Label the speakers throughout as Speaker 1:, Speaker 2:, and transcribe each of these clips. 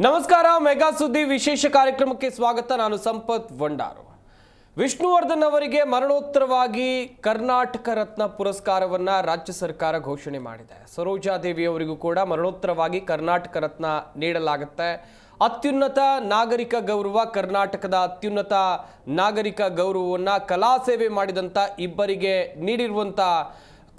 Speaker 1: ನಮಸ್ಕಾರ. ಮೆಗಾ ಸುದ್ದಿ ವಿಶೇಷ ಕಾರ್ಯಕ್ರಮಕ್ಕೆ ಸ್ವಾಗತ. ನಾನು ಸಂಪತ್ ಭಂಡಾರು. ವಿಷ್ಣುವರ್ಧನ್ ಅವರಿಗೆ ಮರಣೋತ್ತರವಾಗಿ ಕರ್ನಾಟಕ ರತ್ನ ಪುರಸ್ಕಾರವನ್ನ ರಾಜ್ಯ ಸರ್ಕಾರ ಘೋಷಣೆ ಮಾಡಿದೆ. ಸರೋಜಾದೇವಿ ಅವರಿಗೂ ಕೂಡ ಮರಣೋತ್ತರವಾಗಿ ಕರ್ನಾಟಕ ರತ್ನ ನೀಡಲಾಗುತ್ತೆ. ಅತ್ಯುನ್ನತ ನಾಗರಿಕ ಗೌರವ, ಕರ್ನಾಟಕದ ಅತ್ಯುನ್ನತ ನಾಗರಿಕ ಗೌರವವನ್ನು ಕಲಾ ಸೇವೆ ಮಾಡಿದಂಥ ಇಬ್ಬರಿಗೆ ನೀಡಿರುವಂಥ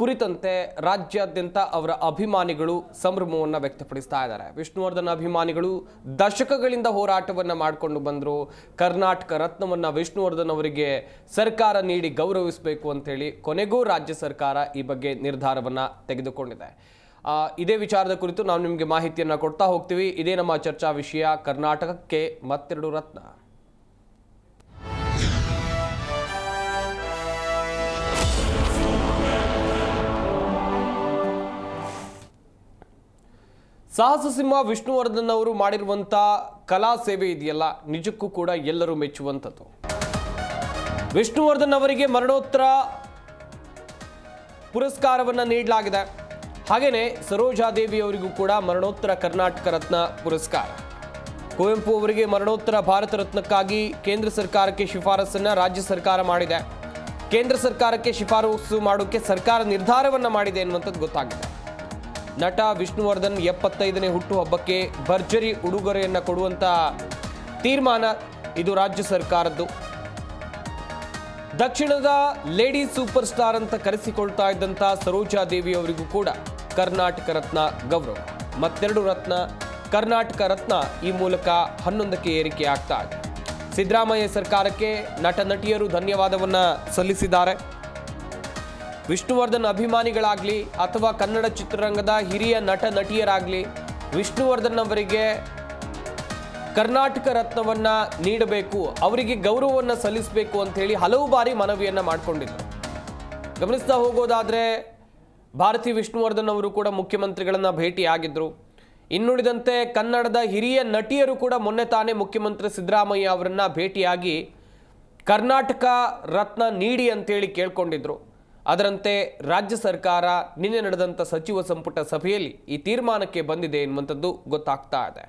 Speaker 1: ಕುರಿತಂತೆ ರಾಜ್ಯಾದ್ಯಂತ ಅವರ ಅಭಿಮಾನಿಗಳು ಸಂಭ್ರಮವನ್ನು ವ್ಯಕ್ತಪಡಿಸ್ತಾ ಇದ್ದಾರೆ. ವಿಷ್ಣುವರ್ಧನ್ ಅಭಿಮಾನಿಗಳು ದಶಕಗಳಿಂದ ಹೋರಾಟವನ್ನು ಮಾಡಿಕೊಂಡು ಬಂದರು. ಕರ್ನಾಟಕ ರತ್ನವನ್ನು ವಿಷ್ಣುವರ್ಧನ್ ಅವರಿಗೆ ಸರ್ಕಾರ ನೀಡಿ ಗೌರವಿಸಬೇಕು ಅಂತೇಳಿ ಕೊನೆಗೂ ರಾಜ್ಯ ಸರ್ಕಾರ ಈ ಬಗ್ಗೆ ನಿರ್ಧಾರವನ್ನು ತೆಗೆದುಕೊಂಡಿದೆ. ಇದೇ ವಿಚಾರದ ಕುರಿತು ನಾವು ನಿಮಗೆ ಮಾಹಿತಿಯನ್ನು ಕೊಡ್ತಾ ಹೋಗ್ತೀವಿ. ಇದೇ ನಮ್ಮ ಚರ್ಚಾ ವಿಷಯ. ಕರ್ನಾಟಕಕ್ಕೆ ಮತ್ತೆರಡು ರತ್ನ. ಸಾಹಸ ಸಿಂಹ ವಿಷ್ಣುವರ್ಧನ್ ಅವರು ಮಾಡಿರುವಂಥ ಕಲಾ ಸೇವೆ ಇದೆಯಲ್ಲ, ನಿಜಕ್ಕೂ ಕೂಡ ಎಲ್ಲರೂ ಮೆಚ್ಚುವಂಥದ್ದು. ವಿಷ್ಣುವರ್ಧನ್ ಅವರಿಗೆ ಮರಣೋತ್ತರ ಪುರಸ್ಕಾರವನ್ನು ನೀಡಲಾಗಿದೆ. ಹಾಗೆಯೇ ಸರೋಜಾದೇವಿ ಅವರಿಗೂ ಕೂಡ ಮರಣೋತ್ತರ ಕರ್ನಾಟಕ ರತ್ನ ಪುರಸ್ಕಾರ. ಕುವೆಂಪು ಅವರಿಗೆ ಮರಣೋತ್ತರ ಭಾರತ ರತ್ನಕ್ಕಾಗಿ ಕೇಂದ್ರ ಸರ್ಕಾರಕ್ಕೆ ಶಿಫಾರಸನ್ನು ರಾಜ್ಯ ಸರ್ಕಾರ ಮಾಡಿದೆ. ಕೇಂದ್ರ ಸರ್ಕಾರಕ್ಕೆ ಶಿಫಾರಸು ಮಾಡೋಕ್ಕೆ ಸರ್ಕಾರ ನಿರ್ಧಾರವನ್ನು ಮಾಡಿದೆ ಎನ್ನುವಂಥದ್ದು ಗೊತ್ತಾಗಿದೆ. ನಟ ವಿಷ್ಣುವರ್ಧನ್ 75ನೇ ಹುಟ್ಟುಹಬ್ಬಕ್ಕೆ ಭರ್ಜರಿ ಉಡುಗೊರೆಯನ್ನು ಕೊಡುವಂಥ ತೀರ್ಮಾನ ಇದು ರಾಜ್ಯ ಸರ್ಕಾರದ್ದು. ದಕ್ಷಿಣದ ಲೇಡಿ ಸೂಪರ್ ಸ್ಟಾರ್ ಅಂತ ಕರೆಸಿಕೊಳ್ತಾ ಇದ್ದಂಥ ಸರೋಜಾದೇವಿ ಅವರಿಗೂ ಕೂಡ ಕರ್ನಾಟಕ ರತ್ನ ಗೌರವ. ಮತ್ತೆರಡು ರತ್ನ, ಕರ್ನಾಟಕ ರತ್ನ ಈ ಮೂಲಕ 11ಕ್ಕೆ ಏರಿಕೆ ಆಗ್ತಾ ಇದೆ. ಸಿದ್ದರಾಮಯ್ಯ ಸರ್ಕಾರಕ್ಕೆ ನಟ ನಟಿಯರು ಧನ್ಯವಾದವನ್ನು ಸಲ್ಲಿಸಿದ್ದಾರೆ. ವಿಷ್ಣುವರ್ಧನ್ ಅಭಿಮಾನಿಗಳಾಗಲಿ ಅಥವಾ ಕನ್ನಡ ಚಿತ್ರರಂಗದ ಹಿರಿಯ ನಟ ನಟಿಯರಾಗಲಿ ವಿಷ್ಣುವರ್ಧನ್ ಅವರಿಗೆ ಕರ್ನಾಟಕ ರತ್ನವನ್ನು ನೀಡಬೇಕು, ಅವರಿಗೆ ಗೌರವವನ್ನು ಸಲ್ಲಿಸಬೇಕು ಅಂಥೇಳಿ ಹಲವು ಬಾರಿ ಮನವಿಯನ್ನು ಮಾಡಿಕೊಂಡಿದ್ದರು. ಗಮನಿಸ್ತಾ ಹೋಗೋದಾದರೆ ಭಾರತಿ ವಿಷ್ಣುವರ್ಧನ್ ಅವರು ಕೂಡ ಮುಖ್ಯಮಂತ್ರಿಗಳನ್ನು ಭೇಟಿಯಾಗಿದ್ದರು. ಇನ್ನುಳಿದಂತೆ ಕನ್ನಡದ ಹಿರಿಯ ನಟಿಯರು ಕೂಡ ಮೊನ್ನೆ ತಾನೇ ಮುಖ್ಯಮಂತ್ರಿ ಸಿದ್ದರಾಮಯ್ಯ ಅವರನ್ನು ಭೇಟಿಯಾಗಿ ಕರ್ನಾಟಕ ರತ್ನ ನೀಡಿ ಅಂತೇಳಿ ಕೇಳ್ಕೊಂಡಿದ್ರು. ಅದರಂತೆ ರಾಜ್ಯ ಸರ್ಕಾರ ನಿನ್ನೆ ನಡೆದಂಥ ಸಚಿವ ಸಂಪುಟ ಸಭೆಯಲ್ಲಿ ಈ ತೀರ್ಮಾನಕ್ಕೆ ಬಂದಿದೆ ಎನ್ನುವಂಥದ್ದು ಗೊತ್ತಾಗ್ತಾ ಇದೆ.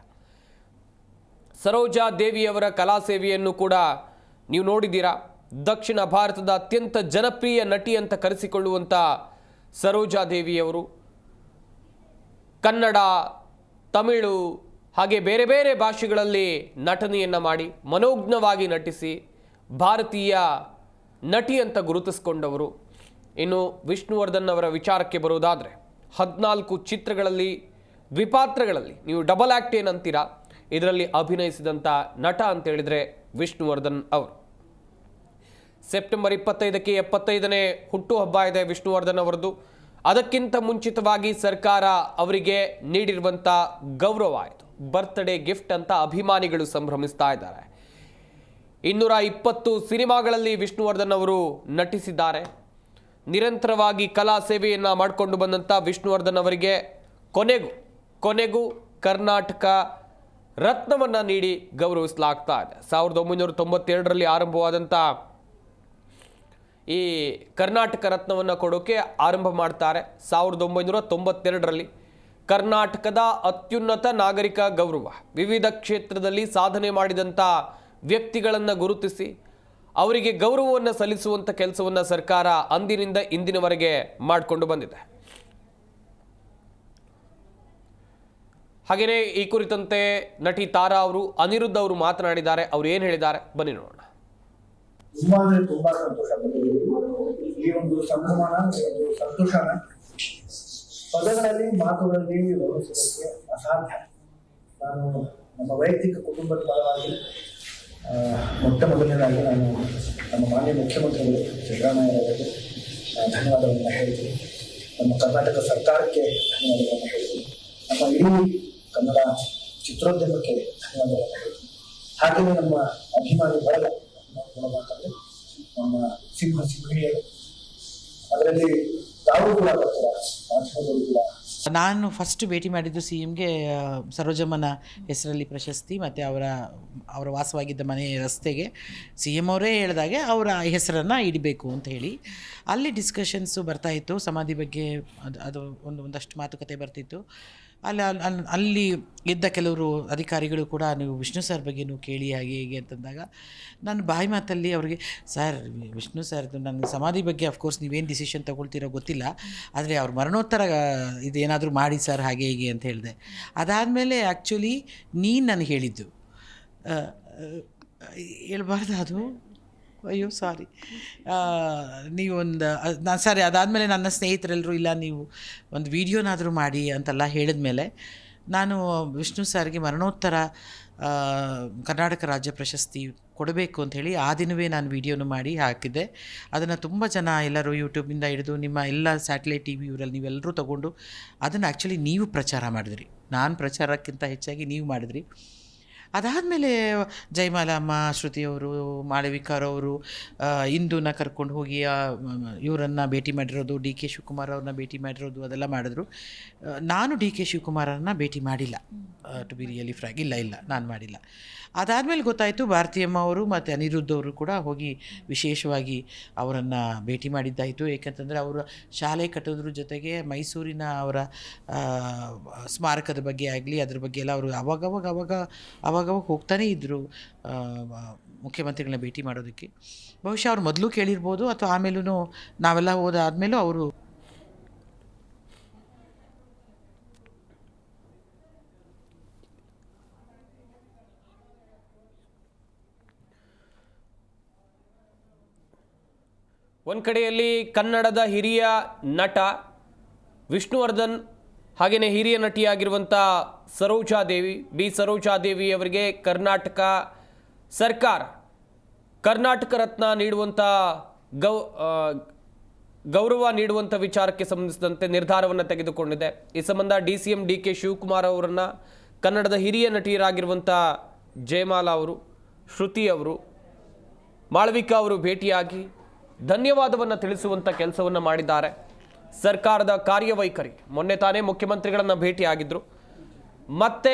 Speaker 1: ಸರೋಜಾ ದೇವಿಯವರ ಕಲಾ ಸೇವೆಯನ್ನು ಕೂಡ ನೀವು ನೋಡಿದ್ದೀರಾ. ದಕ್ಷಿಣ ಭಾರತದ ಅತ್ಯಂತ ಜನಪ್ರಿಯ ನಟಿ ಅಂತ ಕರೆಸಿಕೊಳ್ಳುವಂಥ ಸರೋಜಾ ದೇವಿಯವರು ಕನ್ನಡ, ತಮಿಳು ಹಾಗೆ ಬೇರೆ ಬೇರೆ ಭಾಷೆಗಳಲ್ಲಿ ನಟನೆಯನ್ನು ಮಾಡಿ ಮನೋಜ್ಞವಾಗಿ ನಟಿಸಿ ಭಾರತೀಯ ನಟಿ ಅಂತ ಗುರುತಿಸಿಕೊಂಡವರು. ಇನ್ನು ವಿಷ್ಣುವರ್ಧನ್ ಅವರ ವಿಚಾರಕ್ಕೆ ಬರೋದಾದರೆ 14 ಚಿತ್ರಗಳಲ್ಲಿ, ದ್ವಿಪಾತ್ರಗಳಲ್ಲಿ, ನೀವು ಡಬಲ್ ಆ್ಯಕ್ಟ್ ಏನಂತೀರಾ, ಇದರಲ್ಲಿ ಅಭಿನಯಿಸಿದಂಥ ನಟ ಅಂತ ಹೇಳಿದರೆ ವಿಷ್ಣುವರ್ಧನ್ ಅವರು. ಸೆಪ್ಟೆಂಬರ್ 25ಕ್ಕೆ 75ನೇ ಹುಟ್ಟುಹಬ್ಬ ಇದೆ ವಿಷ್ಣುವರ್ಧನ್ ಅವರದ್ದು. ಅದಕ್ಕಿಂತ ಮುಂಚಿತವಾಗಿ ಸರ್ಕಾರ ಅವರಿಗೆ ನೀಡಿರುವಂಥ ಗೌರವ ಆಯಿತು. ಬರ್ತ್ಡೇ ಗಿಫ್ಟ್ ಅಂತ ಅಭಿಮಾನಿಗಳು ಸಂಭ್ರಮಿಸ್ತಾ ಇದ್ದಾರೆ. 220 ಸಿನಿಮಾಗಳಲ್ಲಿ ವಿಷ್ಣುವರ್ಧನ್ ಅವರು ನಟಿಸಿದ್ದಾರೆ. ನಿರಂತರವಾಗಿ ಕಲಾ ಸೇವೆಯನ್ನು ಮಾಡಿಕೊಂಡು ಬಂದಂಥ ವಿಷ್ಣುವರ್ಧನ್ ಅವರಿಗೆ ಕೊನೆಗೂ ಕರ್ನಾಟಕ ರತ್ನವನ್ನು ನೀಡಿ ಗೌರವಿಸಲಾಗ್ತಾ ಇದೆ. 1992ರಲ್ಲಿ ಆರಂಭವಾದಂಥ ಈ ಕರ್ನಾಟಕ ರತ್ನವನ್ನು ಕೊಡೋಕೆ ಆರಂಭ ಮಾಡ್ತಾರೆ. 1992ರಲ್ಲಿ ಕರ್ನಾಟಕದ ಅತ್ಯುನ್ನತ ನಾಗರಿಕ ಗೌರವ, ವಿವಿಧ ಕ್ಷೇತ್ರದಲ್ಲಿ ಸಾಧನೆ ಮಾಡಿದಂಥ ವ್ಯಕ್ತಿಗಳನ್ನು ಗುರುತಿಸಿ ಅವರಿಗೆ ಗೌರವವನ್ನು ಸಲ್ಲಿಸುವಂಥ ಕೆಲಸವನ್ನು ಸರ್ಕಾರ ಅಂದಿನಿಂದ ಇಂದಿನವರೆಗೆ ಮಾಡಿಕೊಂಡು ಬಂದಿದೆ. ಹಾಗೆಯೇ ಈ ಕುರಿತಂತೆ ನಟಿ ತಾರಾ ಅವರು, ಅನಿರುದ್ಧ ಅವರು ಮಾತನಾಡಿದ್ದಾರೆ. ಅವರು ಏನು ಹೇಳಿದ್ದಾರೆ ಬನ್ನಿ ನೋಡೋಣ.
Speaker 2: ತುಂಬಾ ಸಂತೋಷ. ಈ ಒಂದು ಸಂಭ್ರಮನ, ಸಂತೋಷನ ಪದಗಳಲ್ಲಿ, ಮಾತುಗಳಲ್ಲಿ ವರ್ಣಿಸೋದಕ್ಕೆ ಅಸಾಧ್ಯ. ನಾನು ನಮ್ಮ ವೈಯಕ್ತಿಕ ಕುಟುಂಬದ ಪರವಾಗಿ ಮೊದಲನೇದಾಗಿ ನಾನು ನಮ್ಮ ಮಾನ್ಯ ಮುಖ್ಯಮಂತ್ರಿಗಳು ಸಿದ್ದರಾಮಯ್ಯರವರಿಗೆ ಧನ್ಯವಾದವನ್ನು ಹೇಳ್ತೀನಿ. ನಮ್ಮ ಕರ್ನಾಟಕ ಸರ್ಕಾರಕ್ಕೆ ಧನ್ಯವಾದವನ್ನು ಹೇಳ್ತೀನಿ. ನಮ್ಮ ಇಡೀ ಕನ್ನಡ ಚಿತ್ರೋದ್ಯಮಕ್ಕೆ ಧನ್ಯವಾದವನ್ನು ಹೇಳ್ತೀನಿ. ಹಾಗೆಯೇ ನಮ್ಮ ಅಭಿಮಾನಿ ಬಳಗ ಗುಣಮಾತಂದ್ರೆ ನಮ್ಮ ಸಿಂಹಿಣಿಯರು, ಅದರಲ್ಲಿ ತಾವು ಕೂಡ ಬರ್ತಾರೆ, ಮಾಧ್ಯಮದವರು ಕೂಡ.
Speaker 3: ನಾನು ಫಸ್ಟ್ ಭೇಟಿ ಮಾಡಿದ್ದು CMಗೆ ಸರೋಜಮ್ಮನ ಹೆಸರಲ್ಲಿ ಪ್ರಶಸ್ತಿ ಮತ್ತು ಅವರ ವಾಸವಾಗಿದ್ದ ಮನೆ ರಸ್ತೆಗೆ CM ಅವರೇ ಹೇಳಿದಾಗೆ ಅವರ ಹೆಸರನ್ನು ಇಡಬೇಕು ಅಂತ ಹೇಳಿ ಅಲ್ಲಿ ಡಿಸ್ಕಷನ್ಸು ಬರ್ತಾಯಿತ್ತು. ಸಮಾಧಿ ಬಗ್ಗೆ ಅದು ಒಂದಷ್ಟು ಮಾತುಕತೆ ಬರ್ತಿತ್ತು. ಅಲ್ಲಿ ಇದ್ದ ಕೆಲವರು ಅಧಿಕಾರಿಗಳು ಕೂಡ ನೀವು ವಿಷ್ಣು ಸರ್ ಬಗ್ಗೆನೂ ಕೇಳಿ ಹಾಗೆ ಹೀಗೆ ಅಂತಂದಾಗ ನಾನು ಬಾಯಿ ಮಾತಲ್ಲಿ ಅವ್ರಿಗೆ ಸರ್ ವಿಷ್ಣು ಸರ್ದು ನನ್ನ ಸಮಾಧಿ ಬಗ್ಗೆ ಅಫ್ಕೋರ್ಸ್ ನೀವೇನು ಡಿಸಿಷನ್ ತೊಗೊಳ್ತೀರೋ ಗೊತ್ತಿಲ್ಲ, ಆದರೆ ಅವ್ರ ಮರಣೋತ್ತರ ಇದೇನಾದರೂ ಮಾಡಿ ಸರ್ ಹಾಗೆ ಹೀಗೆ ಅಂತ ಹೇಳಿದೆ. ಅದಾದಮೇಲೆ ಆ್ಯಕ್ಚುಲಿ ನೀನು ನನಗೆ ಹೇಳಿದ್ದು ಹೇಳ್ಬಾರ್ದು ಅದು, ಅಯ್ಯೋ ಸಾರಿ, ನೀವೊಂದು ನಾನು ಸರಿ ಅದಾದಮೇಲೆ ನನ್ನ ಸ್ನೇಹಿತರೆಲ್ಲರೂ ಇಲ್ಲ ನೀವು ಒಂದು ವೀಡಿಯೋನಾದರೂ ಮಾಡಿ ಅಂತೆಲ್ಲ ಹೇಳಿದ್ಮೇಲೆ ನಾನು ವಿಷ್ಣು ಸರ್ಗೆ ಮರಣೋತ್ತರ ಕರ್ನಾಟಕ ರಾಜ್ಯ ಪ್ರಶಸ್ತಿ ಕೊಡಬೇಕು ಅಂಥೇಳಿ ಆ ದಿನವೇ ನಾನು ವೀಡಿಯೋನು ಮಾಡಿ ಹಾಕಿದ್ದೆ. ಅದನ್ನು ತುಂಬ ಜನ ಎಲ್ಲರೂ ಯೂಟ್ಯೂಬಿಂದ ಹಿಡಿದು ನಿಮ್ಮ ಎಲ್ಲ ಸ್ಯಾಟಲೈಟ್ ಟಿ ವಿ ಇವರಲ್ಲಿ ನೀವೆಲ್ಲರೂ ತೊಗೊಂಡು ಅದನ್ನು ಆ್ಯಕ್ಚುಲಿ ನೀವು ಪ್ರಚಾರ ಮಾಡಿದ್ರಿ, ನಾನು ಪ್ರಚಾರಕ್ಕಿಂತ ಹೆಚ್ಚಾಗಿ ನೀವು ಮಾಡಿದ್ರಿ. ಅದಾದಮೇಲೆ ಜಯಮಾಲಮ್ಮ, ಶ್ರುತಿಯವರು, ಮಾಳವಿಕಾರವರು ಇಂದೂನ ಕರ್ಕೊಂಡು ಹೋಗಿ ಇವರನ್ನು ಭೇಟಿ ಮಾಡಿರೋದು, ಡಿ ಕೆ ಶಿವಕುಮಾರ್ ಅವ್ರನ್ನ ಭೇಟಿ ಮಾಡಿರೋದು ಅದೆಲ್ಲ ಮಾಡಿದ್ರು. ನಾನು ಡಿ ಕೆ ಶಿವಕುಮಾರನ್ನು ಭೇಟಿ ಮಾಡಿಲ್ಲ, ಟು ಬಿ ರಿಯಲಿ ಫ್ರ್ಯಾಂಕ್, ಇಲ್ಲ ನಾನು ಮಾಡಿಲ್ಲ. ಅದಾದಮೇಲೆ ಗೊತ್ತಾಯಿತು ಭಾರತೀಯಮ್ಮ ಅವರು ಮತ್ತು ಅನಿರುದ್ಧ ಅವರು ಕೂಡ ಹೋಗಿ ವಿಶೇಷವಾಗಿ ಅವರನ್ನು ಭೇಟಿ ಮಾಡಿದ್ದಾಯಿತು. ಏಕೆಂತಂದರೆ ಅವರು ಶಾಲೆ ಕಟ್ಟೋದ್ರ ಜೊತೆಗೆ ಮೈಸೂರಿನ ಅವರ ಸ್ಮಾರಕದ ಬಗ್ಗೆ ಆಗಲಿ ಅದ್ರ ಬಗ್ಗೆ ಎಲ್ಲ ಅವರು ಅವಾಗ ಹೋಗ್ತಾನೇ ಇದ್ದರು ಮುಖ್ಯಮಂತ್ರಿಗಳನ್ನ ಭೇಟಿ ಮಾಡೋದಕ್ಕೆ. ಬಹುಶಃ ಅವ್ರು ಮೊದಲು ಕೇಳಿರ್ಬೋದು ಅಥವಾ ಆಮೇಲೂ ನಾವೆಲ್ಲ ಹೋದಾದ್ಮೇಲೂ ಅವರು
Speaker 1: ಒಂದು ಕಡೆಯಲ್ಲಿ ಕನ್ನಡದ ಹಿರಿಯ ನಟ ವಿಷ್ಣುವರ್ಧನ್, ಹಾಗೆಯೇ ಹಿರಿಯ ನಟಿಯಾಗಿರುವಂಥ ಬಿ ಸರೋಜಾದೇವಿ ಅವರಿಗೆ ಕರ್ನಾಟಕ ಸರ್ಕಾರ ಕರ್ನಾಟಕ ರತ್ನ ನೀಡುವಂಥ ಗೌರವ ನೀಡುವಂಥ ವಿಚಾರಕ್ಕೆ ಸಂಬಂಧಿಸಿದಂತೆ ನಿರ್ಧಾರವನ್ನು ತೆಗೆದುಕೊಂಡಿದೆ. ಈ ಸಂಬಂಧ DCM DK ಶಿವಕುಮಾರ್ ಅವರನ್ನು ಕನ್ನಡದ ಹಿರಿಯ ನಟಿಯರಾಗಿರುವಂಥ ಜಯಮಾಲಾ ಅವರು, ಶ್ರುತಿ ಅವರು, ಮಾಳವಿಕಾ ಅವರು ಭೇಟಿಯಾಗಿ ಧನ್ಯವಾದವನ್ನು ತಿಳಿಸುವಂಥ ಕೆಲಸವನ್ನು ಮಾಡಿದ್ದಾರೆ. ಸರ್ಕಾರದ ಕಾರ್ಯವೈಖರಿ, ಮೊನ್ನೆ ತಾನೇ ಮುಖ್ಯಮಂತ್ರಿಗಳನ್ನು ಭೇಟಿಯಾಗಿದ್ದರು, ಮತ್ತೆ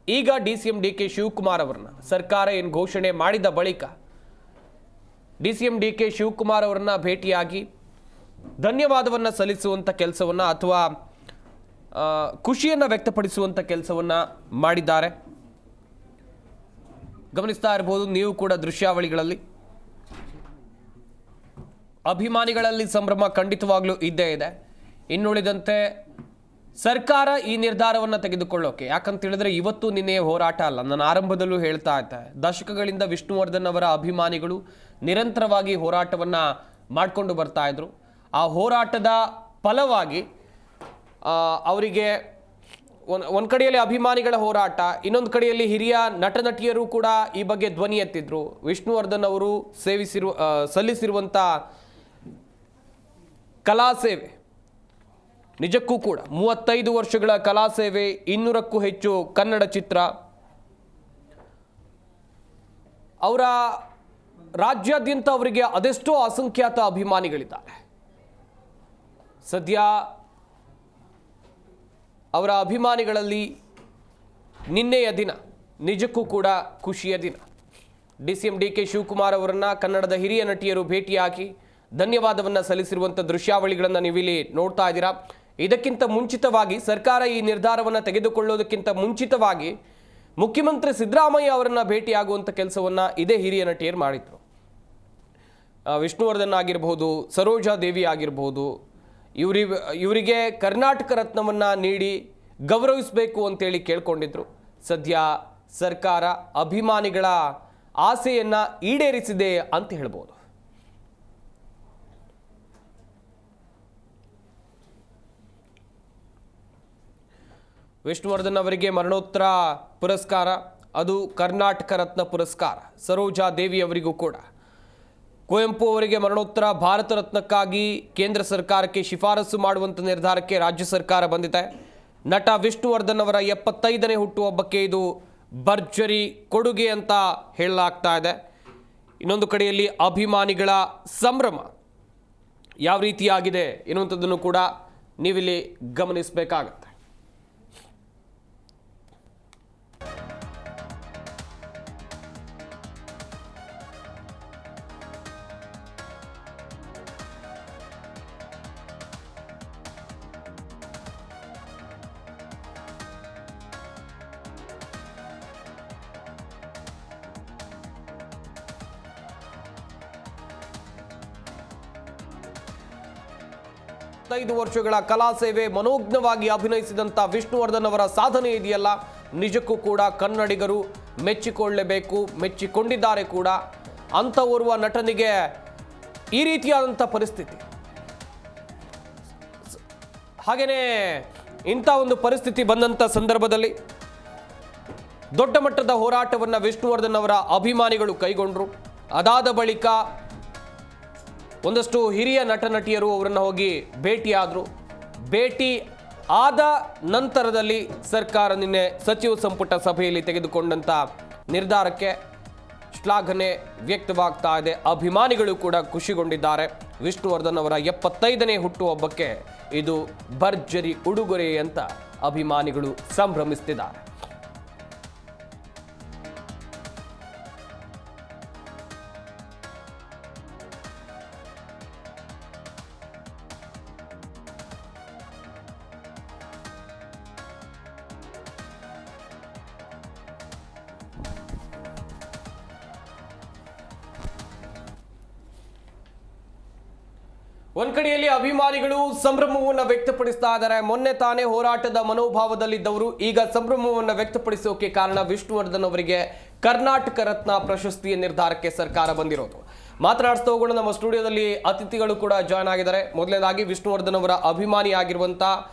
Speaker 1: ಈಗ DCM DK ಶಿವಕುಮಾರ್ ಅವರನ್ನ ಸರ್ಕಾರ ಏನು ಘೋಷಣೆ ಮಾಡಿದ ಬಳಿಕ DCM DK ಶಿವಕುಮಾರ್ ಅವರನ್ನ ಭೇಟಿಯಾಗಿ ಧನ್ಯವಾದವನ್ನು ಸಲ್ಲಿಸುವಂಥ ಕೆಲಸವನ್ನು ಅಥವಾ ಖುಷಿಯನ್ನು ವ್ಯಕ್ತಪಡಿಸುವಂಥ ಕೆಲಸವನ್ನು ಮಾಡಿದ್ದಾರೆ. ಗಮನಿಸ್ತಾ ಇರಬಹುದು ನೀವು ಕೂಡ ದೃಶ್ಯಾವಳಿಗಳಲ್ಲಿ. ಅಭಿಮಾನಿಗಳಲ್ಲಿ ಸಂಭ್ರಮ ಖಂಡಿತವಾಗ್ಲೂ ಇದ್ದೇ ಇದೆ. ಇನ್ನುಳಿದಂತೆ ಸರ್ಕಾರ ಈ ನಿರ್ಧಾರವನ್ನು ತೆಗೆದುಕೊಳ್ಳೋಕೆ, ಯಾಕಂತ ಹೇಳಿದ್ರೆ ಇವತ್ತು ನಿನ್ನೆ ಹೋರಾಟ ಅಲ್ಲ, ನಾನು ಆರಂಭದಲ್ಲೂ ಹೇಳ್ತಾ ಇದ್ದೆ, ದಶಕಗಳಿಂದ ವಿಷ್ಣುವರ್ಧನ್ ಅವರ ಅಭಿಮಾನಿಗಳು ನಿರಂತರವಾಗಿ ಹೋರಾಟವನ್ನು ಮಾಡಿಕೊಂಡು ಬರ್ತಾ ಇದ್ರು. ಆ ಹೋರಾಟದ ಫಲವಾಗಿ ಅವರಿಗೆ ಒಂದು ಕಡೆಯಲ್ಲಿ ಅಭಿಮಾನಿಗಳ ಹೋರಾಟ, ಇನ್ನೊಂದು ಕಡೆಯಲ್ಲಿ ಹಿರಿಯ ನಟ ನಟಿಯರು ಕೂಡ ಈ ಬಗ್ಗೆ ಧ್ವನಿ ಎತ್ತಿದ್ರು. ವಿಷ್ಣುವರ್ಧನ್ ಅವರು ಸಲ್ಲಿಸಿರುವಂಥ ಕಲಾ ಸೇವೆ ನಿಜಕ್ಕೂ ಕೂಡ 35 ವರ್ಷಗಳ ಕಲಾ ಸೇವೆ, 200ಕ್ಕೂ ಹೆಚ್ಚು ಕನ್ನಡ ಚಿತ್ರ, ಅವರ ರಾಜ್ಯಾದ್ಯಂತ ಅವರಿಗೆ ಅದೆಷ್ಟೋ ಅಸಂಖ್ಯಾತ ಅಭಿಮಾನಿಗಳಿದ್ದಾರೆ. ಸದ್ಯ ಅವರ ಅಭಿಮಾನಿಗಳಲ್ಲಿ ನಿನ್ನೆಯ ದಿನ ನಿಜಕ್ಕೂ ಕೂಡ ಖುಷಿಯ ದಿನ. DCM DK ಶಿವಕುಮಾರ್ ಅವರನ್ನು ಕನ್ನಡದ ಹಿರಿಯ ನಟಿಯರು ಭೇಟಿಯಾಗಿ ಧನ್ಯವಾದವನ್ನು ಸಲ್ಲಿಸಿರುವಂಥ ದೃಶ್ಯಾವಳಿಗಳನ್ನು ನೀವಿಲ್ಲಿ ನೋಡ್ತಾ ಇದ್ದೀರಾ. ಇದಕ್ಕಿಂತ ಮುಂಚಿತವಾಗಿ ಸರ್ಕಾರ ಈ ನಿರ್ಧಾರವನ್ನು ತೆಗೆದುಕೊಳ್ಳೋದಕ್ಕಿಂತ ಮುಂಚಿತವಾಗಿ ಮುಖ್ಯಮಂತ್ರಿ ಸಿದ್ದರಾಮಯ್ಯ ಅವರನ್ನು ಭೇಟಿಯಾಗುವಂಥ ಕೆಲಸವನ್ನು ಇದೇ ಹಿರಿಯ ನಟಿಯರು ಮಾಡಿದರು. ವಿಷ್ಣುವರ್ಧನ್ ಆಗಿರ್ಬೋದು, ಸರೋಜಾದೇವಿ ಆಗಿರ್ಬೋದು, ಇವರಿಗೆ ಕರ್ನಾಟಕ ರತ್ನವನ್ನು ನೀಡಿ ಗೌರವಿಸಬೇಕು ಅಂತೇಳಿ ಕೇಳ್ಕೊಂಡಿದ್ರು. ಸದ್ಯ ಸರ್ಕಾರ ಅಭಿಮಾನಿಗಳ ಆಸೆಯನ್ನು ಈಡೇರಿಸಿದೆ ಅಂತ ಹೇಳ್ಬೋದು. ವಿಷ್ಣುವರ್ಧನ್ ಅವರಿಗೆ ಮರಣೋತ್ತರ ಪುರಸ್ಕಾರ, ಅದು ಕರ್ನಾಟಕ ರತ್ನ ಪುರಸ್ಕಾರ. ಸರೋಜಾದೇವಿ ಅವರಿಗೂ ಕೂಡ ಕುವೆಂಪು ಅವರಿಗೆ ಮರಣೋತ್ತರ ಭಾರತ ರತ್ನಕ್ಕಾಗಿ ಕೇಂದ್ರ ಸರ್ಕಾರಕ್ಕೆ ಶಿಫಾರಸು ಮಾಡುವಂಥ ನಿರ್ಧಾರಕ್ಕೆ ರಾಜ್ಯ ಸರ್ಕಾರ ಬಂದಿದೆ. ನಟ ವಿಷ್ಣುವರ್ಧನ್ ಅವರ 75ನೇ ಹುಟ್ಟುಹಬ್ಬಕ್ಕೆ ಇದು ಭರ್ಜರಿ ಕೊಡುಗೆ ಅಂತ ಹೇಳಲಾಗ್ತಾ ಇದೆ. ಇನ್ನೊಂದು ಕಡೆಯಲ್ಲಿ ಅಭಿಮಾನಿಗಳ ಸಂಭ್ರಮ ಯಾವ ರೀತಿಯಾಗಿದೆ ಎನ್ನುವಂಥದ್ದನ್ನು ಕೂಡ ನೀವಿಲ್ಲಿ ಗಮನಿಸಬೇಕಾಗತ್ತೆ. 5 ವರ್ಷಗಳ ಕಲಾ ಸೇವೆ ಮನೋಜ್ಞವಾಗಿ ಅಭಿನಯಿಸಿದಂಥ ವಿಷ್ಣುವರ್ಧನ್ ಅವರ ಸಾಧನೆ ಇದೆಯಲ್ಲ, ನಿಜಕ್ಕೂ ಕೂಡ ಕನ್ನಡಿಗರು ಮೆಚ್ಚಿಕೊಳ್ಳಲೇಬೇಕು, ಮೆಚ್ಚಿಕೊಂಡಿದ್ದಾರೆ ಕೂಡ. ಅಂಥ ಓರ್ವ ನಟನಿಗೆ ಈ ರೀತಿಯಾದಂಥ ಪರಿಸ್ಥಿತಿ, ಹಾಗೆಯೇ ಇಂಥ ಒಂದು ಪರಿಸ್ಥಿತಿ ಬಂದಂಥ ಸಂದರ್ಭದಲ್ಲಿ ದೊಡ್ಡ ಮಟ್ಟದ ಹೋರಾಟವನ್ನು ವಿಷ್ಣುವರ್ಧನ್ ಅವರ ಅಭಿಮಾನಿಗಳು ಕೈಗೊಂಡರು. ಅದಾದ ಬಳಿಕ ಒಂದಷ್ಟು ಹಿರಿಯ ನಟ ನಟಿಯರು ಅವರನ್ನು ಹೋಗಿ ಭೇಟಿಯಾದರು. ಭೇಟಿ ಆದ ನಂತರದಲ್ಲಿ ಸರ್ಕಾರ ನಿನ್ನೆ ಸಚಿವ ಸಂಪುಟ ಸಭೆಯಲ್ಲಿ ತೆಗೆದುಕೊಂಡಂಥ ನಿರ್ಧಾರಕ್ಕೆ ಶ್ಲಾಘನೆ ವ್ಯಕ್ತವಾಗ್ತಾ ಇದೆ. ಅಭಿಮಾನಿಗಳು ಕೂಡ ಖುಷಿಗೊಂಡಿದ್ದಾರೆ. ವಿಷ್ಣುವರ್ಧನ್ ಅವರ 75ನೇ ಹುಟ್ಟುಹಬ್ಬಕ್ಕೆ ಇದು ಭರ್ಜರಿ ಉಡುಗೊರೆ ಅಂತ ಅಭಿಮಾನಿಗಳು ಸಂಭ್ರಮಿಸುತ್ತಿದ್ದಾರೆ. ಒಂದ್ ಕಡೆಯಲ್ಲಿ ಅಭಿಮಾನಿಗಳು ಸಂಭ್ರಮವನ್ನು ವ್ಯಕ್ತಪಡಿಸ್ತಾ ಇದ್ದಾರೆ. ಮೊನ್ನೆ ತಾನೇ ಹೋರಾಟದ ಮನೋಭಾವದಲ್ಲಿದ್ದವರು ಈಗ ಸಂಭ್ರಮವನ್ನು ವ್ಯಕ್ತಪಡಿಸೋಕೆ ಕಾರಣ ವಿಷ್ಣುವರ್ಧನ್ ಅವರಿಗೆ ಕರ್ನಾಟಕ ರತ್ನ ಪ್ರಶಸ್ತಿಯ ನಿರ್ಧಾರಕ್ಕೆ ಸರ್ಕಾರ ಬಂದಿರೋದು. ಮಾತನಾಡಿಸ್ತಾ ಹೋಗೋಣ. ನಮ್ಮ ಸ್ಟುಡಿಯೋದಲ್ಲಿ ಅತಿಥಿಗಳು ಕೂಡ ಜಾಯ್ನ್ ಆಗಿದ್ದಾರೆ. ಮೊದಲನೇದಾಗಿ ವಿಷ್ಣುವರ್ಧನ್ ಅವರ ಅಭಿಮಾನಿ ಆಗಿರುವಂತ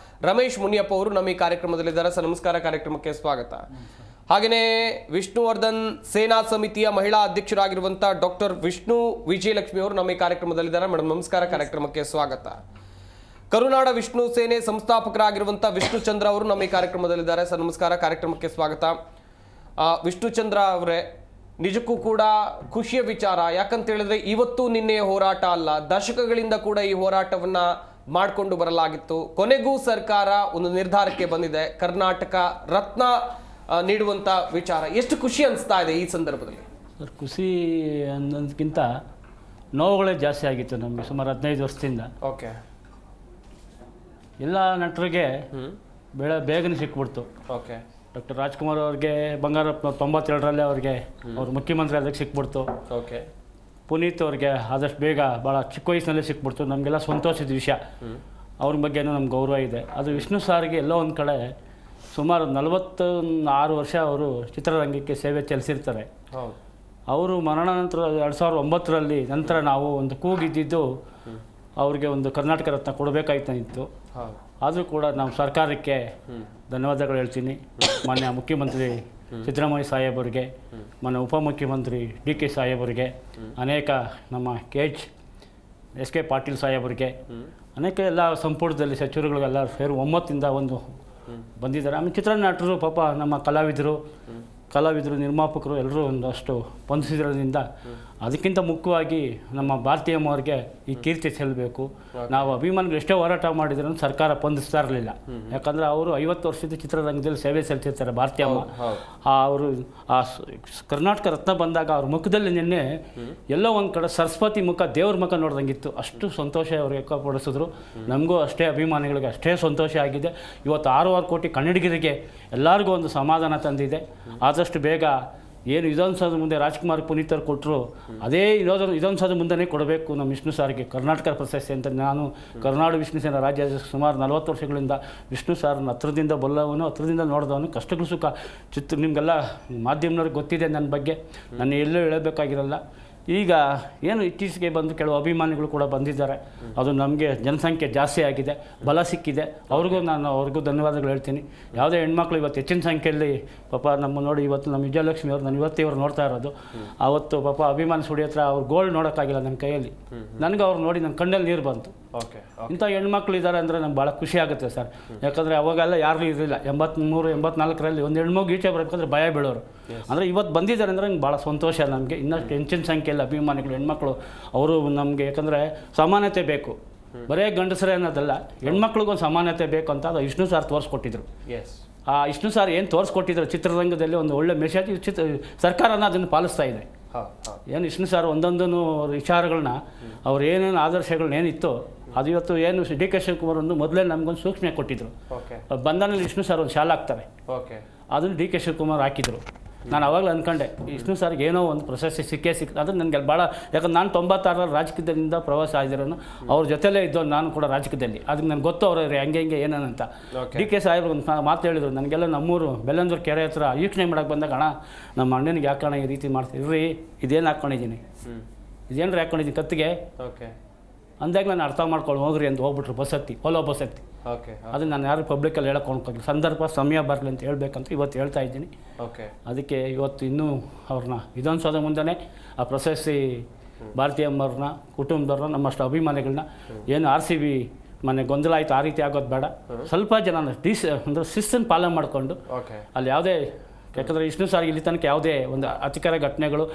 Speaker 1: ರಮೇಶ್ ಮುನಿಯಪ್ಪ ಅವರು ನಮ್ಮ ಈ ಕಾರ್ಯಕ್ರಮದಲ್ಲಿದ್ದಾರೆ. ಸರ್ ನಮಸ್ಕಾರ, ಕಾರ್ಯಕ್ರಮಕ್ಕೆ ಸ್ವಾಗತ. ಹಾಗೆಯೇ ವಿಷ್ಣುವರ್ಧನ್ ಸೇನಾ ಸಮಿತಿಯ ಮಹಿಳಾ ಅಧ್ಯಕ್ಷರಾಗಿರುವಂಥ ಡಾಕ್ಟರ್ ವಿಷ್ಣು ವಿಜಯಲಕ್ಷ್ಮಿ ಅವರು ನಮ್ಮ ಈ ಕಾರ್ಯಕ್ರಮದಲ್ಲಿದ್ದಾರೆ. ಮೇಡಮ್ ನಮಸ್ಕಾರ, ಕಾರ್ಯಕ್ರಮಕ್ಕೆ ಸ್ವಾಗತ. ಕರುನಾಡ ವಿಷ್ಣು ಸೇನೆ ಸಂಸ್ಥಾಪಕರಾಗಿರುವಂಥ ವಿಷ್ಣು ಚಂದ್ರ ಅವರು ನಮ್ಮ ಈ ಕಾರ್ಯಕ್ರಮದಲ್ಲಿದ್ದಾರೆ. ಸರ್ ನಮಸ್ಕಾರ, ಕಾರ್ಯಕ್ರಮಕ್ಕೆ ಸ್ವಾಗತ. ವಿಷ್ಣು ಚಂದ್ರ ಅವರೇ, ನಿಜಕ್ಕೂ ಕೂಡ ಖುಷಿಯ ವಿಚಾರ. ಯಾಕಂತ ಹೇಳಿದ್ರೆ ಇವತ್ತು ನಿನ್ನೆಯ ಹೋರಾಟ ಅಲ್ಲ, ದಶಕಗಳಿಂದ ಕೂಡ ಈ ಹೋರಾಟವನ್ನ ಮಾಡಿಕೊಂಡು ಬರಲಾಗಿತ್ತು. ಕೊನೆಗೂ ಸರ್ಕಾರ ಒಂದು ನಿರ್ಧಾರಕ್ಕೆ ಬಂದಿದೆ, ಕರ್ನಾಟಕ ರತ್ನ ನೀಡುವಂಥ ವಿಚಾರ. ಎಷ್ಟು ಖುಷಿ ಅನಿಸ್ತಾ ಇದೆ ಈ ಸಂದರ್ಭದಲ್ಲಿ?
Speaker 4: ಸರ್, ಖುಷಿ ಅನ್ನೋದಕ್ಕಿಂತ ನೋವುಗಳೇ ಜಾಸ್ತಿ ಆಗಿತ್ತು ನಮಗೆ ಸುಮಾರು 15 ವರ್ಷದಿಂದ.
Speaker 1: ಓಕೆ.
Speaker 4: ಎಲ್ಲ ನಟರಿಗೆ ಬೇಗನೆ ಸಿಕ್ಬಿಡ್ತು.
Speaker 1: ಓಕೆ.
Speaker 4: ಡಾಕ್ಟರ್ ರಾಜ್ಕುಮಾರ್ ಅವ್ರಿಗೆ ಬಂಗಾರಪ್ಪ 92ರಲ್ಲಿ ಅವ್ರಿಗೆ ಅವ್ರು ಮುಖ್ಯಮಂತ್ರಿ ಆದಾಗ ಸಿಕ್ಬಿಡ್ತು.
Speaker 1: ಓಕೆ.
Speaker 4: ಪುನೀತ್ ಅವ್ರಿಗೆ ಆದಷ್ಟು ಬೇಗ ಭಾಳ ಚಿಕ್ಕ ವಯಸ್ಸಿನಲ್ಲೇ ಸಿಕ್ಬಿಡ್ತು. ನಮಗೆಲ್ಲ ಸಂತೋಷದ ವಿಷಯ. ಅವ್ರ ಬಗ್ಗೆನೂ ನಮ್ಗೆ ಗೌರವ ಇದೆ. ಅದು ವಿಷ್ಣು ಸಾರಿಗೆ ಎಲ್ಲೋ ಒಂದು ಕಡೆ ಸುಮಾರು 46 ವರ್ಷ ಅವರು ಚಿತ್ರರಂಗಕ್ಕೆ ಸೇವೆ ಸಲ್ಲಿಸಿರ್ತಾರೆ. ಅವರು ಮರಣ ನಂತರ 2009ರಲ್ಲಿ ನಂತರ ನಾವು ಒಂದು ಕೂಗಿದ್ದಿದ್ದು ಅವ್ರಿಗೆ ಒಂದು ಕರ್ನಾಟಕ ರತ್ನ ಕೊಡಬೇಕಾಯ್ತಾಯಿತ್ತು. ಆದರೂ ಕೂಡ ನಾವು ಸರ್ಕಾರಕ್ಕೆ ಧನ್ಯವಾದಗಳು ಹೇಳ್ತೀನಿ. ಮಾನ್ಯ ಮುಖ್ಯಮಂತ್ರಿ ಸಿದ್ದರಾಮಯ್ಯ ಸಾಹೇಬರಿಗೆ, ಮಾನ್ಯ ಉಪಮುಖ್ಯಮಂತ್ರಿ DK ಸಾಹೇಬರಿಗೆ, ಅನೇಕ ನಮ್ಮ ಎಸ್ ಕೆ ಪಾಟೀಲ್ ಸಾಹೇಬರಿಗೆ, ಅನೇಕ ಎಲ್ಲ ಸಂಪುಟದಲ್ಲಿ ಸಚಿವರುಗಳಿಗೆಲ್ಲ ಸೇರಿ ಒಮ್ಮತ್ತಿಂದ ಒಂದು ಬಂದಿದ್ದಾರೆ. ಆಮೇಲೆ ಚಿತ್ರನಟರು ಪಾಪ ನಮ್ಮ ಕಲಾವಿದರು ನಿರ್ಮಾಪಕರು ಎಲ್ಲರೂ ಒಂದಷ್ಟು ಸ್ಪಂದಿಸಿದ್ರಿಂದ ಅದಕ್ಕಿಂತ ಮುಖ್ಯವಾಗಿ ನಮ್ಮ ಭಾರತೀಯಮ್ಮವ್ರಿಗೆ ಈ ಕೀರ್ತಿ ಸಲ್ಲಬೇಕು. ನಾವು ಅಭಿಮಾನಿಗಳು ಎಷ್ಟೇ ಹೋರಾಟ ಮಾಡಿದ್ರು ಸರ್ಕಾರ ಸ್ಪಂದಿಸ್ತಾ ಇರಲಿಲ್ಲ. ಯಾಕಂದರೆ ಅವರು 50 ವರ್ಷದ ಚಿತ್ರರಂಗದಲ್ಲಿ ಸೇವೆ ಸಲ್ಲಿಸಿರ್ತಾರೆ ಭಾರತೀಯಮ್ಮ. ಅವರು ಆ ಕರ್ನಾಟಕ ರತ್ನ ಬಂದಾಗ ಅವ್ರ ಮುಖದಲ್ಲಿ ನಿನ್ನೆ ಎಲ್ಲೋ ಒಂದು ಕಡೆ ಸರಸ್ವತಿ ಮುಖ, ದೇವ್ರ ಮುಖ ನೋಡ್ದಂಗಿತ್ತು. ಅಷ್ಟು ಸಂತೋಷ ಅವ್ರು ವ್ಯಕ್ತಪಡಿಸಿದ್ರು. ನಮಗೂ ಅಷ್ಟೇ, ಅಭಿಮಾನಿಗಳಿಗೆ ಅಷ್ಟೇ ಸಂತೋಷ ಆಗಿದೆ. ಇವತ್ತು 6 ಕೋಟಿ ಕನ್ನಡಿಗರಿಗೆ ಎಲ್ಲರಿಗೂ ಒಂದು ಸಮಾಧಾನ ತಂದಿದೆ. ಆದಷ್ಟು ಬೇಗ ಏನು ವಿಧಾನಸೌಧ ಮುಂದೆ ರಾಜ್ಕುಮಾರ್ ಪುನೀತ್ ಅವರು ಕೊಟ್ಟರು, ಅದೇ ವಿಧಾನಸೌಧ ಮುಂದೆನೇ ಕೊಡಬೇಕು ನಮ್ಮ ವಿಷ್ಣು ಸಾರಿಗೆ ಕರ್ನಾಟಕ ಪ್ರಶಸ್ತಿ ಅಂತ. ನಾನು ಕರ್ನಾಟಕ ವಿಷ್ಣು ಸೇನಾ ರಾಜ್ಯ ಸುಮಾರು 40 ವರ್ಷಗಳಿಂದ ವಿಷ್ಣು ಸಾರನ್ನ ಹತ್ರದಿಂದ ಬಲ್ಲವನು, ಹತ್ರದಿಂದ ನೋಡಿದವನು. ಕಷ್ಟಗಳು ಸುಖ ನಿಮಗೆಲ್ಲ ಮಾಧ್ಯಮದವ್ರಿಗೆ ಗೊತ್ತಿದೆ ನನ್ನ ಬಗ್ಗೆ, ನಾನು ಎಲ್ಲೂ ಹೇಳಬೇಕಾಗಿರಲ್ಲ. ಈಗ ಏನು ಇತ್ತೀಚೆಗೆ ಬಂದು ಕೆಲವು ಅಭಿಮಾನಿಗಳು ಕೂಡ ಬಂದಿದ್ದಾರೆ. ಅದು ನಮಗೆ ಜನಸಂಖ್ಯೆ ಜಾಸ್ತಿ ಆಗಿದೆ, ಬಲ ಸಿಕ್ಕಿದೆ. ಅವ್ರಿಗೂ ಧನ್ಯವಾದಗಳು ಹೇಳ್ತೀನಿ. ಯಾವುದೇ ಹೆಣ್ಮಕ್ಳು ಇವತ್ತು ಹೆಚ್ಚಿನ ಸಂಖ್ಯೆಯಲ್ಲಿ ಪಾಪ ನಮ್ಮ ನೋಡಿ, ಇವತ್ತು ನಮ್ಮ ವಿಜಯಲಕ್ಷ್ಮಿ ಅವ್ರು, ನಾನು ಇವತ್ತು ನೋಡ್ತಾ ಇರೋದು. ಆವತ್ತು ಪಾಪ ಅಭಿಮಾನಿ ಸುಡಿ ಹತ್ರ ಅವ್ರು ಗೋಲ್ಡ್ ನೋಡೋಕ್ಕಾಗಿಲ್ಲ ನನ್ನ ಕೈಯಲ್ಲಿ. ನನಗೆ ಅವ್ರು ನೋಡಿ ನನ್ನ ಕಣ್ಣಲ್ಲಿ ನೀರು ಬಂತು. ಇಂಥ ಹೆಣ್ಮಕ್ಳು ಇದ್ದಾರೆ ಅಂದರೆ ನಮ್ಗೆ ಭಾಳ ಖುಷಿ ಆಗುತ್ತೆ ಸರ್. ಯಾಕಂದರೆ ಅವಾಗೆಲ್ಲ ಯಾರೂ ಇರಲಿಲ್ಲ. 83-84ರಲ್ಲಿ ಒಂದು ಹೆಣ್ಮಗು ಈಚೆ ಬರಬೇಕಂದ್ರೆ ಭಯ ಬೀಳೋರು. ಅಂದರೆ ಇವತ್ತು ಬಂದಿದ್ದಾರೆ ಅಂದರೆ ನಂಗೆ ಭಾಳ ಸಂತೋಷ. ನಮಗೆ ಇನ್ನಷ್ಟು ಹೆಚ್ಚಿನ ಸಂಖ್ಯೆಯಲ್ಲಿ ಅಭಿಮಾನಿಗಳು ಹೆಣ್ಮಕ್ಳು ಅವರು ನಮಗೆ, ಯಾಕಂದರೆ ಸಮಾನತೆ ಬೇಕು, ಬರೇ ಗಂಡಸರೇ ಅನ್ನೋದಲ್ಲ, ಹೆಣ್ಮಕ್ಳಿಗೊಂದು ಸಮಾನತೆ ಬೇಕು ಅಂತ ಅದು ವಿಷ್ಣು ಸಾರ್ ತೋರಿಸ್ಕೊಟ್ಟಿದ್ರು. ಆ ವಿಷ್ಣು ಸಾರ್ ಏನು ತೋರಿಸ್ಕೊಟ್ಟಿದ್ರು ಚಿತ್ರರಂಗದಲ್ಲಿ ಒಂದು ಒಳ್ಳೆ ಮೆಸೇಜ್. ಸರ್ಕಾರನ ಅದನ್ನು ಪಾಲಿಸ್ತಾ ಇದೆ. ಏನು ವಿಷ್ಣು ಸಾರ್ ಒಂದೊಂದು ವಿಚಾರಗಳನ್ನ ಅವ್ರು ಏನೇನು ಆದರ್ಶಗಳನ್ನೇನಿತ್ತು ಅದು ಇವತ್ತು ಏನು DK ಶಿವಕುಮಾರ್ ಒಂದು ಮೊದಲೇ ನಮಗೊಂದು ಸೂಕ್ಷ್ಮ ಕೊಟ್ಟಿದ್ರು. ಬಂಧನಲ್ಲಿ ವಿಷ್ಣು ಸಾರ್ ಒಂದು ಶಾಲೆ ಹಾಕ್ತಾರೆ, ಅದನ್ನು DK ಶಿವಕುಮಾರ್ ಹಾಕಿದ್ರು. ನಾನು ಅವಾಗಲೇ ಅಂದ್ಕೊಂಡೆ ವಿಷ್ಣು ಸರ್ಗೆ ಏನೋ ಒಂದು ಪ್ರಶಸ್ತಿ ಸಿಕ್ಕೇ ಅದು ನನಗೆ ಭಾಳ, ಯಾಕಂದ್ರೆ ನಾನು 96ರಲ್ಲಿ ರಾಜಕೀಯದಿಂದ ಪ್ರವಾಸ ಆಗಿರೋನು, ಅವ್ರ ಜೊತೆಲೇ ಇದ್ದೋ ನಾನು ಕೂಡ ರಾಜಕೀಯದಲ್ಲಿ. ಅದಕ್ಕೆ ನನಗೆ ಗೊತ್ತು ಅವರು ಹೆಂಗೆ ಏನಂತ. DK ಸಾಹೇಬ್ರು ಒಂದು ಮಾತು ಹೇಳಿದ್ರು ನನಗೆಲ್ಲ, ನಮ್ಮೂರು ಬೆಲ್ಲಂದೂರು ಕೆರೆ ಹತ್ರ ವೀಕ್ಷಣೆ ಮಾಡೋಕ್ಕೆ ಬಂದಾಗ, ಅಣ್ಣ ನಮ್ಮ ಅಣ್ಣನಿಗೆ ಯಾಕಣ್ಣ ಈ ರೀತಿ ಮಾಡ್ತಿದ್ರಿ, ಇದೇನು ಹಾಕ್ಕೊಂಡಿದ್ದೀನಿ, ಇದೇನು ಹಾಕ್ಕೊಂಡಿದ್ದೀನಿ ಕತ್ತಿಗೆ ಅಂದಾಗ ನಾನು ಅರ್ಥ ಮಾಡ್ಕೊಂಡು ಹೋಗ್ರಿ ಅಂತ ಹೋಗ್ಬಿಟ್ರು. ಬಸ್ ಹತ್ತಿ ಓಲೋ ಬಸ್ ಹತ್ತಿ. ಅದನ್ನು ನಾನು ಯಾರು ಪಬ್ಲಿಕಲ್ಲಿ ಹೇಳಕ್ಕೆ ಹೋಗ್ಲಿಲ್ಲ, ಸಂದರ್ಭ ಸಮಯ ಬರಲಿ ಅಂತ ಹೇಳ್ಬೇಕಂತ ಇವತ್ತು ಹೇಳ್ತಾ ಇದ್ದೀನಿ. ಅದಕ್ಕೆ ಇವತ್ತು ಇನ್ನೂ ಅವ್ರನ್ನ ವಿಧಾನಸೌಧ ಮುಂದೆ ಆ ಪ್ರಶಸ್ತಿ ಭಾರತೀಯ ಅಮ್ಮವ್ರನ್ನ, ಕುಟುಂಬದವ್ರನ್ನ, ನಮ್ಮಷ್ಟು ಅಭಿಮಾನಿಗಳನ್ನ, ಏನು RCB ಮನೆ ಗೊಂದಲ ಆಯಿತು ಆ ರೀತಿ ಆಗೋದು ಬೇಡ, ಸ್ವಲ್ಪ ಜನ ಅಂದರೆ ಶಿಸ್ತನ್ನು ಪಾಲನೆ ಮಾಡಿಕೊಂಡು ಅಲ್ಲಿ ಯಾವುದೇ, ಯಾಕಂದರೆ ವಿಷ್ಣು ಸಾರಿಗೆ ಇಲ್ಲಿ ತನಕ ಯಾವುದೇ ಒಂದು ಅತಿಕರ ಘಟನೆಗಳು,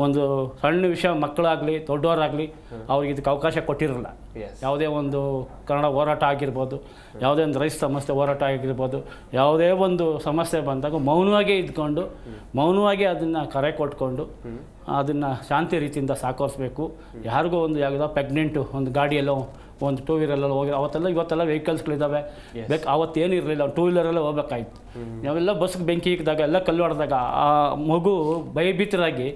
Speaker 4: ಒಂದು ಸಣ್ಣ ವಿಷಯ ಮಕ್ಕಳಾಗಲಿ ದೊಡ್ಡವರಾಗಲಿ ಅವ್ರಿಗೆ ಇದಕ್ಕೆ ಅವಕಾಶ ಕೊಟ್ಟಿರಲ್ಲ. ಯಾವುದೇ ಒಂದು ಕನ್ನಡ ಹೋರಾಟ ಆಗಿರ್ಬೋದು, ಯಾವುದೇ ಒಂದು ರೈತ ಸಮಸ್ಯೆ ಹೋರಾಟ ಆಗಿರ್ಬೋದು, ಯಾವುದೇ ಒಂದು ಸಮಸ್ಯೆ ಬಂದಾಗ ಮೌನವಾಗೇ ಇದ್ಕೊಂಡು, ಮೌನವಾಗಿ ಅದನ್ನು ಕರೆ ಕೊಟ್ಕೊಂಡು ಅದನ್ನು ಶಾಂತಿ ರೀತಿಯಿಂದ ಸಾಕೋರಿಸ್ಬೇಕು. ಯಾರಿಗೂ ಒಂದು ಯಾವುದೋ ಪ್ರೆಗ್ನೆಂಟು ಒಂದು ಗಾಡಿಯಲ್ಲೋ ಒಂದು 2 ವೀಲರಲ್ಲೋ ಹೋಗಿ, ಇವತ್ತೆಲ್ಲ ವೆಹಿಕಲ್ಸ್ಗಳಿದ್ದಾವೆ, ಅವತ್ತೇನು ಇರಲಿಲ್ಲ, 2 ವೀಲರಲ್ಲೇ ಹೋಗ್ಬೇಕಾಯ್ತು. ನಾವೆಲ್ಲ ಬಸ್ಗೆ ಬೆಂಕಿ ಇಕ್ಕಿದಾಗ, ಎಲ್ಲ ಕಲ್ಲು ಹೊಡೆದಾಗ ಆ ಮಗು ಭಯಭೀತರಾಗಿ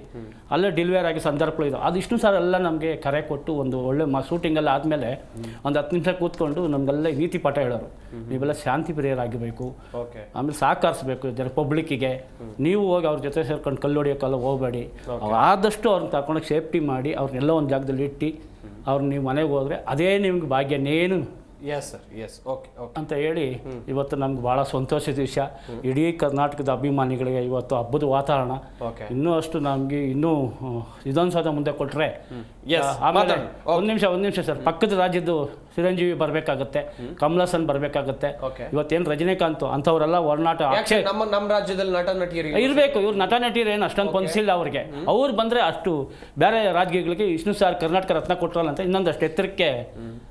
Speaker 4: ಅಲ್ಲೇ ಡಿಲಿವರಿ ಆಗಿ ಸಂದರ್ಭಗಳು ಇದ್ದಾವೆ. ಅದು ಇಷ್ಟು ಸಾರ ಎಲ್ಲ ನಮಗೆ ಕರೆ ಕೊಟ್ಟು ಒಂದು ಒಳ್ಳೆ ಶೂಟಿಂಗೆಲ್ಲ ಆದಮೇಲೆ ಒಂದು 10 ನಿಮಿಷ ಕೂತ್ಕೊಂಡು ನಮಗೆಲ್ಲ ನೀತಿ ಪಾಠ ಹೇಳೋರು. ನೀವೆಲ್ಲ ಶಾಂತಿ ಪ್ರಿಯರಾಗಿರಬೇಕು, ಆಮೇಲೆ ಸಹಕರಿಸ್ಬೇಕು ಪಬ್ಲಿಕ್ಕಿಗೆ. ನೀವು ಹೋಗಿ ಅವ್ರ ಜೊತೆ ಸೇರ್ಕೊಂಡು ಕಲ್ಲು ಹೊಡಿಯೋಕ್ಕೆಲ್ಲ ಹೋಗಬೇಡಿ, ಆದಷ್ಟು ಅವ್ರನ್ನ ತಗೊಂಡೋಗಿ ಸೇಫ್ಟಿ ಮಾಡಿ ಅವ್ರನ್ನೆಲ್ಲ ಒಂದು ಜಾಗದಲ್ಲಿ ಇಟ್ಟು ಅವ್ರು ನೀವು ಮನೆಗೆ ಹೋದರೆ ಅದೇ ನಿಮ್ಗೆ ಭಾಗ್ಯನೇನು ಅಂತ ಹೇಳಿ ಇವತ್ತು ನಮ್ಗೆ ಭಾಳ ಸಂತೋಷದ ವಿಷಯ. ಇಡೀ ಕರ್ನಾಟಕದ ಅಭಿಮಾನಿಗಳಿಗೆ ಇವತ್ತು ಹಬ್ಬದ ವಾತಾವರಣ. ಇನ್ನೂ ಅಷ್ಟು ನಮಗೆ ಇನ್ನೂ ವಿಧಾನಸೌಧ ಮುಂದೆ ಕೊಟ್ಟರೆ, ಆಮೇಲೆ ಒಂದು ನಿಮಿಷ ಸರ್, ಪಕ್ಕದ ರಾಜ್ಯದ್ದು ಚಿರಂಜೀವಿ ಬರಬೇಕಾಗತ್ತೆ, ಕಮಲ್ ಹಾಸನ್ ಬರಬೇಕಾಗತ್ತೆ, ಇವತ್ತೇನು ರಜನಿಕಾಂತ್ ಅಂಥವರೆಲ್ಲ ಒಡನಾಟ
Speaker 1: ನಮ್ಮ ರಾಜ್ಯದಲ್ಲಿ ನಟ ನಟಿಯರು
Speaker 4: ಇರಬೇಕು. ಇವ್ರು ನಟ ನಟಿಯರು ಏನು ಅಷ್ಟೊಂದು ಪೊನ್ಸಿಲ್ಲ ಅವ್ರಿಗೆ. ಅವ್ರು ಬಂದರೆ ಅಷ್ಟು ಬೇರೆ ರಾಜಕೀಯಗಳಿಗೆ ವಿಷ್ಣು ಸಾರ್ ಕರ್ನಾಟಕ ರತ್ನ ಕೊಟ್ಟರಲ್ಲ ಅಂತ ಇನ್ನೊಂದಷ್ಟು ಎತ್ತರಕ್ಕೆ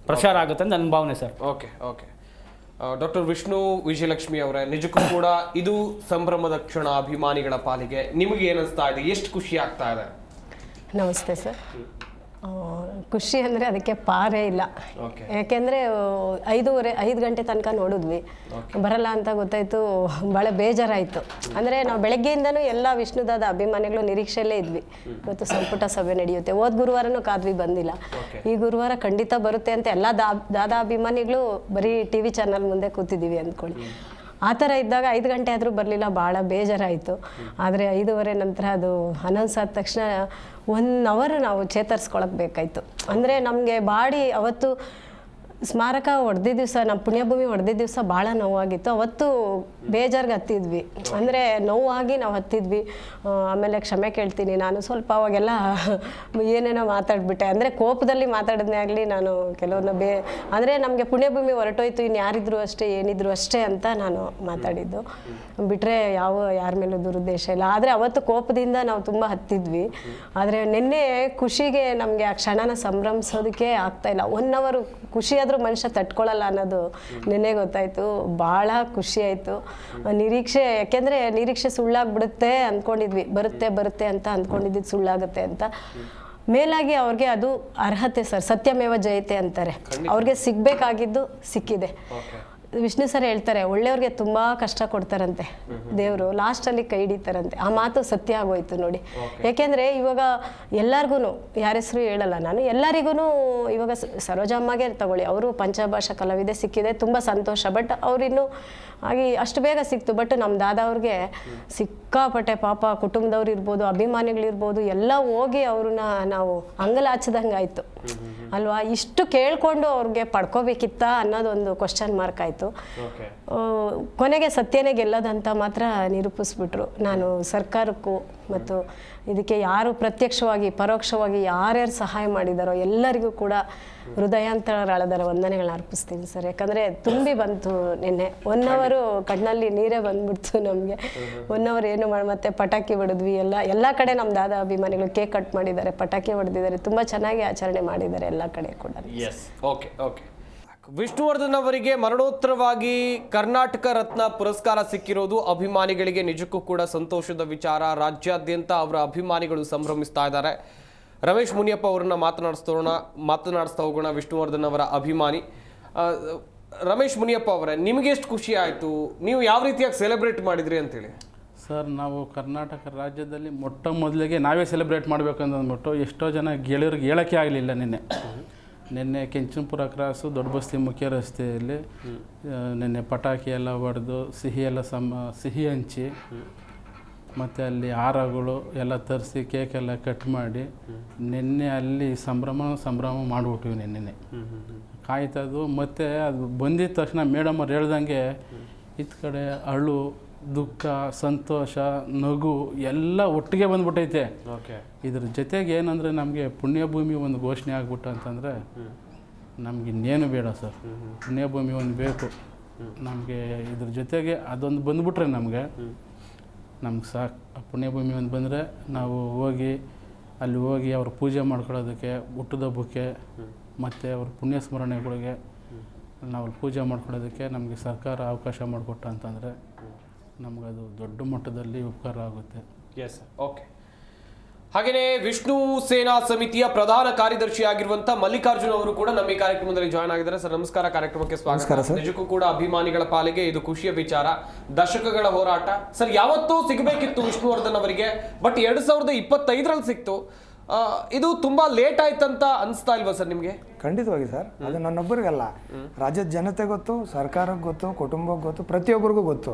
Speaker 4: ಪ್ರಚಾರ ಆಗುತ್ತೆ ಅಂತ ನನ್ನ ಭಾವನೆ sir.
Speaker 1: Okay doctor Vishnu Vijayalakshmi ಅವರೇ, ನಿಜಕ್ಕೂ ಕೂಡ ಇದು ಸಂಭ್ರಮದ ಕ್ಷಣ ಅಭಿಮಾನಿಗಳ ಪಾಲಿಗೆ. ನಿಮಗೆ ಏನಿಸ್ತಾ ಇದೆ, ಎಷ್ಟು ಖುಷಿ ಆಗ್ತಾ ಇದೆ?
Speaker 5: ನಮಸ್ತೆ ಸರ್. ಖುಷಿ ಅಂದರೆ ಅದಕ್ಕೆ ಪಾರೇ ಇಲ್ಲ. ಯಾಕೆಂದರೆ 5 ಗಂಟೆ ತನಕ ನೋಡಿದ್ವಿ, ಬರಲ್ಲ ಅಂತ ಗೊತ್ತಾಯಿತು, ಭಾಳ ಬೇಜಾರಾಯಿತು. ಅಂದರೆ ನಾವು ಬೆಳಗ್ಗೆಯಿಂದನೂ ಎಲ್ಲ ವಿಷ್ಣುದಾದ ಅಭಿಮಾನಿಗಳು ನಿರೀಕ್ಷೆಯಲ್ಲೇ ಇದ್ವಿ. ಇವತ್ತು ಸಂಪುಟ ಸಭೆ ನಡೆಯುತ್ತೆ, ಹೋದ ಗುರುವಾರನೂ ಕಾದ್ವಿ, ಬಂದಿಲ್ಲ. ಈ ಗುರುವಾರ ಖಂಡಿತ ಬರುತ್ತೆ ಅಂತ ಎಲ್ಲ ದಾದಾ ಅಭಿಮಾನಿಗಳು ಬರೀ TV ಚಾನಲ್ ಮುಂದೆ ಕೂತಿದ್ದೀವಿ ಅಂದ್ಕೊಳ್ಳಿ. ಆ ಥರ ಇದ್ದಾಗ 5 ಗಂಟೆ ಆದರೂ ಬರಲಿಲ್ಲ, ಭಾಳ ಬೇಜಾರಾಯಿತು. ಆದರೆ 5:15 ನಂತರ ಅದು ಅನೌನ್ಸ್ ಆದ ತಕ್ಷಣ 1 ಅವರ್ ನಾವು ಚೇತರಿಸ್ಕೊಳಕ್ಕೆ ಬೇಕಾಯಿತು. ಅಂದರೆ ನಮಗೆ ಬಾಡಿ ಅವತ್ತು ಸ್ಮಾರಕ ಹೊಡೆದಿದ್ದ ದಿವಸ, ನಮ್ಮ ಪುಣ್ಯಭೂಮಿ ಹೊಡೆದಿದ್ದ ದಿವಸ ಭಾಳ ನೋವಾಗಿತ್ತು. ಅವತ್ತು ಬೇಜಾರ್ಗೆ ಹತ್ತಿದ್ವಿ, ಅಂದರೆ ನೋವಾಗಿ ನಾವು ಹತ್ತಿದ್ವಿ. ಆಮೇಲೆ ಕ್ಷಮೆ ಕೇಳ್ತೀನಿ, ನಾನು ಸ್ವಲ್ಪ ಅವಾಗೆಲ್ಲ ಏನೇನೋ ಮಾತಾಡ್ಬಿಟ್ಟೆ. ಅಂದರೆ ಕೋಪದಲ್ಲಿ ಮಾತಾಡಿದ್ನೇ ಆಗಲಿ, ನಾನು ಕೆಲವ್ರನ್ನ ಅಂದರೆ ನಮಗೆ ಪುಣ್ಯಭೂಮಿ ಹೊರಟೋಯ್ತು, ಇನ್ನು ಯಾರಿದ್ರು ಅಷ್ಟೇ, ಏನಿದ್ರು ಅಷ್ಟೇ ಅಂತ ನಾನು ಮಾತಾಡಿದ್ದು ಬಿಟ್ಟರೆ ಯಾರ ಮೇಲೂ ದುರುದ್ದೇಶ ಇಲ್ಲ. ಆದರೆ ಅವತ್ತು ಕೋಪದಿಂದ ನಾವು ತುಂಬ ಹತ್ತಿದ್ವಿ. ಆದರೆ ನಿನ್ನೆ ಖುಷಿಗೆ ನಮಗೆ ಆ ಕ್ಷಣನ ಸಂಭ್ರಮಿಸೋದಕ್ಕೆ ಆಗ್ತಾಯಿಲ್ಲ. 1 ಅವರ್ ಖುಷಿಯಾದರೂ ಮನುಷ್ಯ ತಟ್ಕೊಳ್ಳಲ್ಲ ಅನ್ನೋದು ನಿನ್ನೆ ಗೊತ್ತಾಯಿತು. ಭಾಳ ಖುಷಿ ಆಯಿತು. ನಿರೀಕ್ಷೆ, ಯಾಕೆಂದರೆ ನಿರೀಕ್ಷೆ ಸುಳ್ಳಾಗ್ಬಿಡುತ್ತೆ ಅಂದ್ಕೊಂಡಿದ್ವಿ, ಬರುತ್ತೆ ಅಂತ ಅಂದ್ಕೊಂಡಿದ್ದು ಸುಳ್ಳಾಗುತ್ತೆ ಅಂತ. ಮೇಲಾಗಿ ಅವ್ರಿಗೆ ಅದು ಅರ್ಹತೆ ಸರ್, ಸತ್ಯಮೇವ ಜಯತೆ ಅಂತಾರೆ. ಅವ್ರಿಗೆ ಸಿಗಬೇಕಾಗಿದ್ದು ಸಿಕ್ಕಿದೆ. ವಿಷ್ಣು ಸರ್ ಹೇಳ್ತಾರೆ, ಒಳ್ಳೆಯವ್ರಿಗೆ ತುಂಬ ಕಷ್ಟ ಕೊಡ್ತಾರಂತೆ ದೇವರು, ಲಾಸ್ಟಲ್ಲಿ ಕೈ ಹಿಡಿತಾರಂತೆ. ಆ ಮಾತು ಸತ್ಯ ಆಗೋಯ್ತು ನೋಡಿ. ಯಾಕೆಂದರೆ ಇವಾಗ ಎಲ್ಲರಿಗೂ, ಯಾರ ಹೆಸರು ಹೇಳಲ್ಲ ನಾನು, ಎಲ್ಲರಿಗೂ ಇವಾಗ ಸರೋಜಮ್ಮಗೆ ತಗೊಳ್ಳಿ, ಅವರು ಪಂಚಭಾಷಾ ಕಲಾವಿದೆ ಸಿಕ್ಕಿದೆ, ತುಂಬ ಸಂತೋಷ. ಬಟ್ ಅವ್ರಿನ್ನೂ ಹಾಗೆ ಅಷ್ಟು ಬೇಗ ಸಿಕ್ತು. ಬಟ್ ನಮ್ಮ ದಾದಾ ಅವ್ರಿಗೆ ಸಿಕ್ಕಾಪಟ್ಟೆ ಪಾಪ, ಕುಟುಂಬದವ್ರು ಇರ್ಬೋದು, ಅಭಿಮಾನಿಗಳಿರ್ಬೋದು, ಎಲ್ಲ ಹೋಗಿ ಅವ್ರನ್ನ ನಾವು ಅಂಗಲಾಚದಂಗೆ ಆಯಿತು ಅಲ್ವಾ. ಇಷ್ಟು ಕೇಳಿಕೊಂಡು ಅವ್ರಿಗೆ ಪಡ್ಕೋಬೇಕಿತ್ತ ಅನ್ನೋದೊಂದು ಕ್ವಶನ್ ಮಾರ್ಕ್ ಆಯಿತು. ಕೊನೆಗೆ ಸತ್ಯನೇ ಗೆಲ್ಲದಂತ ಮಾತ್ರ ನಿರೂಪಿಸ್ಬಿಟ್ರು. ನಾನು ಸರ್ಕಾರಕ್ಕೂ ಮತ್ತು ಇದಕ್ಕೆ ಯಾರು ಪ್ರತ್ಯಕ್ಷವಾಗಿ ಪರೋಕ್ಷವಾಗಿ ಯಾರ್ಯಾರು ಸಹಾಯ ಮಾಡಿದಾರೋ ಎಲ್ಲರಿಗೂ ಕೂಡ ಹೃದಯಾಂತರಾಳದ ವಂದನೆಗಳನ್ನ ಅರ್ಪಿಸ್ತೀನಿ ಸರ್. ಯಾಕಂದರೆ ತುಂಬಿ ಬಂತು ನಿನ್ನೆ. 1 ಅವರ್ ಕಣ್ಣಲ್ಲಿ ನೀರೇ ಬಂದ್ಬಿಡ್ತು ನಮಗೆ. 1 ಅವರ್ ಏನು ಮತ್ತೆ ಪಟಾಕಿ ಹೊಡೆದ್ವಿ. ಎಲ್ಲ ಕಡೆ ನಮ್ಮ ದಾದಾ ಅಭಿಮಾನಿಗಳು ಕೇಕ್ ಕಟ್ ಮಾಡಿದ್ದಾರೆ, ಪಟಾಕಿ ಹೊಡೆದಿದ್ದಾರೆ, ತುಂಬ ಚೆನ್ನಾಗಿ ಆಚರಣೆ ಮಾಡಿದ್ದಾರೆ ಎಲ್ಲ ಕಡೆ ಕೂಡ.
Speaker 1: ಓಕೆ ವಿಷ್ಣುವರ್ಧನ್ ಅವರಿಗೆ ಮರಣೋತ್ತರವಾಗಿ ಕರ್ನಾಟಕ ರತ್ನ ಪುರಸ್ಕಾರ ಸಿಕ್ಕಿರೋದು ಅಭಿಮಾನಿಗಳಿಗೆ ನಿಜಕ್ಕೂ ಕೂಡ ಸಂತೋಷದ ವಿಚಾರ. ರಾಜ್ಯಾದ್ಯಂತ ಅವರ ಅಭಿಮಾನಿಗಳು ಸಂಭ್ರಮಿಸ್ತಾ ಇದ್ದಾರೆ. ರಮೇಶ್ ಮುನಿಯಪ್ಪ ಅವರನ್ನ ಮಾತನಾಡಿಸ್ತಾ ಹೋಗೋಣ. ವಿಷ್ಣುವರ್ಧನ್ ಅವರ ಅಭಿಮಾನಿ ರಮೇಶ್ ಮುನಿಯಪ್ಪ ಅವರೇ, ನಿಮಗೆ ಎಷ್ಟು ಖುಷಿ ಆಯಿತು? ನೀವು ಯಾವ ರೀತಿಯಾಗಿ ಸೆಲೆಬ್ರೇಟ್ ಮಾಡಿದ್ರಿ ಅಂತೇಳಿ?
Speaker 6: ಸರ್ ನಾವು ಕರ್ನಾಟಕ ರಾಜ್ಯದಲ್ಲಿ ಮೊಟ್ಟ ಮೊದಲಿಗೆ ನಾವೇ ಸೆಲೆಬ್ರೇಟ್ ಮಾಡಬೇಕಂತ ಅಂದ್ಬಿಟ್ಟು ಎಷ್ಟೋ ಜನ ಗೆಳೆಯರಿಗೆ ಹೇಳೋಕ್ಕೆ ಆಗಲಿಲ್ಲ ನಿನ್ನೆ ಕೆಂಚನಪುರ ಕ್ರಾಸು ದೊಡ್ಡಬಸ್ತಿ ಮುಖ್ಯ ರಸ್ತೆಯಲ್ಲಿ ನಿನ್ನೆ ಪಟಾಕಿ ಎಲ್ಲ ಹೊಡೆದು ಸಿಹಿ ಹಂಚಿ ಮತ್ತು ಅಲ್ಲಿ ಹಾರಗಳು ಎಲ್ಲ ತರಿಸಿ ಕೇಕೆಲ್ಲ ಕಟ್ ಮಾಡಿ ನಿನ್ನೆ ಅಲ್ಲಿ ಸಂಭ್ರಮ ಮಾಡಿಬಿಟ್ವಿ ನಿನ್ನೆ ಕಾಯ್ತದು. ಮತ್ತು ಅದು ಬಂದಿದ್ದ ತಕ್ಷಣ ಮೇಡಮ್ ಅವ್ರು ಹೇಳ್ದಂಗೆ ಇತ್ತ ಕಡೆ ಅಳು, ದುಃಖ, ಸಂತೋಷ, ನಗು ಎಲ್ಲ ಒಟ್ಟಿಗೆ ಬಂದ್ಬಿಟ್ಟೈತೆ. ಇದ್ರ ಜೊತೆಗೆ ಏನಂದರೆ ನಮಗೆ ಪುಣ್ಯಭೂಮಿ ಒಂದು ಘೋಷಣೆ ಆಗ್ಬಿಟ್ಟು ಅಂತಂದರೆ ನಮ್ಗೆ ಇನ್ನೇನು ಬೇಡ ಸರ್. ಪುಣ್ಯಭೂಮಿ ಒಂದು ಬೇಕು ನಮಗೆ. ಇದ್ರ ಜೊತೆಗೆ ಅದೊಂದು ಬಂದ್ಬಿಟ್ರೆ ನಮಗೆ ಸಾಕು. ಪುಣ್ಯಭೂಮಿ ಒಂದು ಬಂದರೆ ನಾವು ಅಲ್ಲಿ ಹೋಗಿ ಅವ್ರ ಪೂಜೆ ಮಾಡ್ಕೊಳ್ಳೋದಕ್ಕೆ, ಹುಟ್ಟುದಬ್ಬಕ್ಕೆ ಮತ್ತು ಅವ್ರ ಪುಣ್ಯ ಸ್ಮರಣೆಗಳಿಗೆ ನಾವು ಪೂಜೆ ಮಾಡ್ಕೊಳ್ಳೋದಕ್ಕೆ ನಮಗೆ ಸರ್ಕಾರ ಅವಕಾಶ ಮಾಡಿಕೊಟ್ಟ ಅಂತಂದರೆ ನಮಗದು ದೊಡ್ಡ ಮಟ್ಟದಲ್ಲಿ ಉಪಕಾರ ಆಗುತ್ತೆ.
Speaker 1: Yes, okay. ಹಾಗೆಯೇ ವಿಷ್ಣು ಸೇನಾ ಸಮಿತಿಯ ಪ್ರಧಾನ ಕಾರ್ಯದರ್ಶಿ ಆಗಿರುವಂತ ಮಲ್ಲಿಕಾರ್ಜುನ್ ಅವರು ಕೂಡ ನಮ್ಮ ಈ ಕಾರ್ಯಕ್ರಮದಲ್ಲಿ ಜಾಯ್ನ್ ಆಗಿದ್ದಾರೆ. ಸರ್ ನಮಸ್ಕಾರ, ಕಾರ್ಯಕ್ರಮಕ್ಕೆ ಸ್ವಾಗತ. ನಿಜಕ್ಕೂ ಕೂಡ ಅಭಿಮಾನಿಗಳ ಪಾಲಿಗೆ ಇದು ಖುಷಿಯ ವಿಚಾರ, ದಶಕಗಳ ಹೋರಾಟ. ಸರ್ ಯಾವತ್ತೂ ಸಿಗಬೇಕಿತ್ತು ವಿಷ್ಣುವರ್ಧನ್ ಅವರಿಗೆ, ಬಟ್ 2025ರಲ್ಲಿ ಸಿಕ್ತು. ಇದು ತುಂಬಾ ಲೇಟ್ ಆಯ್ತಂತ ಅನಿಸ್ತಾ ಇಲ್ವಾ ಸರ್ ನಿಮಗೆ?
Speaker 7: ಖಂಡಿತವಾಗಿ ಸರ್, ಅದು ನನ್ನೊಬ್ಬರಿಗಲ್ಲ, ರಾಜ್ಯದ ಜನತೆ ಗೊತ್ತು, ಸರ್ಕಾರಕ್ಕೆ ಗೊತ್ತು, ಕುಟುಂಬಕ್ಕೆ ಗೊತ್ತು, ಪ್ರತಿಯೊಬ್ಬರಿಗೂ ಗೊತ್ತು.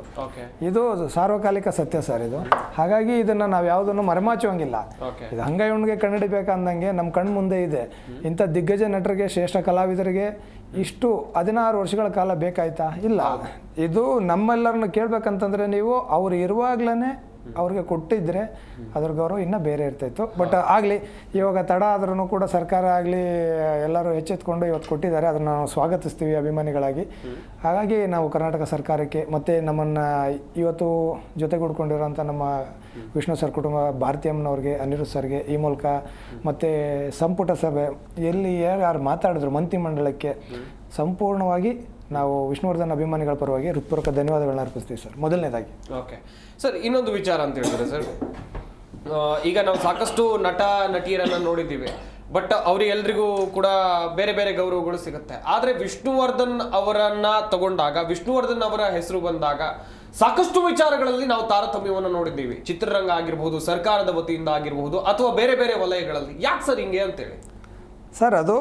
Speaker 7: ಇದು ಸಾರ್ವಕಾಲಿಕ ಸತ್ಯ ಸರ್ ಇದು. ಹಾಗಾಗಿ ಇದನ್ನು ನಾವು ಯಾವುದನ್ನು ಮರೆಮಾಚುವಂಗಿಲ್ಲ. ಇದು ಹಂಗೆ ಹುಣ್ಣಿಗೆ ಕಣ್ಣಿಡಿಬೇಕಂದಂಗೆ ನಮ್ಮ ಕಣ್ಣು ಮುಂದೆ ಇದೆ. ಇಂಥ ದಿಗ್ಗಜ ನಟರಿಗೆ, ಶ್ರೇಷ್ಠ ಕಲಾವಿದರಿಗೆ ಇಷ್ಟು 16 ವರ್ಷಗಳ ಕಾಲ ಬೇಕಾಯ್ತಾ? ಇಲ್ಲ. ಇದು ನಮ್ಮೆಲ್ಲರನ್ನ ಕೇಳಬೇಕಂತಂದರೆ ನೀವು ಅವ್ರು ಇರುವಾಗ್ಲೇ ಅವ್ರಿಗೆ ಕೊಟ್ಟಿದ್ದರೆ ಅದ್ರ ಗೌರವ ಇನ್ನೂ ಬೇರೆ ಇರ್ತಾಯಿತ್ತು. ಬಟ್ ಆಗಲಿ, ಇವಾಗ ತಡ ಆದ್ರೂ ಕೂಡ ಸರ್ಕಾರ ಆಗಲಿ ಎಲ್ಲರೂ ಎಚ್ಚೆತ್ಕೊಂಡು ಇವತ್ತು ಕೊಟ್ಟಿದ್ದಾರೆ. ಅದನ್ನು ನಾವು ಸ್ವಾಗತಿಸ್ತೀವಿ ಅಭಿಮಾನಿಗಳಾಗಿ. ಹಾಗಾಗಿ ನಾವು ಕರ್ನಾಟಕ ಸರ್ಕಾರಕ್ಕೆ ಮತ್ತು ನಮ್ಮನ್ನು ಇವತ್ತು ಜೊತೆಗೂಡ್ಕೊಂಡಿರೋಂಥ ನಮ್ಮ ವಿಷ್ಣು ಸರ್ ಕುಟುಂಬ, ಭಾರತಿ ಅಮ್ಮನವ್ರಿಗೆ, ಅನಿರುದ್ಧ್ ಸರ್ಗೆ ಈ ಮೂಲಕ, ಮತ್ತು ಸಂಪುಟ ಸಭೆ ಎಲ್ಲಿ ಯಾರು ಮಾತಾಡಿದ್ರು ಮಂತ್ರಿಮಂಡಲಕ್ಕೆ ಸಂಪೂರ್ಣವಾಗಿ ನಾವು ವಿಷ್ಣುವರ್ಧನ್ ಅಭಿಮಾನಿಗಳ ಪರವಾಗಿ ಹೃತ್ಪೂರ್ವಕ ಧನ್ಯವಾದಗಳನ್ನ ಅರ್ಪಿಸ್ತೀವಿ ಸರ್. ಮೊದಲನೇದಾಗಿ
Speaker 1: ಓಕೆ ಸರ್, ಇನ್ನೊಂದು ವಿಚಾರ ಅಂತ ಹೇಳಿದ್ರೆ ಸರ್, ಈಗ ನಾವು ಸಾಕಷ್ಟು ನಟ ನಟಿಯರನ್ನು ನೋಡಿದ್ದೀವಿ, ಬಟ್ ಅವರಿಗೆಲ್ರಿಗೂ ಕೂಡ ಬೇರೆ ಬೇರೆ ಗೌರವಗಳು ಸಿಗುತ್ತೆ. ಆದರೆ ವಿಷ್ಣುವರ್ಧನ್ ಅವರನ್ನ ತಗೊಂಡಾಗ, ವಿಷ್ಣುವರ್ಧನ್ ಅವರ ಹೆಸರು ಬಂದಾಗ ಸಾಕಷ್ಟು ವಿಚಾರಗಳಲ್ಲಿ ನಾವು ತಾರತಮ್ಯವನ್ನು ನೋಡಿದ್ದೀವಿ. ಚಿತ್ರರಂಗ ಆಗಿರ್ಬೋದು, ಸರ್ಕಾರದ ವತಿಯಿಂದ ಆಗಿರ್ಬೋದು, ಅಥವಾ ಬೇರೆ ಬೇರೆ ವಲಯಗಳಲ್ಲಿ. ಯಾಕೆ ಸರ್ ಹಿಂಗೆ ಅಂತೇಳಿ?
Speaker 7: ಸರ್ ಅದು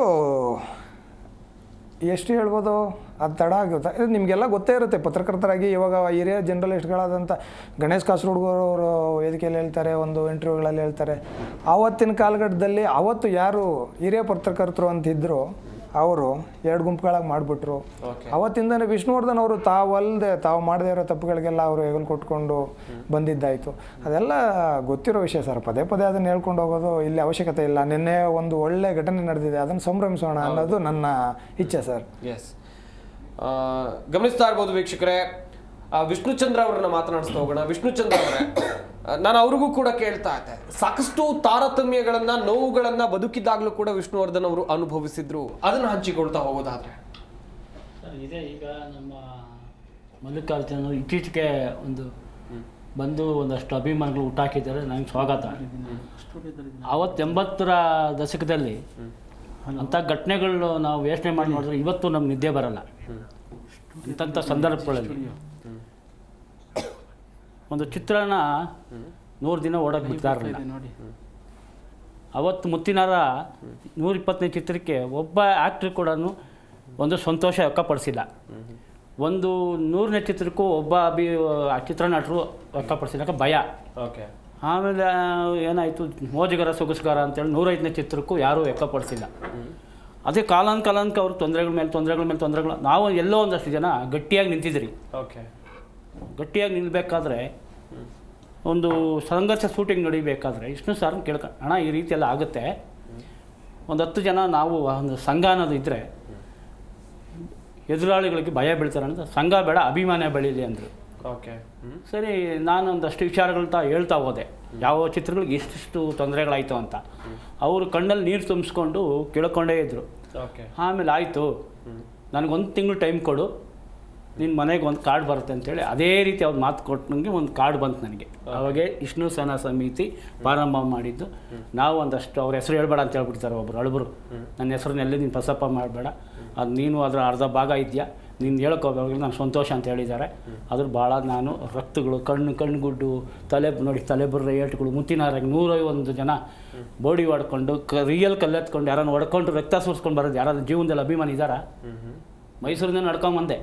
Speaker 7: ಎಷ್ಟು ಹೇಳ್ಬೋದು, ಅದು ತಡ ಆಗುತ್ತೆ. ಇದು ನಿಮಗೆಲ್ಲ ಗೊತ್ತೇ ಇರುತ್ತೆ ಪತ್ರಕರ್ತರಾಗಿ. ಇವಾಗ ಹಿರಿಯ ಜರ್ನಲಿಸ್ಟ್ಗಳಾದಂಥ ಗಣೇಶ್ ಕಾಸರಗೋಡು ವೇದಿಕೆಯಲ್ಲಿ ಹೇಳ್ತಾರೆ, ಒಂದು ಇಂಟರ್ವ್ಯೂಗಳಲ್ಲಿ ಹೇಳ್ತಾರೆ, ಆವತ್ತಿನ ಕಾಲಘಟ್ಟದಲ್ಲಿ ಅವತ್ತು ಯಾರು ಹಿರಿಯ ಪತ್ರಕರ್ತರು ಅಂತಿದ್ರು ಅವರು 2 ಗುಂಪುಗಳಾಗಿ ಮಾಡಿಬಿಟ್ರು. ಅವತ್ತಿಂದನೇ ವಿಷ್ಣುವರ್ಧನ್ ಅವರು ತಾವು ಮಾಡದೇ ಇರೋ ತಪ್ಪುಗಳಿಗೆಲ್ಲ ಅವರು ಹೆಗಲು ಕೊಟ್ಕೊಂಡು ಬಂದಿದ್ದಾಯಿತು. ಅದೆಲ್ಲ ಗೊತ್ತಿರೋ ವಿಷಯ ಸರ್. ಪದೇ ಅದನ್ನು ಹೇಳ್ಕೊಂಡು ಹೋಗೋದು ಇಲ್ಲಿ ಅವಶ್ಯಕತೆ ಇಲ್ಲ. ನಿನ್ನೆ ಒಂದು ಒಳ್ಳೆ ಘಟನೆ ನಡೆದಿದೆ, ಅದನ್ನು ಸಂಭ್ರಮಿಸೋಣ ಅನ್ನೋದು ನನ್ನ ಇಚ್ಛೆ ಸರ್.
Speaker 1: ಎಸ್, ಗಮನಿಸ್ತಾ ಇರ್ಬೋದು ವೀಕ್ಷಕರೇ. ವಿಷ್ಣುಚಂದ್ರ ಅವರನ್ನ ಮಾತನಾಡಿಸ್ತಾ ಹೋಗೋಣ. ವಿಷ್ಣುಚಂದ್ರ ಅವರೇ, ನಾನು ಅವ್ರಿಗೂ ಕೂಡ ಕೇಳ್ತಾ ಇದ್ದೆ, ಸಾಕಷ್ಟು ತಾರತಮ್ಯಗಳನ್ನ, ನೋವುಗಳನ್ನ ಬದುಕಿದಾಗಲೂ ಕೂಡ ವಿಷ್ಣುವರ್ಧನ್ ಅವರು ಅನುಭವಿಸಿದ್ರು. ಅದನ್ನ ಹಂಚಿಕೊಳ್ತಾ ಹೋಗೋದಾದ್ರೆ
Speaker 4: ಇದೆ. ಈಗ ನಮ್ಮ ಮಲ್ಲಿಕಾರ್ಜುನ ಇತ್ತೀಚೆಗೆ ಬಂದು ಒಂದಷ್ಟು ಅಭಿಮಾನಿಗಳು ಹುಟ್ಟಾಕಿದ್ದಾರೆ. ನನಗೆ ಸ್ವಾಗತ. ಅವತ್ತು 80ರ ದಶಕದಲ್ಲಿ ಅಂಥ ಘಟನೆಗಳು ನಾವು ಯೋಚನೆ ಮಾಡಿ ನೋಡಿದ್ರೆ ಇವತ್ತು ನಮ್ಗೆ ನಿದ್ದೆ ಬರಲ್ಲ. ಇಂಥ ಸಂದರ್ಭಗಳಲ್ಲಿ ಒಂದು ಚಿತ್ರನ 100 ದಿನ ಓಡೋಕೆ ಬಿಡ್ತಾರಲ್ಲ. ಅವತ್ತು ಮುತ್ತಿನಾರ 125 ಚಿತ್ರಕ್ಕೆ ಒಬ್ಬ ಆ್ಯಕ್ಟ್ರ್ ಕೂಡ ಒಂದು ಸಂತೋಷ ವ್ಯಕ್ತಪಡಿಸಿಲ್ಲ. ಒಂದು 100ನೇ ಚಿತ್ರಕ್ಕೂ ಒಬ್ಬ ಚಿತ್ರನಟರು ವ್ಯಕ್ತಪಡಿಸಿದಾಗ ಭಯ. ಆಮೇಲೆ ಏನಾಯಿತು, ಮೋಜಿಗರ ಸೊಗಸುಗಾರ ಅಂತೇಳಿ 105ನೇ ಚಿತ್ರಕ್ಕೂ ಯಾರೂ ವ್ಯಕ್ತಪಡಿಸಿಲ್ಲ. ಅದೇ ಕಾಲಾಂಕ ಅವರು ತೊಂದರೆಗಳ ಮೇಲೆ ನಾವು ಎಲ್ಲೋ ಒಂದಷ್ಟು ಜನ ಗಟ್ಟಿಯಾಗಿ ನಿಂತಿದ್ರಿ. ಗಟ್ಟಿಯಾಗಿ ನಿಲ್ಲಬೇಕಾದ್ರೆ, ಒಂದು ಸಂಘರ್ಷ ಶೂಟಿಂಗ್ ನಡಿಬೇಕಾದ್ರೆ ವಿಷ್ಣು ಸರ್ ಅಣ್ಣ ಈ ರೀತಿ ಎಲ್ಲ ಆಗುತ್ತೆ, ಒಂದು 10 ಜನ ನಾವು ಒಂದು ಸಂಘ ಅನ್ನೋದು ಇದ್ದರೆ ಎದುರಾಳಿಗಳಿಗೆ ಭಯ ಬೀಳ್ತಾರೆ ಅನ್ನೋದು, ಸಂಘ ಬೇಡ ಅಭಿಮಾನ ಬೆಳೀಲಿ ಅಂದರು. ಸರಿ, ನಾನು ಒಂದಷ್ಟು ವಿಚಾರಗಳನ್ನ ಹೇಳ್ತಾ ಹೋದೆ, ಯಾವ ಚಿತ್ರಗಳಿಗೆ ಎಷ್ಟಿಷ್ಟು ತೊಂದರೆಗಳಾಯಿತು ಅಂತ. ಅವರು ಕಣ್ಣಲ್ಲಿ ನೀರು ತುಂಬಿಸ್ಕೊಂಡು ಕೇಳ್ಕೊಂಡೇ ಇದ್ದರು. ಆಮೇಲೆ ಆಯಿತು, ನನಗೊಂದು ತಿಂಗಳು ಟೈಮ್ ಕೊಡು, ನಿನ್ನ ಮನೆಗೆ ಒಂದು ಕಾರ್ಡ್ ಬರುತ್ತೆ ಅಂತೇಳಿ ಅದೇ ರೀತಿ ಅವ್ರು ಮಾತು ಕೊಟ್ಟು ನನಗೆ ಒಂದು ಕಾರ್ಡ್ ಬಂತು ನನಗೆ. ಅವಾಗೆ ವಿಷ್ಣು ಸೇನಾ ಸಮಿತಿ ಪ್ರಾರಂಭ ಮಾಡಿದ್ದು. ನಾವು ಒಂದಷ್ಟು ಅವ್ರ ಹೆಸರು ಹೇಳ್ಬೇಡ ಅಂತ ಹೇಳ್ಬಿಡ್ತಾರೆ ಒಬ್ಬರು ಅಳಬರು. ನನ್ನ ಹೆಸರನ್ನೆಲ್ಲಿ ನೀನು ಪ್ರಸಪ್ಪ ಮಾಡಬೇಡ, ಅದು ನೀನು ಅದರ ಅರ್ಧ ಭಾಗ ಇದೆಯಾ, ನೀನು ಹೇಳ್ಕೋಬೇಕು ನಾನು ಸಂತೋಷ ಅಂತ ಹೇಳಿದ್ದಾರೆ. ಅದ್ರ ಭಾಳ ನಾನು ರಕ್ತಗಳು ಕಣ್ಣುಗುಡ್ಡು ನೋಡಿ ತಲೆಬುರ್ರ ಏಟುಗಳು ಮುತ್ತಿನಾರಾಗಿ 151 ಜನ ಬಾಡಿ ಹೊಡ್ಕೊಂಡು ರಿಯಲ್ ಕಲ್ಲೆತ್ಕೊಂಡು ಯಾರನ್ನು ಹೊಡ್ಕೊಂಡು ರಕ್ತ ಸುರಿಸ್ಕೊಂಡು ಬರೋದು ಯಾರಾದ್ರೂ ಜೀವನದಲ್ಲಿ ಅಭಿಮಾನಿ ಇದ್ದಾರಾ? ಮೈಸೂರಿಂದ ನಡ್ಕೊಂಬಂದೆ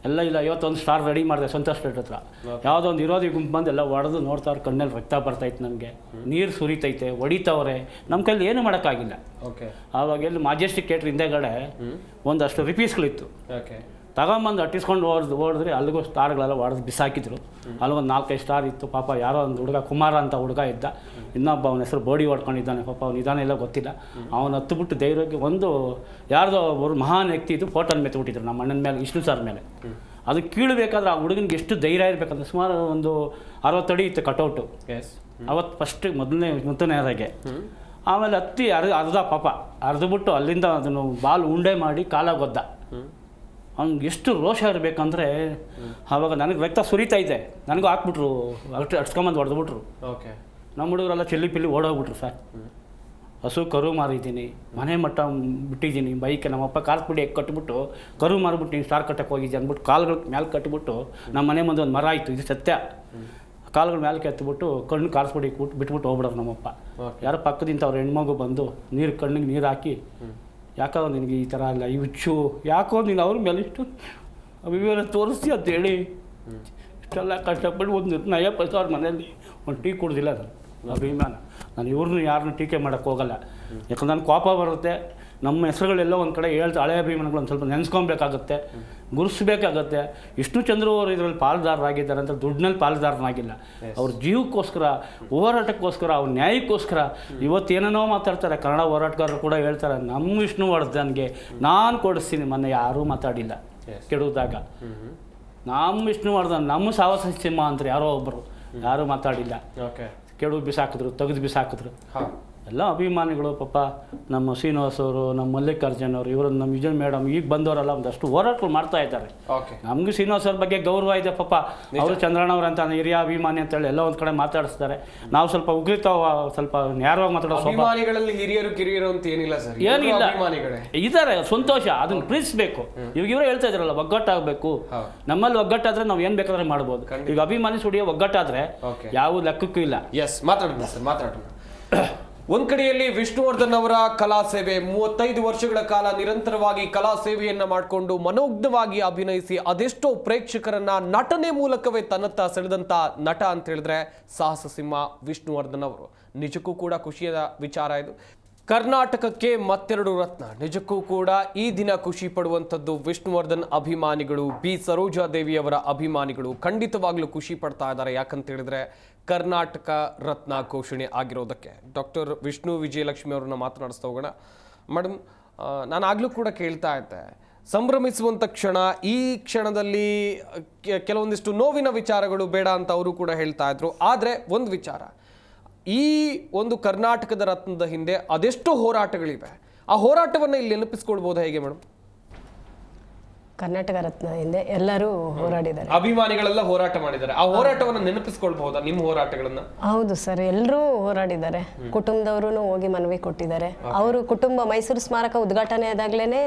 Speaker 4: ಎಲ್ಲ ಇಲ್ಲ. 51 ಸ್ಟಾರ್ ರೆಡಿ ಮಾಡಿದೆ ಸಂತೋಷ್ ಥಿಯೇಟರ್ ಹತ್ರ. ಯಾವುದೋ ಒಂದು ವಿರೋಧಿ ಗುಂಪು ಬಂದು ಎಲ್ಲ ಹೊಡೆದು ನೋಡ್ತಾವ್ರೆ, ಕಣ್ಣಲ್ಲಿ ರಕ್ತ ಬರ್ತೈತೆ, ನನಗೆ ನೀರು ಸುರಿತೈತೆ, ಹೊಡಿತಾವ್ರೆ, ನಮ್ಮ ಕೈಲಿ ಏನು ಮಾಡೋಕ್ಕಾಗಿಲ್ಲ. ಆವಾಗ ಎಲ್ಲಿ ಮಾಜೆಸ್ಟಿಕ್ ಥಿಯೇಟ್ರ್ ಹಿಂದೆಗಡೆ ಒಂದಷ್ಟು ರಿಪೀಸ್ಗಳಿತ್ತು, ತಗೊಂಬಂದು ಅಟ್ಟಿಸ್ಕೊಂಡು ಓಡಿದ್ರೆ ಅಲ್ಲಿಗೂ ಸ್ಟಾರ್ಗಳೆಲ್ಲ ಹೊಡೆದು ಬಿಸಾಕಿದ್ರು. ಅಲ್ಲೊಂದು 4-5 ಸ್ಟಾರ್ ಇತ್ತು. ಪಾಪ ಯಾರೋ ಒಂದು ಹುಡುಗ ಕುಮಾರ ಅಂತ ಹುಡುಗ ಇದ್ದ, ಇನ್ನೊಬ್ಬ ಅವನ ಹೆಸರು ಬೋಡಿ ಹೊಡ್ಕೊಂಡಿದ್ದಾನೆ. ಪಾಪ ಅವ್ನು ನಿಧಾನ ಎಲ್ಲ ಗೊತ್ತಿಲ್ಲ. ಅವನು ಹತ್ತುಬಿಟ್ಟು ಧೈರ್ಯಕ್ಕೆ ಒಂದು ಯಾರ್ದೋ ಒಬ್ಬರು ಮಹಾನ್ ವ್ಯಕ್ತಿ ಇದು ಫೋಟೋನ ಮೆತ್ಬಿಟ್ಟಿದ್ರು ನಮ್ಮ ಅಣ್ಣನ ಮೇಲೆ, ವಿಷ್ಣು ಸರ್ ಮೇಲೆ. ಅದು ಕೀಳಬೇಕಾದ್ರೆ ಆ ಹುಡುಗನಿಗೆ ಎಷ್ಟು ಧೈರ್ಯ ಇರಬೇಕಂದ್ರೆ ಸುಮಾರು ಒಂದು 60 ಅಡಿ ಇತ್ತು ಕಟೌಟು. ಅವತ್ತು ಫಸ್ಟ್ ಮೊದಲನೇದಾಗೆ ಆಮೇಲೆ ಹತ್ತಿ ಅರ್ಧ ಪಾಪ ಅರ್ಧಬಿಟ್ಟು ಅಲ್ಲಿಂದ ಅದನ್ನು ಬಾಲ್ ಉಂಡೆ ಮಾಡಿ ಕಾಲಾಗೊದ್ದ. ಅವ್ನಿಗೆ ಎಷ್ಟು ರೋಷ ಇರಬೇಕಂದ್ರೆ ಆವಾಗ ನನಗೆ ರಕ್ತ ಸುರಿತಾ ಇದೆ, ನನಗೂ ಹಾಕ್ಬಿಟ್ರು, ಅಡ್ಸ್ಕೊಂಬಂದು ಹೊಡೆದ್ಬಿಟ್ರು. ನಮ್ಮ ಹುಡುಗರೆಲ್ಲ ಚೆಲ್ಲಿ ಪಿಲ್ಲಿ ಓಡೋಗ್ಬಿಟ್ರು ಸರ್. ಹಸು ಕರು ಮಾರಿದ್ದೀನಿ, ಮನೆ ಮಟ್ಟ ಬಿಟ್ಟಿದ್ದೀನಿ, ಬೈಕ್ ನಮ್ಮಪ್ಪ ಕಾರ್ ಪುಡಿ ಕಟ್ಬಿಟ್ಟು ಕರು ಮಾರ್ಬಿಟ್ಟು ನೀನು ಸ್ಟಾರ್ ಕಟ್ಟಕ್ಕೆ ಹೋಗಿದ್ದೆ ಅಂದ್ಬಿಟ್ಟು ಕಾಲುಗಳ ಮೇಲೆ ಕಟ್ಬಿಟ್ಟು ನಮ್ಮ ಮನೆ ಮುಂದೆ ಒಂದು ಮರ ಆಯಿತು, ಇದು ಸತ್ಯ. ಕಾಲುಗಳ ಮೇಲೆ ಕೆತ್ತಬಿಟ್ಟು ಕಣ್ಣು ಕಾರ್ಸ್ಬಿಡಿ ಬಿಟ್ಬಿಟ್ಟು ಹೋಗ್ಬಿಡೋರು ನಮ್ಮಪ್ಪ. ಯಾರೋ ಪಕ್ಕದಿಂದ ಅವ್ರ ಹೆಣ್ಮಗು ಬಂದು ಕಣ್ಣಿಗೆ ನೀರು ಹಾಕಿ, ಯಾಕೋ ನಿನಗೆ ಈ ಥರ ಅಲ್ಲ ಈ ಹುಚ್ಚು, ಯಾಕೋ ನೀನು ಅವ್ರ ಮೇಲೆ ಇಷ್ಟು ಅಭಿಮಾನ ತೋರಿಸಿ ಅಂತೇಳಿ ಇಷ್ಟೆಲ್ಲ ಕಷ್ಟಪಟ್ಟು ಒಂದು ನಯ ಪೈಸೆ ಅವ್ರ ಮನೆಯಲ್ಲಿ ಒಂದು ಟೀ ಕುಡ್ದಿಲ್ಲ. ನಾನು ಅಭಿಮಾನ, ನಾನು ಇವ್ರನ್ನೂ ಯಾರನ್ನೂ ಟೀಕೆ ಮಾಡೋಕ್ಕೆ ಹೋಗಲ್ಲ. ಯಾಕಂದ್ರೆ ನನಗೆ ಕೋಪ ಬರುತ್ತೆ. ನಮ್ಮ ಹೆಸರುಗಳೆಲ್ಲ ಒಂದು ಕಡೆ ಹಳೆ ಅಭಿಮಾನಗಳು ಒಂದು ಸ್ವಲ್ಪ ನೆನೆಸ್ಕೊಬೇಕಾಗತ್ತೆ, ಗುರುಸ್ಬೇಕಾಗತ್ತೆ. ವಿಷ್ಣು ಚಂದ್ರ ಅವರು ಇದರಲ್ಲಿ ಪಾಲುದಾರರಾಗಿದ್ದಾರೆ ಅಂತ ದುಡ್ಡಿನಲ್ಲಿ ಪಾಲುದಾರನಾಗಿಲ್ಲ. ಅವ್ರ ಜೀವಕ್ಕೋಸ್ಕರ, ಹೋರಾಟಕ್ಕೋಸ್ಕರ, ಅವ್ರ ನ್ಯಾಯಕ್ಕೋಸ್ಕರ ಇವತ್ತೇನೇನೋ ಮಾತಾಡ್ತಾರೆ. ಕನ್ನಡ ಹೋರಾಟಗಾರರು ಕೂಡ ಹೇಳ್ತಾರೆ, ನಮ್ಮ ವಿಷ್ಣುವರ್ಧನ್ಗೆ ನಾನು ಕೊಡಿಸ್ತೀನಿ. ಮೊನ್ನೆ ಯಾರೂ ಮಾತಾಡಿಲ್ಲ ಕೆಡುವುದಾಗ. ನಮ್ಮ ವಿಷ್ಣುವರ್ಧನ್ ನಮ್ಮ ಸಾಹಸ ಸಿಂಹ ಅಂತ ಯಾರೋ ಒಬ್ಬರು ಯಾರೂ ಮಾತಾಡಿಲ್ಲ. ಕೆಡು ಬಿಸಾಕಿದ್ರು, ತೆಗೆದು ಬಿಸಾಕಿದ್ರು. ಎಲ್ಲ ಅಭಿಮಾನಿಗಳು ಪಾಪ ನಮ್ಮ ಶ್ರೀನಿವಾಸ್ ಅವರು, ನಮ್ಮ ಮಲ್ಲಿಕಾರ್ಜುನ್ ಅವರು, ಇವರು ನಮ್ಮ ವಿಜಯ್ ಮೇಡಮ್ ಈಗ ಬಂದವರೆಲ್ಲ ಒಂದಷ್ಟು ಹೋರಾಟಗಳು ಮಾಡ್ತಾ ಇದ್ದಾರೆ. ನಮಗೂ ಶ್ರೀನಿವಾಸ್ ಅವ್ರ ಬಗ್ಗೆ ಗೌರವ ಇದೆ ಪಾಪ. ಅವರು ಚಂದ್ರಣ್ಣವ್ರ ಅಂತ ಹಿರಿಯ ಅಭಿಮಾನಿ ಅಂತೇಳಿ ಎಲ್ಲ ಒಂದು ಕಡೆ ಮಾತಾಡಿಸ್ತಾರೆ. ನಾವು ಸ್ವಲ್ಪ ಉಗ್ರಿತ ಸ್ವಲ್ಪ ನೇರವಾಗಿ ಮಾತಾಡೋ
Speaker 1: ಅಭಿಮಾನಿಗಳಲ್ಲಿ ಹಿರಿಯರು ಕಿರಿಯರು ಅಂತ ಏನಿಲ್ಲ ಸರ್,
Speaker 4: ಏನಿಲ್ಲ, ಇದ್ದಾರೆ. ಸಂತೋಷ, ಅದನ್ನ ಪ್ರೀತಿಸ್ಬೇಕು. ಇವಾಗ ಇವರು ಹೇಳ್ತಾ ಇದ್ರಲ್ಲ ಒಗ್ಗಟ್ಟಾಗಬೇಕು. ನಮ್ಮಲ್ಲಿ ಒಗ್ಗಟ್ಟಾದ್ರೆ ನಾವು ಏನು ಬೇಕಾದ್ರೆ ಮಾಡ್ಬೋದು. ಈಗ ಅಭಿಮಾನಿ ಸುಡಿಯೋ ಒಗ್ಗಟ್ಟಾದ್ರೆ ಯಾವ ಲೆಕ್ಕಕ್ಕೂ ಇಲ್ಲ.
Speaker 1: ಮಾತಾಡೋಣ ಸರ್, ಮಾತಾಡೋಣ. ಒಂದ್ ಕಡೆಯಲ್ಲಿ ವಿಷ್ಣುವರ್ಧನ್ ಅವರ ಕಲಾ ಸೇವೆ, 35 ವರ್ಷಗಳ ಕಾಲ ನಿರಂತರವಾಗಿ ಕಲಾ ಸೇವೆಯನ್ನ ಮಾಡಿಕೊಂಡು ಮನೋಜ್ಞವಾಗಿ ಅಭಿನಯಿಸಿ ಅದೆಷ್ಟೋ ಪ್ರೇಕ್ಷಕರನ್ನ ನಟನೆ ಮೂಲಕವೇ ತನ್ನತ್ತ ಸೆಳೆದಂತ ನಟ ಅಂತ ಹೇಳಿದ್ರೆ ಸಾಹಸ ಸಿಂಹ ವಿಷ್ಣುವರ್ಧನ್ ಅವರು. ನಿಜಕ್ಕೂ ಕೂಡ ಖುಷಿಯ ವಿಚಾರ ಇದು. ಕರ್ನಾಟಕಕ್ಕೆ ಮತ್ತೆರಡು ರತ್ನ. ನಿಜಕ್ಕೂ ಕೂಡ ಈ ದಿನ ಖುಷಿ ಪಡುವಂಥದ್ದು ವಿಷ್ಣುವರ್ಧನ್ ಅಭಿಮಾನಿಗಳು, ಬಿ ಸರೋಜಾದೇವಿ ಅವರ ಅಭಿಮಾನಿಗಳು ಖಂಡಿತವಾಗ್ಲೂ ಖುಷಿ ಪಡ್ತಾ ಇದ್ದಾರೆ. ಯಾಕಂತ ಹೇಳಿದ್ರೆ ಕರ್ನಾಟಕ ರತ್ನ ಘೋಷಣೆ ಆಗಿರೋದಕ್ಕೆ. ಡಾಕ್ಟರ್ ವಿಷ್ಣು ವಿಜಯಲಕ್ಷ್ಮಿ ಅವ್ರನ್ನ ಮಾತನಾಡಿಸ್ತಾ ಹೋಗೋಣ. ಮೇಡಮ್, ನಾನು ಆಗ್ಲೂ ಕೂಡ ಕೇಳ್ತಾ ಇದ್ದೆ, ಸಂಭ್ರಮಿಸುವಂಥ ಕ್ಷಣ, ಈ ಕ್ಷಣದಲ್ಲಿ ಕೆಲವೊಂದಿಷ್ಟು ನೋವಿನ ವಿಚಾರಗಳು ಬೇಡ ಅಂತ ಅವರು ಕೂಡ ಹೇಳ್ತಾ ಇದ್ರು. ಆದರೆ ಒಂದು ವಿಚಾರ, ಈ ಒಂದು ಕರ್ನಾಟಕದ ರತ್ನದ ಹಿಂದೆ ಅದೆಷ್ಟೋ ಹೋರಾಟಗಳಿವೆ. ಆ ಹೋರಾಟವನ್ನು ಇಲ್ಲಿ ನೆನಪಿಸ್ಕೊಳ್ಬೋದಾ ಹೇಗೆ ಮೇಡಮ್?
Speaker 5: ಕರ್ನಾಟಕ ರತ್ನ ಹಿಂದೆ ಎಲ್ಲರೂ ಹೋರಾಡಿದ್ದಾರೆ,
Speaker 1: ಅಭಿಮಾನಿಗಳೆಲ್ಲ ಹೋರಾಟ ಮಾಡಿದ್ದಾರೆ. ಆ ಹೋರಾಟವನ್ನು ನೆನಪಿಸ್ಕೊಳ್ಬಹುದಾ, ನಿಮ್ಮ ಹೋರಾಟಗಳನ್ನ?
Speaker 5: ಹೌದು ಸರ್, ಎಲ್ಲರೂ ಹೋರಾಡಿದ್ದಾರೆ. ಕುಟುಂಬದವರು ಹೋಗಿ ಮನವಿ ಕೊಟ್ಟಿದ್ದಾರೆ. ಅವರು ಕುಟುಂಬ ಮೈಸೂರು ಸ್ಮಾರಕ ಉದ್ಘಾಟನೆ ಆದಾಗ್ಲೇನೆ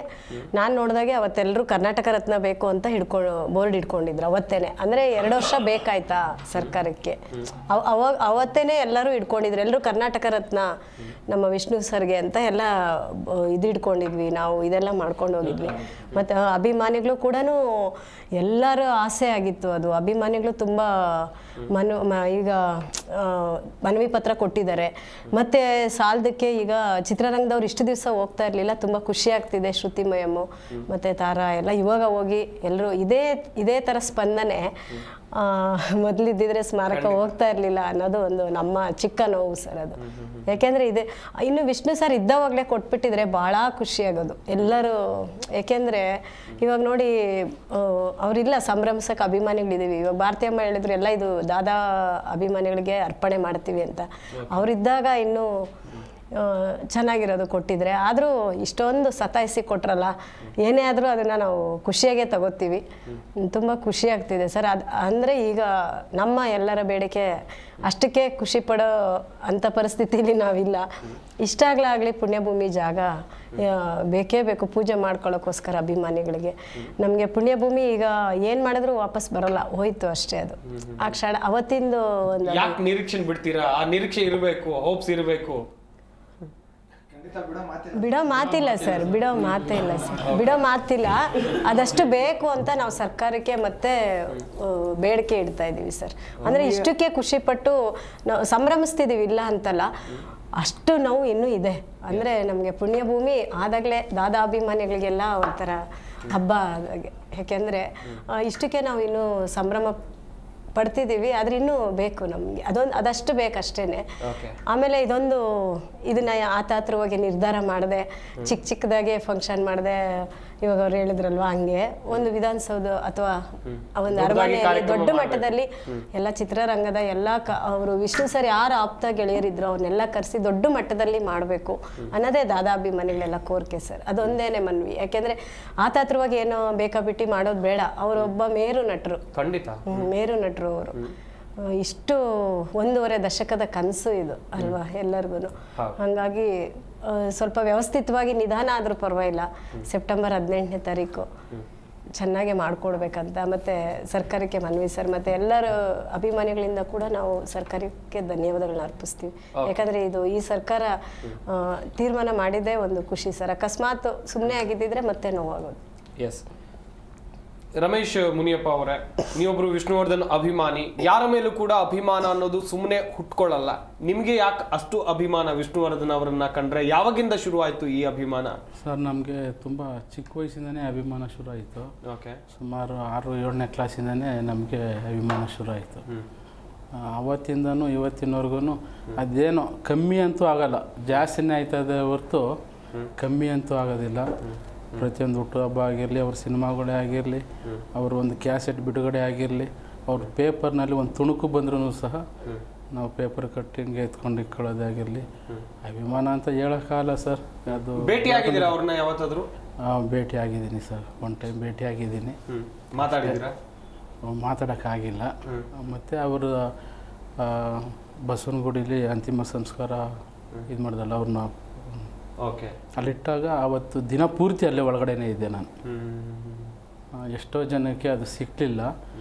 Speaker 5: ನಾನು ನೋಡಿದಾಗೆ ಅವತ್ತೆಲ್ಲರೂ ಕರ್ನಾಟಕ ರತ್ನ ಬೇಕು ಅಂತ ಬೋರ್ಡ್ ಹಿಡ್ಕೊಂಡಿದ್ರು ಅವತ್ತೇನೆ. ಅಂದ್ರೆ 2 ವರ್ಷ ಬೇಕಾಯ್ತಾ ಸರ್ಕಾರಕ್ಕೆ, ಅವತ್ತೇನೆ ಎಲ್ಲರೂ ಹಿಡ್ಕೊಂಡಿದ್ರು. ಎಲ್ಲರೂ ಕರ್ನಾಟಕ ರತ್ನ ನಮ್ಮ ವಿಷ್ಣು ಸರ್ಗೆ ಅಂತ ಎಲ್ಲ ಇದು ಹಿಡ್ಕೊಂಡಿದ್ವಿ ನಾವು, ಇದೆಲ್ಲ ಮಾಡ್ಕೊಂಡು ಹೋಗಿದ್ವಿ. ಮತ್ತು ಅಭಿಮಾನಿಗಳು ಕೂಡ ಎಲ್ಲರ ಆಸೆ ಆಗಿತ್ತು ಅದು. ಅಭಿಮಾನಿಗಳು ತುಂಬ ಈಗ ಮನವಿ ಪತ್ರ ಕೊಟ್ಟಿದ್ದಾರೆ. ಮತ್ತು ಸಾಲದಕ್ಕೆ ಈಗ ಚಿತ್ರರಂಗದವ್ರು ಇಷ್ಟು ದಿವಸ ಹೋಗ್ತಾ ಇರಲಿಲ್ಲ, ತುಂಬ ಖುಷಿ ಆಗ್ತಿದೆ. ಶ್ರುತಿ ಮಯಮ್ಮು ಮತ್ತು ತಾರಾ ಎಲ್ಲ ಇವಾಗ ಹೋಗಿ ಎಲ್ಲರೂ ಇದೇ ಥರ ಸ್ಪಂದನೆ ಮೊದಲಿದ್ದಿದ್ರೆ ಸ್ಮಾರಕ ಹೋಗ್ತಾ ಇರಲಿಲ್ಲ ಅನ್ನೋದು ಒಂದು ನಮ್ಮ ಚಿಕ್ಕ ನೋವು ಸರ್ ಅದು. ಯಾಕೆಂದರೆ ಇನ್ನು ವಿಷ್ಣು ಸರ್ ಇದ್ದವಾಗಲೇ ಕೊಟ್ಬಿಟ್ಟಿದ್ರೆ ಭಾಳ ಖುಷಿಯಾಗೋದು ಎಲ್ಲರೂ. ಯಾಕೆಂದರೆ ಇವಾಗ ನೋಡಿ ಅವರಿಲ್ಲ, ಸಂಭ್ರಮಿಸಕ್ಕೆ ಅಭಿಮಾನಿಗಳಿದ್ದೀವಿ. ಇವಾಗ ಭಾರತೀಯಮ್ಮ ಹೇಳಿದ್ರು ಎಲ್ಲ ಇದು ದಾದಾ ಅಭಿಮಾನಿಗಳಿಗೆ ಅರ್ಪಣೆ ಮಾಡ್ತೀವಿ ಅಂತ. ಅವರಿದ್ದಾಗ ಇನ್ನೂ ಚೆನ್ನಾಗಿರೋದು ಕೊಟ್ಟಿದ್ರೆ. ಆದರೂ ಇಷ್ಟೊಂದು ಸತಾಯಿಸಿ ಕೊಟ್ರಲ್ಲ, ಏನೇ ಆದರೂ ಅದನ್ನು ನಾವು ಖುಷಿಯಾಗೇ ತಗೋತೀವಿ. ತುಂಬ ಖುಷಿ ಆಗ್ತಿದೆ ಸರ್. ಅಂದರೆ ಈಗ ನಮ್ಮ ಎಲ್ಲರ ಬೇಡಿಕೆ ಅಷ್ಟಕ್ಕೆ ಖುಷಿ ಪಡೋ ಅಂಥ ಪರಿಸ್ಥಿತಿಲಿ ನಾವಿಲ್ಲ. ಇಷ್ಟಾಗಲಾಗಲಿ ಪುಣ್ಯಭೂಮಿ ಜಾಗ ಬೇಕೇ ಬೇಕು ಪೂಜೆ ಮಾಡ್ಕೊಳ್ಳೋಕ್ಕೋಸ್ಕರ ಅಭಿಮಾನಿಗಳಿಗೆ. ನಮಗೆ ಪುಣ್ಯಭೂಮಿ ಈಗ ಏನು ಮಾಡಿದ್ರು ವಾಪಸ್ ಬರೋಲ್ಲ, ಹೋಯ್ತು ಅಷ್ಟೇ. ಅದು ಆ ಕ್ಷಣ ಅವತ್ತಿಂದು ಒಂದು
Speaker 1: ಯಾಕೆ ನಿರೀಕ್ಷೆ ಬಿಡ್ತೀರಾ? ಆ ನಿರೀಕ್ಷೆ ಇರಬೇಕು, ಹೋಪ್ಸ್ ಇರಬೇಕು.
Speaker 5: ಬಿಡೋ ಮಾತಿಲ್ಲ ಸರ್, ಬಿಡೋ ಮಾತಿಲ್ಲ. ಅದಷ್ಟು ಬೇಕು ಅಂತ ನಾವು ಸರ್ಕಾರಕ್ಕೆ ಮತ್ತೆ ಬೇಡಿಕೆ ಇಡ್ತಾ ಇದ್ದೀವಿ ಸರ್. ಅಂದರೆ ಇಷ್ಟಕ್ಕೆ ಖುಷಿಪಟ್ಟು ನಾವು ಸಂಭ್ರಮಿಸ್ತಿದ್ದೀವಿ, ಇಲ್ಲ ಅಂತಲ್ಲ. ಅಷ್ಟು ನೋವು ಇನ್ನೂ ಇದೆ. ಅಂದರೆ ನಮಗೆ ಪುಣ್ಯಭೂಮಿ ಆದಾಗಲೇ ದಾದಾ ಅಭಿಮಾನಿಗಳಿಗೆಲ್ಲ ಒಂಥರ ಹಬ್ಬ ಆದಾಗೆ. ಯಾಕೆಂದರೆ ಇಷ್ಟಕ್ಕೆ ನಾವು ಇನ್ನೂ ಸಂಭ್ರಮ ಪಡ್ತಿದ್ದೀವಿ, ಆದರೆ ಇನ್ನೂ ಬೇಕು ನಮಗೆ. ಅದಷ್ಟು ಬೇಕಷ್ಟೇ. ಆಮೇಲೆ ಇದನ್ನ ಆತಾತ್ರವಾಗಿ ನಿರ್ಧಾರ ಮಾಡಿದೆ, ಚಿಕ್ಕದಾಗೆ ಫಂಕ್ಷನ್ ಮಾಡಿದೆ. ಇವಾಗ ಅವ್ರು ಹೇಳಿದ್ರಲ್ವಾ, ಹಂಗೆ ಒಂದು ವಿಧಾನಸೌಧ ಅಥವಾ ಒಂದು ಅರಮನೆಯಲ್ಲಿ ದೊಡ್ಡ ಮಟ್ಟದಲ್ಲಿ ಎಲ್ಲ ಚಿತ್ರರಂಗದ ಎಲ್ಲ ಅವರು ವಿಷ್ಣು ಸರ್ ಯಾರು ಆಪ್ತ ಗೆಳೆಯರಿದ್ರು ಅವ್ರನ್ನೆಲ್ಲ ಕರೆಸಿ ದೊಡ್ಡ ಮಟ್ಟದಲ್ಲಿ ಮಾಡಬೇಕು ಅನ್ನೋದೇ ದಾದಾ ಅಭಿಮಾನಿಗಳೆಲ್ಲ ಕೋರಿಕೆ ಸರ್. ಅದೊಂದೇನೆ ಮನ್ವಿ. ಯಾಕೆಂದರೆ ಆತಾತ್ರವಾಗಿ ಏನೋ ಬೇಕಾಬಿಟ್ಟು ಮಾಡೋದು ಬೇಡ. ಅವರೊಬ್ಬ ಮೇರು ನಟರು,
Speaker 1: ಖಂಡಿತ
Speaker 5: ಮೇರು ನಟರು ಅವರು. ಇಷ್ಟು 1.5 ದಶಕದ ಕನಸು ಇದು ಅಲ್ವಾ ಎಲ್ಲರಿಗೂ. ಹಾಗಾಗಿ ಸ್ವಲ್ಪ ವ್ಯವಸ್ಥಿತವಾಗಿ ನಿಧಾನ ಆದರೂ ಪರವಾಗಿಲ್ಲ. ಸೆಪ್ಟೆಂಬರ್ 18ನೇ ತಾರೀಕು ಚೆನ್ನಾಗಿ ಮಾಡಿಕೊಡ್ಬೇಕಂತ ಮತ್ತೆ ಸರ್ಕಾರಕ್ಕೆ ಮನವಿ ಸರ್. ಮತ್ತು ಎಲ್ಲರ ಅಭಿಮಾನಿಗಳಿಂದ ಕೂಡ ನಾವು ಸರ್ಕಾರಕ್ಕೆ ಧನ್ಯವಾದಗಳನ್ನ ಅರ್ಪಿಸ್ತೀವಿ. ಯಾಕಂದರೆ ಈ ಸರ್ಕಾರ ತೀರ್ಮಾನ ಮಾಡಿದ್ದೇ ಒಂದು ಖುಷಿ ಸರ್. ಅಕಸ್ಮಾತ್ ಸುಮ್ಮನೆ ಆಗಿದ್ದಿದ್ರೆ ಮತ್ತೆ ನೋವಾಗೋದು.
Speaker 1: ಎಸ್. ರಮೇಶ್ ಮುನಿಯಪ್ಪ ಅವರೇ, ನೀವೊಬ್ರು ವಿಷ್ಣುವರ್ಧನ್ ಅಭಿಮಾನಿ. ಯಾರ ಮೇಲೂ ಕೂಡ ಅಭಿಮಾನ ಅನ್ನೋದು ಸುಮ್ಮನೆ ಹುಟ್ಕೊಳ್ಳಲ್ಲ. ನಿಮಗೆ ಯಾಕೆ ಅಷ್ಟು ಅಭಿಮಾನ ವಿಷ್ಣುವರ್ಧನ್ ಅವರನ್ನ ಕಂಡ್ರೆ? ಯಾವಾಗಿಂದ ಶುರು ಆಯ್ತು ಈ ಅಭಿಮಾನ?
Speaker 6: ಸರ್, ನಮಗೆ ತುಂಬ ಚಿಕ್ಕ ವಯಸ್ಸಿಂದನೇ ಅಭಿಮಾನ ಶುರು ಆಯಿತು. ಸುಮಾರು 6-7ನೇ ಕ್ಲಾಸಿಂದನೇ ನಮಗೆ ಅಭಿಮಾನ ಶುರು ಆಯಿತು. ಅವತ್ತಿಂದನೂ ಇವತ್ತಿನವರೆಗೂ ಅದೇನೋ ಕಮ್ಮಿ ಅಂತೂ ಆಗಲ್ಲ, ಜಾಸ್ತಿನೇ ಆಯ್ತದೆ ಹೊರತು ಕಮ್ಮಿ ಅಂತೂ ಆಗೋದಿಲ್ಲ. ಪ್ರತಿಯೊಂದು ಹುಟ್ಟುಹಬ್ಬ ಆಗಿರಲಿ, ಅವ್ರ ಸಿನಿಮಾಗಳೇ ಆಗಿರಲಿ, ಅವ್ರ ಒಂದು ಕ್ಯಾಸೆಟ್ ಬಿಡುಗಡೆ ಆಗಿರಲಿ, ಅವ್ರ ಪೇಪರ್ನಲ್ಲಿ ಒಂದು ತುಣುಕು ಬಂದ್ರೂ ಸಹ ನಾವು ಪೇಪರ್ ಕಟ್ಟಿಂಗ್ ಎತ್ಕೊಂಡು ಇಟ್ಕೊಳ್ಳೋದೇ ಆಗಿರಲಿ, ಅಭಿಮಾನ ಅಂತ ಹೇಳೋಕ್ಕಾಗಲ್ಲ ಸರ್. ಅದು
Speaker 1: ಭೇಟಿ ಆಗಿದ್ದೀರಾ ಅವ್ರನ್ನ ಯಾವತ್ತಾದರೂ?
Speaker 6: ಭೇಟಿ ಆಗಿದ್ದೀನಿ ಸರ್, ಒನ್ ಟೈಮ್ ಭೇಟಿ ಆಗಿದ್ದೀನಿ.
Speaker 1: ಮಾತಾಡಿದ್ದೀರಾ?
Speaker 6: ಮಾತಾಡೋಕ್ಕಾಗಿಲ್ಲ. ಮತ್ತು ಅವರು ಬಸವನಗುಡಿಲಿ ಅಂತಿಮ ಸಂಸ್ಕಾರ ಇದು ಮಾಡಿದಲ್ಲ, ಅವ್ರನ್ನ ಅಲ್ಲಿಟ್ಟಾಗ ಆವತ್ತು ದಿನ ಪೂರ್ತಿ ಅಲ್ಲೇ ಒಳಗಡೆನೇ ಇದ್ದೆ ನಾನು. ಎಷ್ಟೋ ಜನಕ್ಕೆ ಅದು ಸಿಕ್ಕಲಿಲ್ಲ.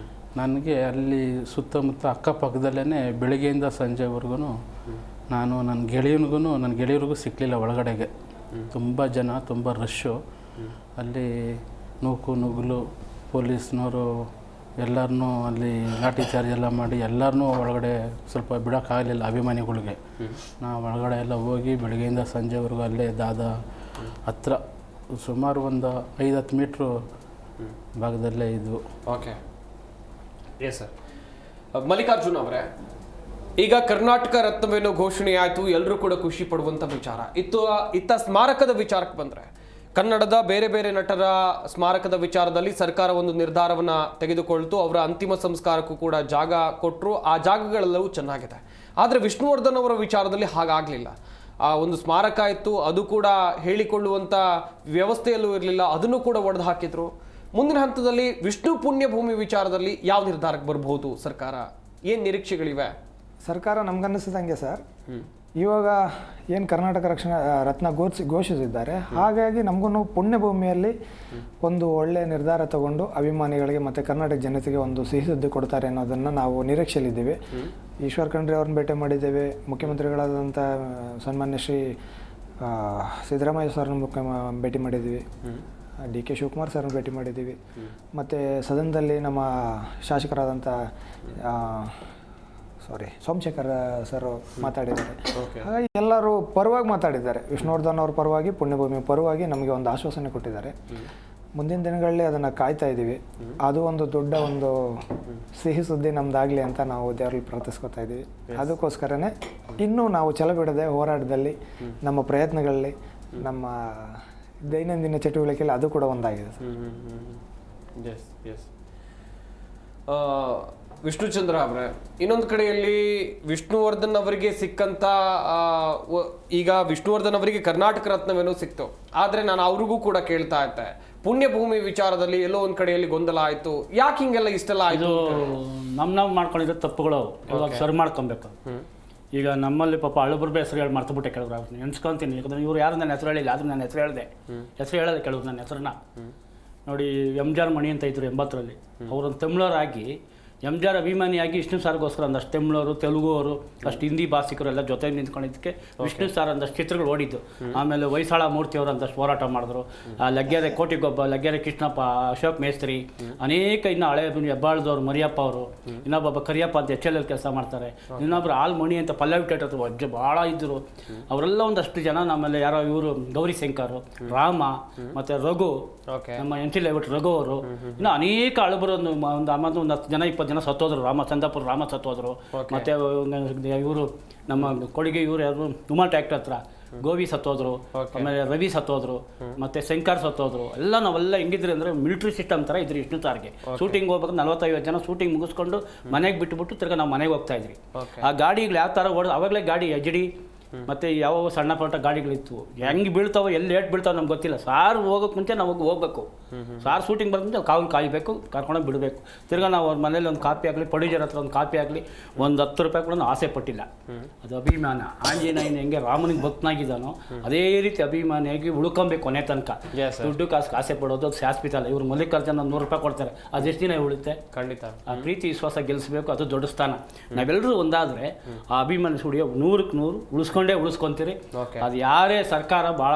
Speaker 6: ನನಗೆ ಅಲ್ಲಿ ಸುತ್ತಮುತ್ತ ಅಕ್ಕಪಕ್ಕದಲ್ಲೇ ಬೆಳಗ್ಗೆಯಿಂದ ಸಂಜೆವರೆಗೂ ನನ್ನ ಗೆಳೆಯರಿಗೂ ಸಿಕ್ಕಲಿಲ್ಲ ಒಳಗಡೆಗೆ. ತುಂಬ ಜನ, ತುಂಬ ರಶ್ಶು. ಅಲ್ಲಿ ನೂಕು ನುಗ್ಗಲು ಪೊಲೀಸ್ನವರು ಎಲ್ಲರನ್ನೂ ಅಲ್ಲಿ ಲಾಠಿ ಚಾರ್ಜ್ ಎಲ್ಲ ಮಾಡಿ ಎಲ್ಲರನ್ನೂ ಒಳಗಡೆ ಸ್ವಲ್ಪ ಬಿಡೋಕ್ಕಾಗಲಿಲ್ಲ ಅಭಿಮಾನಿಗಳಿಗೆ. ನಾವು ಒಳಗಡೆ ಎಲ್ಲ ಹೋಗಿ ಬೆಳಗ್ಗೆಯಿಂದ ಸಂಜೆವರೆಗೂ ಅಲ್ಲೇ ದಾದಾ ಹತ್ರ ಸುಮಾರು ಒಂದು 5-10 ಮೀಟ್ರು ಭಾಗದಲ್ಲೇ ಇದ್ವು.
Speaker 1: ಓಕೆ. Yes sir. ಮಲ್ಲಿಕಾರ್ಜುನ್ ಅವರೇ, ಈಗ ಕರ್ನಾಟಕ ರತ್ನವೇನೋ ಘೋಷಣೆ ಆಯಿತು, ಎಲ್ಲರೂ ಕೂಡ ಖುಷಿ ಪಡುವಂಥ ವಿಚಾರ ಇತ್ತ ಸ್ಮಾರಕದ ವಿಚಾರಕ್ಕೆ ಬಂದರೆ, ಕನ್ನಡದ ಬೇರೆ ಬೇರೆ ನಟರ ಸ್ಮಾರಕದ ವಿಚಾರದಲ್ಲಿ ಸರ್ಕಾರ ಒಂದು ನಿರ್ಧಾರವನ್ನು ತೆಗೆದುಕೊಳ್ತು. ಅವರ ಅಂತಿಮ ಸಂಸ್ಕಾರಕ್ಕೂ ಕೂಡ ಜಾಗ ಕೊಟ್ಟರು. ಆ ಜಾಗಗಳೆಲ್ಲವೂ ಚೆನ್ನಾಗಿದೆ. ಆದರೆ ವಿಷ್ಣುವರ್ಧನ್ ಅವರ ವಿಚಾರದಲ್ಲಿ ಹಾಗಾಗಲಿಲ್ಲ. ಆ ಒಂದು ಸ್ಮಾರಕ ಇತ್ತು, ಅದು ಕೂಡ ಹೇಳಿಕೊಳ್ಳುವಂಥ ವ್ಯವಸ್ಥೆಯಲ್ಲೂ ಇರಲಿಲ್ಲ, ಅದನ್ನು ಕೂಡ ಒಡೆದು ಹಾಕಿದ್ರು. ಮುಂದಿನ ಹಂತದಲ್ಲಿ ವಿಷ್ಣು ಪುಣ್ಯಭೂಮಿ ವಿಚಾರದಲ್ಲಿ ಯಾವ ನಿರ್ಧಾರಕ್ಕೆ ಬರಬಹುದು ಸರ್ಕಾರ? ಏನು ನಿರೀಕ್ಷೆಗಳಿವೆ?
Speaker 7: ಸರ್ಕಾರ ನಮ್ಗನ್ನಿಸಿದಂಗೆ ಸರ್, ಇವಾಗ ಏನು ಕರ್ನಾಟಕ ರತ್ನ ಘೋಷಿಸಿದ್ದಾರೆ, ಹಾಗಾಗಿ ನಮಗೂ ಪುಣ್ಯಭೂಮಿಯಲ್ಲಿ ಒಂದು ಒಳ್ಳೆಯ ನಿರ್ಧಾರ ತಗೊಂಡು ಅಭಿಮಾನಿಗಳಿಗೆ ಮತ್ತು ಕರ್ನಾಟಕ ಜನತೆಗೆ ಒಂದು ಸಿಹಿ ಸುದ್ದಿ ಕೊಡ್ತಾರೆ ಅನ್ನೋದನ್ನು ನಾವು ನಿರೀಕ್ಷೆಯಲ್ಲಿದ್ದೀವಿ. ಈಶ್ವರ್ ಖಂಡ್ರೆ ಅವ್ರನ್ನ ಭೇಟಿ ಮಾಡಿದ್ದೇವೆ. ಮುಖ್ಯಮಂತ್ರಿಗಳಾದಂಥ ಸನ್ಮಾನ್ಯ ಶ್ರೀ ಸಿದ್ದರಾಮಯ್ಯ ಸರ್ನ ಭೇಟಿ ಮಾಡಿದ್ದೀವಿ. DK ಶಿವಕುಮಾರ್ ಸರ್ನ ಭೇಟಿ ಮಾಡಿದ್ದೀವಿ. ಮತ್ತು ಸದನದಲ್ಲಿ ನಮ್ಮ ಶಾಸಕರಾದಂಥ ಸೋಮಶೇಖರ್ ಸರ್ ಮಾತಾಡಿದ್ದಾರೆ. ಹಾಗಾಗಿ ಎಲ್ಲರೂ ಪರವಾಗಿ ಮಾತಾಡಿದ್ದಾರೆ. ವಿಷ್ಣುವರ್ಧನ್ ಅವ್ರ ಪರವಾಗಿ, ಪುಣ್ಯಭೂಮಿ ಪರವಾಗಿ ನಮಗೆ ಒಂದು ಆಶ್ವಾಸನೆ ಕೊಟ್ಟಿದ್ದಾರೆ. ಮುಂದಿನ ದಿನಗಳಲ್ಲಿ ಅದನ್ನು ಕಾಯ್ತಾ ಇದ್ದೀವಿ. ಅದು ಒಂದು ದೊಡ್ಡ ಒಂದು ಸಿಹಿ ಸುದ್ದಿ ನಮ್ದಾಗಲಿ ಅಂತ ನಾವು ದೇವರಲ್ಲಿ ಪ್ರಾರ್ಥಿಸ್ಕೊತಾ ಇದ್ದೀವಿ. ಅದಕ್ಕೋಸ್ಕರನೇ ಇನ್ನೂ ನಾವು ಛಲ ಬಿಡದೆ ಹೋರಾಟದಲ್ಲಿ, ನಮ್ಮ ಪ್ರಯತ್ನಗಳಲ್ಲಿ, ನಮ್ಮ ದೈನಂದಿನ ಚಟುವಟಿಕೆಯಲ್ಲಿ ಅದು ಕೂಡ ಒಂದಾಗಿದೆ ಸರ್.
Speaker 1: ವಿಷ್ಣುಚಂದ್ರ ಅವರೇ, ಇನ್ನೊಂದು ಕಡೆಯಲ್ಲಿ ವಿಷ್ಣುವರ್ಧನ್ ಅವರಿಗೆ ಸಿಕ್ಕಂತ ಈಗ ವಿಷ್ಣುವರ್ಧನ್ ಅವರಿಗೆ ಕರ್ನಾಟಕ ರತ್ನವೇನೋ ಸಿಕ್ತು. ಆದರೆ ನಾನು ಅವ್ರಿಗೂ ಕೂಡ ಕೇಳ್ತಾ ಇದ್ದೆ, ಪುಣ್ಯಭೂಮಿ ವಿಚಾರದಲ್ಲಿ ಎಲ್ಲೋ ಒಂದು ಕಡೆಯಲ್ಲಿ ಗೊಂದಲ ಆಯಿತು. ಯಾಕೆ ಹಿಂಗೆಲ್ಲ ಇಷ್ಟೆಲ್ಲ ಆಯಿತು?
Speaker 4: ನಾವು ಮಾಡ್ಕೊಂಡಿರೋ ತಪ್ಪುಗಳು ಇವಾಗ ಸರಿ ಮಾಡ್ಕೊಬೇಕು. ಈಗ ನಮ್ಮಲ್ಲಿ ಪಾಪ ಅಳುಬ್ರ ಹೆಸರು ಹೇಳಿ ಮರ್ತುಬಿಟ್ಟೆ ಕೆಲವ್ರು, ನೆನ್ಸ್ಕೊತೀನಿ. ಯಾಕಂದರೆ ಇವ್ರು ಯಾರು ನನ್ನ ಹೆಸರು ಹೇಳಿಲ್ಲ, ಆದರೂ ನನ್ನ ಹೆಸರು ಹೇಳಿದೆ. ಹೆಸರು ಹೇಳೋದು ಕೆಲವ್ರು ನನ್ನ ಹೆಸರನ್ನ ನೋಡಿ. MJR ಮಣಿ ಅಂತ ಇದ್ರು 80ರಲ್ಲಿ. ಅವರೊಂದು ತಮಿಳರಾಗಿ MJR ಅಭಿಮಾನಿಯಾಗಿ ವಿಷ್ಣು ಸಾರ್ಗೋಸ್ಕರ ಒಂದಷ್ಟು ತಮಿಳವರು, ತೆಲುಗು ಅವರು, ಅಷ್ಟು ಹಿಂದಿ ಭಾಷಿಕರೆಲ್ಲ ಜೊತೆಗೆ ನಿಂತ್ಕೊಂಡಿದ್ದಕ್ಕೆ ವಿಷ್ಣು ಸಾರ್ ಒಂದಷ್ಟು ಚಿತ್ರಗಳು ಓಡಿದ್ದು. ಆಮೇಲೆ ಹೊಯ್ಸಳ ಮೂರ್ತಿಯವರು ಒಂದಷ್ಟು ಹೋರಾಟ ಮಾಡಿದ್ರು. ಲಗ್ಗೆರೆ ಕೋಟಿಗೊಬ್ಬ, ಲಗ್ಗೆರೆ ಕೃಷ್ಣಪ್ಪ, ಅಶೋಕ್ ಮೇಸ್ತ್ರಿ, ಅನೇಕ ಇನ್ನು ಹಳೆ ಹೆಬ್ಬಾಳದವ್ರು, ಮರಿಯಪ್ಪ ಅವರು, ಇನ್ನೊಬ್ಬ ಕರಿಯಪ್ಪ ಅಂತ HLL ಕೆಲಸ ಮಾಡ್ತಾರೆ, ಇನ್ನೊಬ್ರು ಆಲ್ಮಣಿ ಅಂತ ಪಲ್ಲವಿ ಥಿಯೇಟರ್ ಅಜ್ಜ ಭಾಳ ಇದ್ದರು. ಅವರೆಲ್ಲ ಒಂದಷ್ಟು ಜನ. ಆಮೇಲೆ ಯಾರೋ ಇವರು ಗೌರಿ ಶಂಕರ್, ರಾಮ, ಮತ್ತು ರಘು, ನಮ್ಮ NT ಲೇಔಟ್ ರಘು ಅವರು, ಇನ್ನು ಅನೇಕ ಅಳುಬರು ಒಂದು 10 ಜನ 20 ಜನ ಸತ್ತೋದ್ರು. ಚಂದಾಪುರ ರಾಮ ಸತ್ತೋದ್ರು. ಮತ್ತು ಇವರು ನಮ್ಮ ಕೊಡುಗೆ ಇವರು ಯಾರು ಉಮಾ ಟ್ಯಾಕ್ಟರ್ ಹತ್ರ ಗೋವಿ ಸತ್ತೋದ್ರು. ಆಮೇಲೆ ರವಿ ಸತ್ತೋದ್ರು, ಮತ್ತು ಶಂಕರ್ ಸತ್ತೋದ್ರು. ನಾವೆಲ್ಲ ಹೆಂಗಿದ್ರಿ ಅಂದರೆ ಮಿಲಿಟ್ರಿ ಸಿಸ್ಟಮ್ ಥರ ಇದ್ರಿ. ವಿಷ್ಣು ಸಾರ್ಗೆ ಶೂಟಿಂಗ್ ಹೋಗ್ಬೇಕು 40-50 ಜನ ಶೂಟಿಂಗ್ ಮುಗಿಸ್ಕೊಂಡು ಮನೆಗೆ ಬಿಟ್ಟುಬಿಟ್ಟು ತಿರ್ಗಿ ನಾವು ಮನೆಗೆ ಹೋಗ್ತಾ ಇದ್ರಿ. ಆ ಗಾಡಿಗಳು ಯಾವ ಥರ ಓಡೋದು, ಅವಾಗಲೇ ಗಾಡಿ HD ಮತ್ತು ಯಾವ ಸಣ್ಣ ಪುಟ್ಟ ಗಾಡಿಗಳಿತ್ತು. ಹೆಂಗೆ ಬೀಳ್ತಾವೆ, ಎಲ್ಲಿ ಲೇಟ್ ಬೀಳ್ತಾವೆ ನಮ್ಗೆ ಗೊತ್ತಿಲ್ಲ. ಸಾರ್ ಹೋಗೋಕ್ಕೆ ಮುಂಚೆ ನಾವು ಹೋಗ್ಬೇಕು. ಸಾರ್ ಶೂಟಿಂಗ್ ಬಂದು ಕಾವಲು ಕಾಯಬೇಕು, ಕರ್ಕೊಂಡೋಗಿ ಬಿಡಬೇಕು. ತಿರ್ಗಿ ನಾವು ಅವ್ರ ಮನೇಲಿ ಒಂದು ಕಾಪಿ ಆಗಲಿ, ಪ್ರೊಡ್ಯೂಸರ್ ಹತ್ರ ಒಂದು ಕಾಪಿ ಆಗಲಿ, ಒಂದು 10 ರೂಪಾಯಿ ಕೂಡ ನಾವು ಆಸೆ ಪಟ್ಟಿಲ್ಲ. ಅದು ಅಭಿಮಾನ. ಆಂಜನೇಯನ ಹೆಂಗೆ ರಾಮನಿಗೆ ಭಕ್ತನಾಗಿದ್ದಾನೋ ಅದೇ ರೀತಿ ಅಭಿಮಾನಿಯಾಗಿ ಉಳ್ಕೊಬೇಕು ಕೊನೆ ತನಕ. ದುಡ್ಡು ಕಾಸು ಆಸೆ ಪಡೋದು ಅದು ಶಾಶ್ವತ ಅಲ್ಲ. ಇವ್ರು ಮಲ್ಲಿಕಾರ್ಜುನ 100 ರೂಪಾಯಿ ಕೊಡ್ತಾರೆ, ಅದೆಷ್ಟು ದಿನ ಉಳಿತೆ? ಖಂಡಿತ. ಆ ಪ್ರೀತಿ ವಿಶ್ವಾಸ ಗೆಲ್ಲಿಸ್ಬೇಕು, ಅದು ದೊಡ್ಡ ಸ್ಥಾನ. ನಾವೆಲ್ಲರೂ ಒಂದಾದರೆ ಆ ಅಭಿಮಾನಿ ಸ್ಟುಡಿಯೋ 100ಕ್ಕೆ 100 ಉಳಿಸ್ಕೊಂತೀರಿ. ಅದು ಯಾರೇ ಸರ್ಕಾರ ಭಾಳ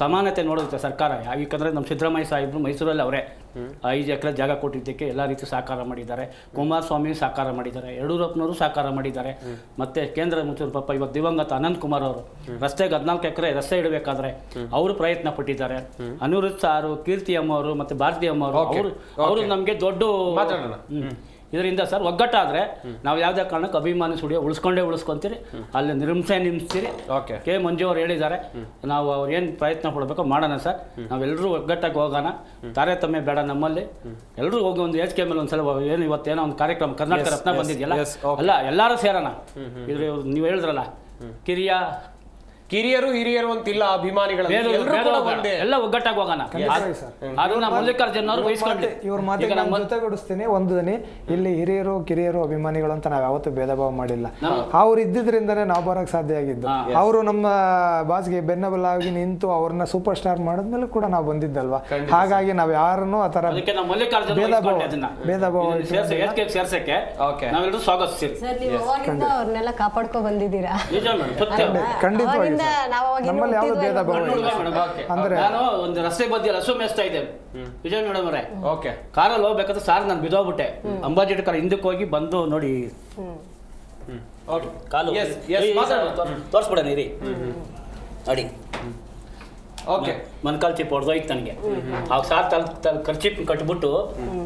Speaker 4: ಸಮಾನತೆ ನೋಡುತ್ತೆ ಸರ್ಕಾರ. ಯಾಕಂದರೆ ನಮ್ಮ ಸಿದ್ದರಾಮಯ್ಯ ಸಾಹೇಬರು ಮೈಸೂರಲ್ಲಿ ಅವರೇ 5 ಎಕರೆ ಜಾಗ ಕೊಟ್ಟಿದ್ದಕ್ಕೆ ಎಲ್ಲ ರೀತಿ ಸಹಕಾರ ಮಾಡಿದ್ದಾರೆ. ಕುಮಾರಸ್ವಾಮಿ ಸಹಕಾರ ಮಾಡಿದ್ದಾರೆ, ಯಡಿಯೂರಪ್ಪನವರು ಸಹಕಾರ ಮಾಡಿದ್ದಾರೆ. ಮತ್ತು ಕೇಂದ್ರ ಮಂತ್ರಿ ಪಾಪ ಇವತ್ತು ದಿವಂಗತ ಅನಂತ್ ಕುಮಾರ್ ಅವರು ರಸ್ತೆಗೆ 14 ಎಕರೆ ರಸ್ತೆ ಇಡಬೇಕಾದ್ರೆ ಅವರು ಪ್ರಯತ್ನ ಪಟ್ಟಿದ್ದಾರೆ. ಅನಿರುದ್ಧ್ ಸಾರು, ಕೀರ್ತಿ ಅಮ್ಮ ಅವರು, ಮತ್ತು ಭಾರತಿ ಅಮ್ಮ ಅವರು ನಮಗೆ ದೊಡ್ಡ ಇದರಿಂದ ಸರ್ ಒಗ್ಗಟ್ಟಾದರೆ ನಾವು ಯಾವುದೇ ಕಾರಣಕ್ಕೆ ಅಭಿಮಾನಿ ಸ್ಟುಡಿಯೋ ಉಳಿಸ್ಕೊಂತೀರಿ. ಅಲ್ಲಿ ನಿಲ್ಲಿಸ್ತೀರಿ. ಕೆ ಮಂಜು ಅವ್ರು ಹೇಳಿದ್ದಾರೆ, ನಾವು ಅವ್ರು ಏನು ಪ್ರಯತ್ನ ಪಡಬೇಕೋ ಮಾಡೋಣ ಸರ್. ನಾವೆಲ್ಲರೂ ಒಗ್ಗಟ್ಟಾಗಿ ಹೋಗೋಣ, ತಾರತಮ್ಯ ಬೇಡ ನಮ್ಮಲ್ಲಿ. ಎಲ್ಲರೂ ಹೋಗಿ ಒಂದು HK ಮೇಲೆ ಒಂದ್ಸಲ ಏನು ಇವತ್ತೇನೋ ಒಂದು ಕಾರ್ಯಕ್ರಮ ಕರ್ನಾಟಕ ರತ್ನ ಬಂದಿದೆಯಲ್ಲ, ಅಲ್ಲ ಎಲ್ಲರೂ ಸೇರೋಣ. ಇದ್ರ ನೀವು ಹೇಳಿದ್ರಲ್ಲ
Speaker 1: ಕಿರಿಯರು ಹಿರಿಯರು ಅಂತಿಲ್ಲ, ಅಭಿಮಾನಿಗಳು
Speaker 4: ಎಲ್ಲ ಒಗ್ಗಟ್ಟಾಗಿ ಹೋಗೋಣ. ಅದನ್ನ ಮಲ್ಲಿಕಾರ್ಜುನ್ ಅವರು ಬಯಸ್ಕೊಂಡು
Speaker 7: ಇವ್ರ ಮಾತಿಗೆ ನಾನು ಜೊತೆಗೂಡಿಸ್ತೀನಿ. ಒಂದು ದನಿ ಇಲ್ಲಿ ಹಿರಿಯರು ಕಿರಿಯರು ಅಭಿಮಾನಿಗಳು ಅಂತ ನಾವು ಯಾವತ್ತೂ ಭೇದ ಭಾವ ಮಾಡಿಲ್ಲ. ಅವ್ರು ಇದ್ದಿದ್ರಿಂದನೇ ನಾವು ಬರೋಕ್ಕೆ ಸಾಧ್ಯ ಆಗಿದ್ದು. ಅವರು ನಮ್ಮ ಬಾಸ್ಗೆ ಬೆನ್ನಬಲಾಗಿ ನಿಂತು ಅವ್ರನ್ನ ಸೂಪರ್ ಸ್ಟಾರ್ ಮಾಡಿದ್ಮೇಲೆ ಕೂಡ ನಾವು ಬಂದಿದ್ದಲ್ವಾ. ಹಾಗಾಗಿ ನಾವು ಯಾರನ್ನು ಆ ಥರ ಭೇದ ಭಾವ
Speaker 4: ಸೇರ್ಸಕ್ಕೆ ನಾವೆಲ್ಲರೂ ಸ್ವಾಗತಿಸ್ತೀವಿ.
Speaker 5: ಅವ್ರನ್ನೆಲ್ಲ ಕಾಪಾಡ್ಕೊ ಬಂದಿದ್ದೀರಾ.
Speaker 7: ಖಂಡಿತವಾಗಿ ನಮ್ಮಲ್ಲಿ ಯಾವ್ದು ಭೇದ ಭಾವ
Speaker 4: ಅಂದ್ರೆ ನಾನು ಒಂದು ರಸ್ತೆ ಬದಿಯಲ್ಲಿ ಹಸು ಮೇಯಿಸ್ತಾ ಇದ್ದೆ ವಿಜಯ್ ಮೇಡಮ್ ಅವರೇ. ಕಾರಲ್ಲಿ ಹೋಗ್ಬೇಕಾದ್ರೆ ಸಾರ್ ನಾನು ಬಿದ್ದೋಗ್ಬಿಟ್ಟೆ. ಅಂಬಾಜಿಟ್ ಕಾರ್ ಹಿಂದಕ್ಕೆ ಹೋಗಿ ಬಂದು ನೋಡಿ ಕಾಲು ತೋರಿಸ್ಬಿಡ ನೀರಿ ನೋಡಿ ಮನ್ಕಾಲ್ ಚಿಪ್ ಹೊಡೆದೋಯ್ತು ನನಗೆ. ಆಗ ಸಾರ್ ಖರ್ಚಿಪ್ ಕಟ್ಬಿಟ್ಟು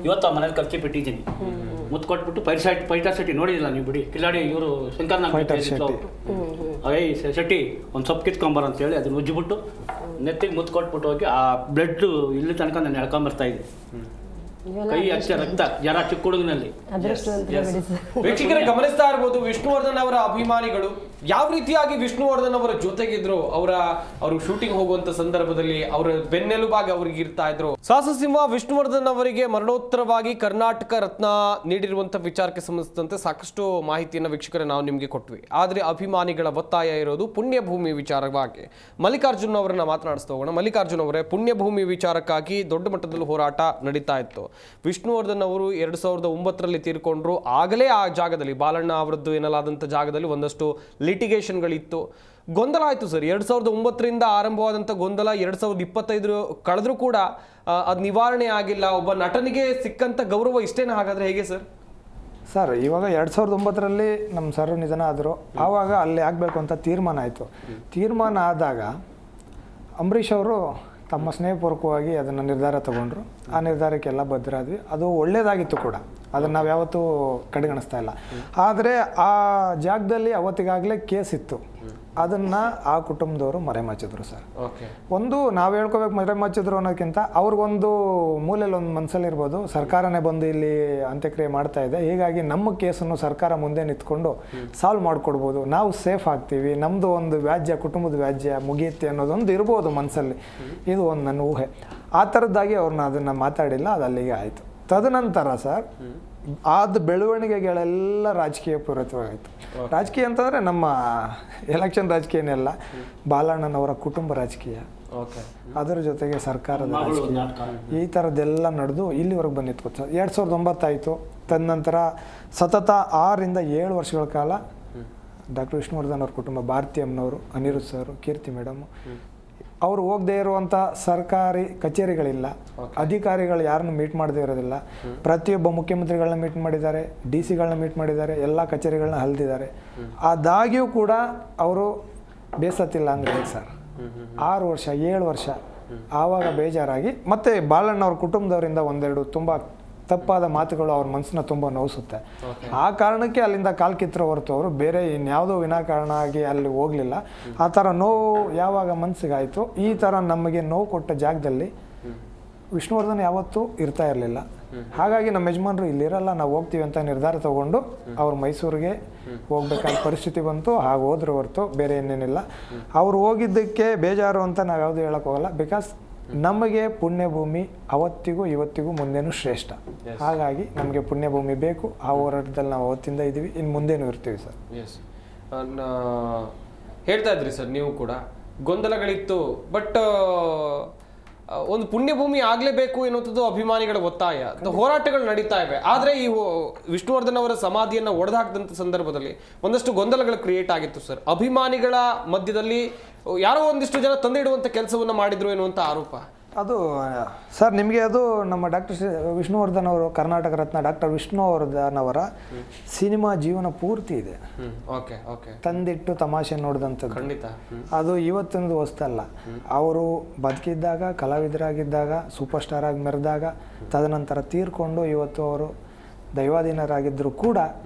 Speaker 4: ಇವತ್ತು ಆ ಮನೇಲಿ ಖರ್ಚಿಪ್ ಇಟ್ಟಿದ್ದೀನಿ. ಮುತ್ತು ಕೊಟ್ಬಿಟ್ಟು ಫೈಟರ್ ಶೆಟ್ಟಿ ನೋಡಿದಿಲ್ಲ ನೀವು ಬಿಡಿ, ಕಿಲಾಡಿ ಇವರು ಶಂಕರ್ನಾಗ್ ಶೆಟ್ಟಿ ಒಂದು ಸೊಪ್ಪು ಕಿತ್ಕೊಂಬರ ಅಂತೇಳಿ ಅದನ್ನ ಉಜ್ಜಿಬಿಟ್ಟು ನೆತ್ತಿಗೆ ಮುತ್ತು ಕೊಟ್ಬಿಟ್ಟು ಹೋಗಿ ಆ ಬ್ಲಡ್ ಇಲ್ಲಿ ತನಕ ನಾನು ಎಳ್ಕೊಂಬರ್ತಾ ಇದ್ದೆ. ಕೈ ಹಚ್ಚ ರಕ್ತ ಜರ ಚಿಕ್ಕ ಹುಡುಗನಲ್ಲಿ.
Speaker 1: ವೀಕ್ಷಕರೇ ಗಮನಿಸ್ತಾ ಇರ್ಬೋದು, ವಿಷ್ಣುವರ್ಧನ್ ಅವರ ಅಭಿಮಾನಿಗಳು ಯಾವ ರೀತಿಯಾಗಿ ವಿಷ್ಣುವರ್ಧನ್ ಅವರ ಜೊತೆಗಿದ್ರು. ಅವರು ಶೂಟಿಂಗ್ ಹೋಗುವಂತ ಸಂದರ್ಭದಲ್ಲಿ ಅವರ ಬೆನ್ನೆಲುಬಾಗಿ ಅವ್ರಿಗೆ ಇರ್ತಾ ಇದ್ರು. ಸಾಹಸಸಿಂಹ ವಿಷ್ಣುವರ್ಧನ್ ಅವರಿಗೆ ಮರಣೋತ್ತರವಾಗಿ ಕರ್ನಾಟಕ ರತ್ನ ನೀಡಿರುವಂತ ವಿಚಾರಕ್ಕೆ ಸಂಬಂಧಿಸಿದಂತೆ ಸಾಕಷ್ಟು ಮಾಹಿತಿಯನ್ನು ವೀಕ್ಷಕರೇ ನಾವು ನಿಮಗೆ ಕೊಟ್ವಿ. ಆದ್ರೆ ಅಭಿಮಾನಿಗಳ ಒತ್ತಾಯ ಇರೋದು ಪುಣ್ಯಭೂಮಿ ವಿಚಾರವಾಗಿ. ಮಲ್ಲಿಕಾರ್ಜುನ್ ಅವರನ್ನ ಮಾತನಾಡಿಸ್ತಾ ಹೋಗೋಣ. ಮಲ್ಲಿಕಾರ್ಜುನ್ ಅವರೇ, ಪುಣ್ಯಭೂಮಿ ವಿಚಾರಕ್ಕಾಗಿ ದೊಡ್ಡ ಮಟ್ಟದಲ್ಲಿ ಹೋರಾಟ ನಡೀತಾ ಇತ್ತು. ವಿಷ್ಣುವರ್ಧನ್ ಅವರು 2009ರಲ್ಲಿ ತೀರ್ಕೊಂಡ್ರು. ಆಗಲೇ ಆ ಜಾಗದಲ್ಲಿ ಬಾಲಣ್ಣ ಅವರದ್ದು ಎನ್ನಲಾದಂಥ ಜಾಗದಲ್ಲಿ ಒಂದಷ್ಟು ಲಿಟಿಗೇಷನ್ಗಳಿತ್ತು. ಗೊಂದಲ ಆಯಿತು ಸರ್. 2009ರಿಂದ ಆರಂಭವಾದಂಥ ಗೊಂದಲ 2025 ಕಳೆದ್ರೂ ಕೂಡ ಅದು ನಿವಾರಣೆ ಆಗಿಲ್ಲ. ಒಬ್ಬ ನಟನಿಗೆ ಸಿಕ್ಕಂಥ ಗೌರವ ಇಷ್ಟೇನ ಹಾಗಾದ್ರೆ ಹೇಗೆ ಸರ್?
Speaker 7: ಸರ್ ಇವಾಗ 2009ರಲ್ಲಿ ನಮ್ಮ ಸರ್ ನಿಧನ ಆದರು. ಆವಾಗ ಅಲ್ಲಿ ಆಗಬೇಕು ಅಂತ ತೀರ್ಮಾನ ಆಯಿತು. ತೀರ್ಮಾನ ಆದಾಗ ಅಂಬರೀಷ್ ಅವರು ತಮ್ಮ ಸ್ನೇಹಪೂರ್ವಕವಾಗಿ ಅದನ್ನು ನಿರ್ಧಾರ ತಗೊಂಡ್ರು. ಆ ನಿರ್ಧಾರಕ್ಕೆಲ್ಲ ಬದ್ಧರಾದ್ವಿ. ಅದು ಒಳ್ಳೆಯದಾಗಿತ್ತು ಕೂಡ, ಅದನ್ನು ನಾವು ಯಾವತ್ತೂ ಕಡೆಗಣಿಸ್ತಾ ಇಲ್ಲ. ಆದರೆ ಆ ಜಾಗದಲ್ಲಿ ಅವತ್ತಿಗಾಗಲೇ ಕೇಸ್ ಇತ್ತು. ಅದನ್ನು ಆ ಕುಟುಂಬದವರು ಮರೆಮಾಚಿದ್ರು ಸರ್. ಒಂದು ನಾವು ಹೇಳ್ಕೋಬೇಕು ಮರೆಮಾಚಿದ್ರು ಅನ್ನೋಕ್ಕಿಂತ ಅವ್ರಿಗೊಂದು ಮೂಲೆಯಲ್ಲಿ ಒಂದು ಮನಸ್ಸಲ್ಲಿರ್ಬೋದು, ಸರ್ಕಾರನೇ ಬಂದು ಇಲ್ಲಿ ಅಂತ್ಯಕ್ರಿಯೆ ಮಾಡ್ತಾ ಇದೆ, ಹೀಗಾಗಿ ನಮ್ಮ ಕೇಸನ್ನು ಸರ್ಕಾರ ಮುಂದೆ ನಿಂತ್ಕೊಂಡು ಸಾಲ್ವ್ ಮಾಡಿಕೊಡ್ಬೋದು, ನಾವು ಸೇಫ್ ಆಗ್ತೀವಿ, ನಮ್ಮದು ಒಂದು ವ್ಯಾಜ್ಯ ಕುಟುಂಬದ ವ್ಯಾಜ್ಯ ಮುಗಿಯುತ್ತೆ ಅನ್ನೋದೊಂದು ಇರ್ಬೋದು ಮನಸ್ಸಲ್ಲಿ. ಇದು ಒಂದು ನನ್ನ ಊಹೆ. ಆ ಥರದ್ದಾಗಿ ಅವ್ರನ್ನ ಅದನ್ನು ಮಾತಾಡಿಲ್ಲ, ಅದು ಅಲ್ಲಿಗೆ ಆಯಿತು. ತದನಂತರ ಸರ್ ಆದ ಬೆಳವಣಿಗೆಗಳೆಲ್ಲ ರಾಜಕೀಯ ಪೂರಿತವಾಯಿತು. ರಾಜಕೀಯ ಅಂತಂದರೆ ನಮ್ಮ ಎಲೆಕ್ಷನ್ ರಾಜಕೀಯನೆಲ್ಲ ಬಾಲಣ್ಣನವರ ಕುಟುಂಬ ರಾಜಕೀಯ, ಅದರ ಜೊತೆಗೆ ಸರ್ಕಾರದ ರಾಜಕೀಯ, ಈ ಥರದ್ದೆಲ್ಲ ನಡೆದು ಇಲ್ಲಿವರೆಗೆ ಬಂದಿತ್ತು ಸರ್. 2009 ಆಯಿತು. ತದನಂತರ ಸತತ 6 ರಿಂದ 7 ವರ್ಷಗಳ ಕಾಲ ಡಾಕ್ಟರ್ ವಿಷ್ಣುವರ್ಧನ್ ಅವ್ರ ಕುಟುಂಬ, ಭಾರತಿ ಅಮ್ಮನವರು, ಅನಿರುದ್ಧ್ ಸರ್, ಕೀರ್ತಿ ಮೇಡಮು, ಅವರು ಹೋಗದೇ ಇರುವಂಥ ಸರ್ಕಾರಿ ಕಚೇರಿಗಳಿಲ್ಲ, ಅಧಿಕಾರಿಗಳು ಯಾರನ್ನು ಮೀಟ್ ಮಾಡದೇ ಇರೋದಿಲ್ಲ. ಪ್ರತಿಯೊಬ್ಬ ಮುಖ್ಯಮಂತ್ರಿಗಳನ್ನ ಮೀಟ್ ಮಾಡಿದ್ದಾರೆ, DC ಗಳನ್ನ ಮೀಟ್ ಮಾಡಿದ್ದಾರೆ, ಎಲ್ಲ ಕಚೇರಿಗಳನ್ನ ಹಲ್ದಿದ್ದಾರೆ. ಆದಾಗ್ಯೂ ಕೂಡ ಅವರು ಬೇಸತ್ತಿಲ್ಲ ಅಂದರೆ ಹೇಗೆ ಸರ್? 6 ವರ್ಷ 7 ವರ್ಷ ಆವಾಗ ಬೇಜಾರಾಗಿ ಮತ್ತೆ ಬಾಲಣ್ಣವ್ರ ಕುಟುಂಬದವರಿಂದ ಒಂದೆರಡು ತುಂಬ ತಪ್ಪಾದ ಮಾತುಗಳು ಅವ್ರ ಮನಸ್ಸನ್ನ ತುಂಬ ನೋವಿಸುತ್ತೆ. ಆ ಕಾರಣಕ್ಕೆ ಅಲ್ಲಿಂದ ಕಾಲ್ ಕಿತ್ತರೋ ಹೊರತು ಅವರು ಬೇರೆ ಇನ್ಯಾವುದೋ ವಿನಾಕಾರಣ ಆಗಿ ಅಲ್ಲಿ ಹೋಗಲಿಲ್ಲ. ಆ ಥರ ನೋವು ಯಾವಾಗ ಮನಸ್ಸಿಗಾಯಿತು, ಈ ಥರ ನಮಗೆ ನೋವು ಕೊಟ್ಟ ಜಾಗದಲ್ಲಿ ವಿಷ್ಣುವರ್ಧನ್ ಯಾವತ್ತೂ ಇರ್ತಾ ಇರಲಿಲ್ಲ. ಹಾಗಾಗಿ ನಮ್ಮ ಯಜಮಾನರು ಇಲ್ಲಿರಲ್ಲ, ನಾವು ಹೋಗ್ತೀವಿ ಅಂತ ನಿರ್ಧಾರ ತಗೊಂಡು ಅವ್ರು ಮೈಸೂರಿಗೆ ಹೋಗ್ಬೇಕಾದ ಪರಿಸ್ಥಿತಿ ಬಂತು. ಹಾಗೆ ಹೋದ್ರೆ ಹೊರತು ಬೇರೆ ಏನೇನಿಲ್ಲ. ಅವ್ರು ಹೋಗಿದ್ದಕ್ಕೆ ಬೇಜಾರು ಅಂತ ನಾವು ಯಾವುದು ಹೇಳೋಕ್ಕೋಗಲ್ಲ. ಬಿಕಾಸ್ ನಮಗೆ ಪುಣ್ಯಭೂಮಿ ಅವತ್ತಿಗೂ ಇವತ್ತಿಗೂ ಮುಂದೇನು ಶ್ರೇಷ್ಠ. ಹಾಗಾಗಿ ನಮಗೆ ಪುಣ್ಯಭೂಮಿ ಬೇಕು. ಆ ಹೋರಾಟದಲ್ಲಿ ನಾವು ಅವತ್ತಿಂದ ಇದ್ದೀವಿ, ಇನ್ನು ಮುಂದೇನು ಇರ್ತೀವಿ ಸರ್.
Speaker 1: ಎಸ್, ಹೇಳ್ತಾ ಇದ್ರಿ ಸರ್ ನೀವು ಕೂಡ ಗೊಂದಲಗಳಿತ್ತು. ಬಟ್ ಒಂದು ಪುಣ್ಯಭೂಮಿ ಆಗಲೇಬೇಕು ಎನ್ನುವಂಥದ್ದು ಅಭಿಮಾನಿಗಳ ಒತ್ತಾಯ, ಹೋರಾಟಗಳು ನಡೀತಾ ಇವೆ. ಆದರೆ ಈ ವಿಷ್ಣುವರ್ಧನ್ ಅವರ ಸಮಾಧಿಯನ್ನು ಒಡೆದಾಕಿದಂಥ ಸಂದರ್ಭದಲ್ಲಿ ಒಂದಷ್ಟು ಗೊಂದಲಗಳು ಕ್ರಿಯೇಟ್ ಆಗಿತ್ತು ಸರ್. ಅಭಿಮಾನಿಗಳ ಮಧ್ಯದಲ್ಲಿ ಯಾರೋ ಒಂದಿಷ್ಟು ಜನ ತಂದಿಡುವಂಥ ಕೆಲಸವನ್ನು ಮಾಡಿದ್ರು ಎನ್ನುವಂಥ ಆರೋಪ.
Speaker 7: ಅದು ಸರ್ ನಿಮಗೆ ಅದು ನಮ್ಮ ಡಾಕ್ಟರ್ ವಿಷ್ಣುವರ್ಧನ್ ಅವರು, ಕರ್ನಾಟಕ ರತ್ನ ಡಾಕ್ಟರ್ ವಿಷ್ಣುವರ್ಧನ್ ಅವರ ಸಿನಿಮಾ ಜೀವನ ಪೂರ್ತಿ ಇದೆ. ತಂದಿಟ್ಟು ತಮಾಷೆ ನೋಡಿದಂಥದ್ದು
Speaker 1: ಖಂಡಿತ.
Speaker 7: ಅದು ಇವತ್ತೊಂದು ಹೊಸ್ತಲ್ಲ. ಅವರು ಬದುಕಿದ್ದಾಗ, ಕಲಾವಿದರಾಗಿದ್ದಾಗ, ಸೂಪರ್ ಸ್ಟಾರ್ ಆಗಿ ಮೆರೆದಾಗ, ತದನಂತರ ತೀರ್ಕೊಂಡು ಇವತ್ತು ಅವರು ದೈವಾಧೀನರಾಗಿದ್ದರೂ ಕೂಡ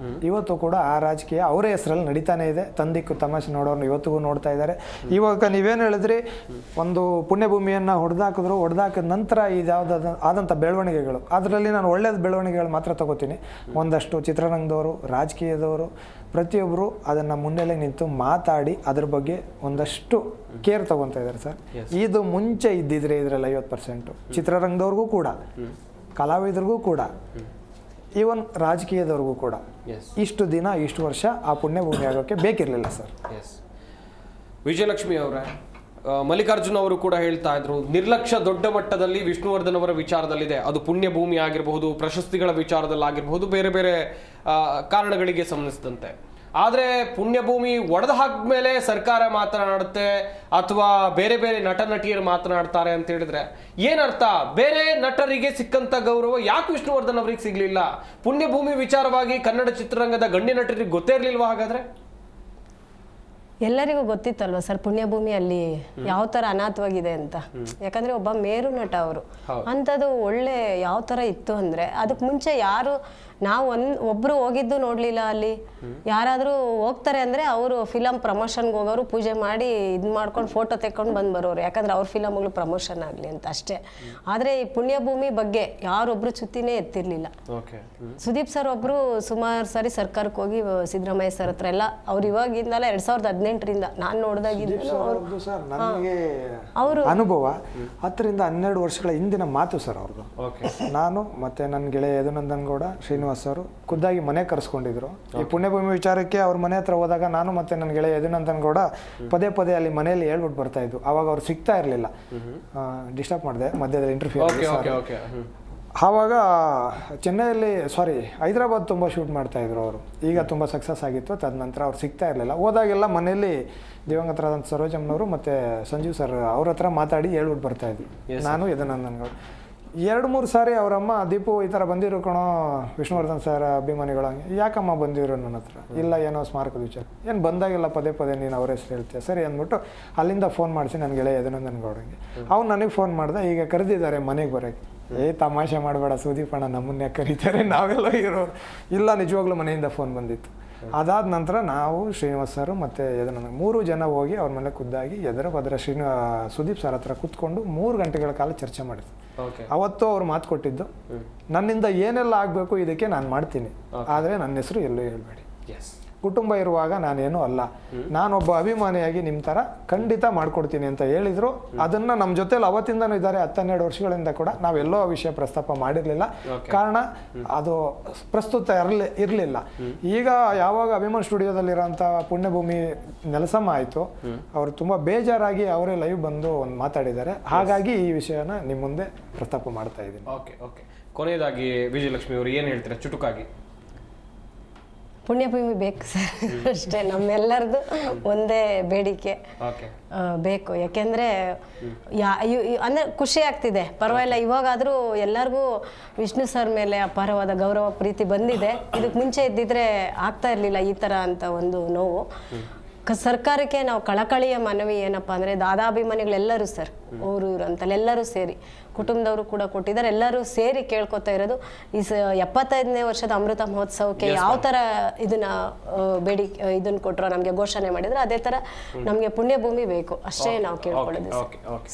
Speaker 7: ಇವತ್ತು ಕೂಡ ಆ ರಾಜಕೀಯ ಅವರೇ ಹೆಸರಲ್ಲಿ ನಡೀತಾನೆ ಇದೆ. ತಂದಿಕ್ಕು ತಮಾಷೆ ನೋಡೋರು ಇವತ್ತಿಗೂ ನೋಡ್ತಾ ಇದ್ದಾರೆ. ಇವಾಗ ನೀವೇನು ಹೇಳಿದ್ರಿ, ಒಂದು ಪುಣ್ಯಭೂಮಿಯನ್ನು ಹೊಡೆದಾಕಿದ ನಂತರ ಇದ್ಯಾವುದಾದ ಆದಂಥ ಬೆಳವಣಿಗೆಗಳು, ಅದರಲ್ಲಿ ನಾನು ಒಳ್ಳೆಯದು ಬೆಳವಣಿಗೆಗಳು ಮಾತ್ರ ತಗೋತೀನಿ. ಒಂದಷ್ಟು ಚಿತ್ರರಂಗದವರು, ರಾಜಕೀಯದವರು ಪ್ರತಿಯೊಬ್ಬರು ಅದನ್ನು ಮುನ್ನೆಲೆ ನಿಂತು ಮಾತಾಡಿ ಅದ್ರ ಬಗ್ಗೆ ಒಂದಷ್ಟು ಕೇರ್ ತಗೊತಾ ಇದ್ದಾರೆ ಸರ್. ಇದು ಮುಂಚೆ ಇದ್ದಿದ್ರೆ ಇದರಲ್ಲಿ 50% ಚಿತ್ರರಂಗದವ್ರಿಗೂ ಕೂಡ, ಕಲಾವಿದರಿಗೂ ಕೂಡ, ಈವನ್ ರಾಜಕೀಯದವ್ರಿಗೂ ಕೂಡ ಇಷ್ಟು ದಿನ ಇಷ್ಟು ವರ್ಷ ಆ ಪುಣ್ಯಭೂಮಿ ಆಗೋಕ್ಕೆ ಬೇಕಿರಲಿಲ್ಲ ಸರ್.
Speaker 1: ವಿಜಯಲಕ್ಷ್ಮಿ ಅವರೇ, ಮಲ್ಲಿಕಾರ್ಜುನ್ ಅವರು ಕೂಡ ಹೇಳ್ತಾ ಇದ್ರು, ನಿರ್ಲಕ್ಷ್ಯ ದೊಡ್ಡ ಮಟ್ಟದಲ್ಲಿ ವಿಷ್ಣುವರ್ಧನ್ ಅವರ ವಿಚಾರದಲ್ಲಿದೆ. ಅದು ಪುಣ್ಯಭೂಮಿ ಆಗಿರಬಹುದು, ಪ್ರಶಸ್ತಿಗಳ ವಿಚಾರದಲ್ಲಾಗಿರಬಹುದು, ಬೇರೆ ಬೇರೆ ಕಾರಣಗಳಿಗೆ ಸಂಬಂಧಿಸಿದಂತೆ. ಆದರೆ ಪುಣ್ಯಭೂಮಿ ಒಡೆದು ಹಾಕಿದ್ಮೇಲೆ ಸರ್ಕಾರ ಮಾತನಾಡುತ್ತೆ ಅಥವಾ ಬೇರೆ ಬೇರೆ ನಟ ನಟಿಯರು ಮಾತನಾಡ್ತಾರೆ ಅಂತ ಹೇಳಿದ್ರೆ ಏನರ್ಥ? ಬೇರೆ ನಟರಿಗೆ ಸಿಕ್ಕಂತ ಗೌರವ ಯಾಕೆ ವಿಷ್ಣುವರ್ಧನ್ ಅವರಿಗೆ ಸಿಗ್ಲಿಲ್ಲ? ಪುಣ್ಯಭೂಮಿ ವಿಚಾರವಾಗಿ ಕನ್ನಡ ಚಿತ್ರರಂಗದ ಗಣ್ಯ ನಟರಿಗೆ ಗೊತ್ತೇ ಇರ್ಲಿಲ್ವಾ ಹಾಗಾದ್ರೆ?
Speaker 5: ಎಲ್ಲರಿಗೂ ಗೊತ್ತಿತ್ತಲ್ವ ಸರ್ ಪುಣ್ಯಭೂಮಿಯಲ್ಲಿ ಯಾವ ಥರ ಅನಾಥವಾಗಿದೆ ಅಂತ. ಯಾಕಂದರೆ ಒಬ್ಬ ಮೇರು ನಟ ಅವರು, ಅಂಥದ್ದು ಒಳ್ಳೆ ಯಾವ ಥರ ಇತ್ತು ಅಂದರೆ ಅದಕ್ಕೆ ಮುಂಚೆ ಯಾರು ನಾವು ಒಬ್ಬರು ಹೋಗಿದ್ದು ನೋಡಲಿಲ್ಲ. ಅಲ್ಲಿ ಯಾರಾದರೂ ಹೋಗ್ತಾರೆ ಅಂದರೆ ಅವರು ಫಿಲಮ್ ಪ್ರಮೋಷನ್ಗೆ ಹೋಗೋರು, ಪೂಜೆ ಮಾಡಿ ಇದು ಮಾಡ್ಕೊಂಡು ಫೋಟೋ ತೆಕ್ಕೊಂಡು ಬಂದು ಬರೋರು, ಯಾಕಂದರೆ ಅವ್ರ ಫಿಲಮ್ಗಳು ಪ್ರಮೋಷನ್ ಆಗಲಿ ಅಂತ ಅಷ್ಟೇ. ಆದರೆ ಈ ಪುಣ್ಯಭೂಮಿ ಬಗ್ಗೆ ಯಾರೊಬ್ಬರು ಸುತ್ತಿನೇ ಎತ್ತಿರಲಿಲ್ಲ. ಸುದೀಪ್ ಸರ್ ಒಬ್ಬರು ಸುಮಾರು ಸಾರಿ ಸರ್ಕಾರಕ್ಕೆ ಹೋಗಿ ಸಿದ್ದರಾಮಯ್ಯ ಸರ್ ಹತ್ರ ಎಲ್ಲ ಅವ್ರು ಇವಾಗಿಂದಲ್ಲ 2018ರಿಂದ ನಾನು ನೋಡಿದಾಗಿದ್ದು
Speaker 7: ಅವರು ಅನುಭವ 10 ರಿಂದ 12 ವರ್ಷಗಳ ಹಿಂದಿನ ಮಾತು ಸರ್ ಅವ್ರದ್ದು. ನಾನು ಮತ್ತೆ ನನ್ನ ಗೆಳೆಯ ಯದುನಂದನ್ ಗೌಡ, ಶ್ರೀನಿವಾಸ್ ಅವರು ಖುದ್ದಾಗಿ ಮನೆ ಕರೆಸ್ಕೊಂಡಿದ್ರು. ಈ ಪುಣ್ಯಭೂಮಿ ವಿಚಾರಕ್ಕೆ ಅವ್ರ ಮನೆ ಹತ್ರ ಹೋದಾಗ ನಾನು ಮತ್ತೆ ನನ್ನ ಗೆಳೆಯ ಯದುನಂದನ್ ಗೌಡ ಪದೇ ಪದೇ ಅಲ್ಲಿ ಮನೆಯಲ್ಲಿ ಹೇಳ್ಬಿಟ್ಟು ಬರ್ತಾ ಇದ್ದು. ಅವಾಗ ಅವ್ರು ಸಿಗ್ತಾ ಇರಲಿಲ್ಲ, ಡಿಸ್ಟರ್ಬ್ ಮಾಡಿದೆ ಮಧ್ಯದಲ್ಲಿ ಇಂಟರ್ವ್ಯೂ. ಆವಾಗ ಹೈದರಾಬಾದ್ ತುಂಬ ಶೂಟ್ ಮಾಡ್ತಾ ಇದ್ರು ಅವರು. ಈಗ ತುಂಬ ಸಕ್ಸಸ್ ಆಗಿತ್ತು. ತದನಂತರ ಅವ್ರು ಸಿಗ್ತಾ ಇರಲಿಲ್ಲ. ಹೋದಾಗೆಲ್ಲ ಮನೆಯಲ್ಲಿ ದಿವಂಗತರಾದಂಥ ಸರೋಜಮ್ಮನವರು ಮತ್ತು ಸಂಜೀವ್ ಸರ್ ಅವ್ರ ಹತ್ರ ಮಾತಾಡಿ ಹೇಳ್ಬಿಟ್ಟು ಬರ್ತಾಯಿದ್ವಿ ನಾನು ಯದುನಂದನ್ ಗೌಡ. 2-3 ಸಾರಿ ಅವರಮ್ಮ, ದೀಪು ಈ ಥರ ಬಂದಿರೋ ಕಣೋ ವಿಷ್ಣುವರ್ಧನ್ ಸರ್ ಅಭಿಮಾನಿಗಳು, ಹಂಗೆ ಯಾಕಮ್ಮ ಬಂದಿರೋ ನನ್ನ ಹತ್ರ? ಇಲ್ಲ, ಏನೋ ಸ್ಮಾರಕದ ವಿಚಾರ. ಏನು ಬಂದಾಗೆಲ್ಲ ಪದೇ ಪದೇ ನೀನು ಅವ್ರ ಹೆಸರು ಹೇಳ್ತೀಯ, ಸರಿ ಅಂದ್ಬಿಟ್ಟು ಅಲ್ಲಿಂದ ಫೋನ್ ಮಾಡಿಸಿ ನನ್ನ ಗೆಳೆಯ ಯದುನಂದನ್ ಗೌಡಂಗೆ. ಅವ್ನು ನನಗೆ ಫೋನ್ ಮಾಡ್ದೆ, ಈಗ ಕರೆದಿದ್ದಾರೆ ಮನೆಗೆ ಬರೋಕ್ಕೆ. ತಮಾಷೆ ಮಾಡಬೇಡ ಸುದೀಪ್ ಅಣ್ಣ, ನಮ್ಮನ್ನೇ ಕರೀತಾರೆ, ನಾವೆಲ್ಲ ಇರೋರು. ಇಲ್ಲ, ನಿಜವಾಗ್ಲೂ ಮನೆಯಿಂದ ಫೋನ್ ಬಂದಿತ್ತು. ಅದಾದ ನಂತರ ನಾವು ಶ್ರೀನಿವಾಸ್ ಸರ್ ಮತ್ತು ಯದುನಂದನ್ 3 ಜನ ಹೋಗಿ ಅವ್ರ ಮನೆ ಖುದ್ದಾಗಿ ಎದರ ಸುದೀಪ್ ಸರ್ ಹತ್ರ ಕೂತ್ಕೊಂಡು 3 ಗಂಟೆಗಳ ಕಾಲ ಚರ್ಚೆ ಮಾಡಿದ್ವಿ. ಅವತ್ತು ಅವ್ರು ಮಾತು ಕೊಟ್ಟಿದ್ದು, ನನ್ನಿಂದ ಏನೆಲ್ಲ ಆಗಬೇಕು ಇದಕ್ಕೆ ನಾನು ಮಾಡ್ತೀನಿ, ಆದರೆ ನನ್ನ ಹೆಸರು ಎಲ್ಲೂ ಹೇಳಬೇಡಿ. ಕುಟುಂಬ ಇರುವಾಗ ನಾನೇನು ಅಲ್ಲ, ನಾನೊಬ್ಬ ಅಭಿಮಾನಿಯಾಗಿ ನಿಮ್ಮ ಥರ ಖಂಡಿತ ಮಾಡ್ಕೊಡ್ತೀನಿ ಅಂತ ಹೇಳಿದ್ರು. ಅದನ್ನು ನಮ್ಮ ಜೊತೆಲಿ ಅವತ್ತಿಂದನೂ ಇದ್ದಾರೆ, 10-12 ವರ್ಷಗಳಿಂದ ಕೂಡ ನಾವೆಲ್ಲೋ ಆ ವಿಷಯ ಪ್ರಸ್ತಾಪ ಮಾಡಿರಲಿಲ್ಲ. ಕಾರಣ ಅದು ಪ್ರಸ್ತುತ ಇರಲಿಲ್ಲ. ಈಗ ಯಾವಾಗ ಅಭಿಮಾನ್ ಸ್ಟುಡಿಯೋದಲ್ಲಿರೋಂಥ ಪುಣ್ಯಭೂಮಿ ನೆಲಸಮ ಆಯಿತು, ಅವರು ತುಂಬ ಬೇಜಾರಾಗಿ ಅವರೇ ಲೈವ್ ಬಂದು ಒಂದು ಮಾತಾಡಿದ್ದಾರೆ. ಹಾಗಾಗಿ ಈ ವಿಷಯನ ನಿಮ್ಮ ಮುಂದೆ ಪ್ರಸ್ತಾಪ ಮಾಡ್ತಾ ಇದ್ದೀನಿ.
Speaker 1: ಓಕೆ ಓಕೆ ಕೊನೆಯದಾಗಿ ವಿಜಯಲಕ್ಷ್ಮಿ ಅವರು ಏನು ಹೇಳ್ತೀರಾ ಚುಟುಕಾಗಿ?
Speaker 5: ಪುಣ್ಯಭೂಮಿ ಬೇಕು ಸರ್, ಅಷ್ಟೇ. ನಮ್ಮೆಲ್ಲರದು ಒಂದೇ ಬೇಡಿಕೆ ಬೇಕು. ಯಾಕೆಂದರೆ ಅಂದರೆ ಖುಷಿ ಆಗ್ತಿದೆ, ಪರವಾಗಿಲ್ಲ. ಇವಾಗಾದರೂ ಎಲ್ಲರಿಗೂ ವಿಷ್ಣು ಸರ್ ಮೇಲೆ ಅಪಾರವಾದ ಗೌರವ ಪ್ರೀತಿ ಬಂದಿದೆ. ಇದಕ್ಕೆ ಮುಂಚೆ ಇದ್ದಿದ್ರೆ ಆಗ್ತಾ ಇರಲಿಲ್ಲ ಈ ಥರ ಅಂತ ಒಂದು ನೋವು. ಸರ್ಕಾರಕ್ಕೆ ನಾವು ಕಳಕಳಿಯ ಮನವಿ ಏನಪ್ಪ ಅಂದರೆ, ದಾದಾಭಿಮಾನಿಗಳೆಲ್ಲರೂ ಸರ್, ಅವರು ಇವರು ಅಂತಲ್ಲ ಎಲ್ಲರೂ ಸೇರಿ, ಕುಟುಂಬದವರು ಕೂಡ ಕೊಟ್ಟಿದ್ದಾರೆ, ಎಲ್ಲರೂ ಸೇರಿ ಕೇಳ್ಕೊತಾ ಇರೋದು ಈ 75ನೇ ವರ್ಷದ ಅಮೃತ ಮಹೋತ್ಸವಕ್ಕೆ ಯಾವ ಥರ ಇದನ್ನು ಕೊಟ್ಟರೋ, ನಮಗೆ ಘೋಷಣೆ ಮಾಡಿದ್ರೆ ಅದೇ ಥರ ನಮಗೆ ಪುಣ್ಯಭೂಮಿ ಬೇಕು, ಅಷ್ಟೇ ನಾವು ಕೇಳ್ಕೊಳ್ಳೋದು.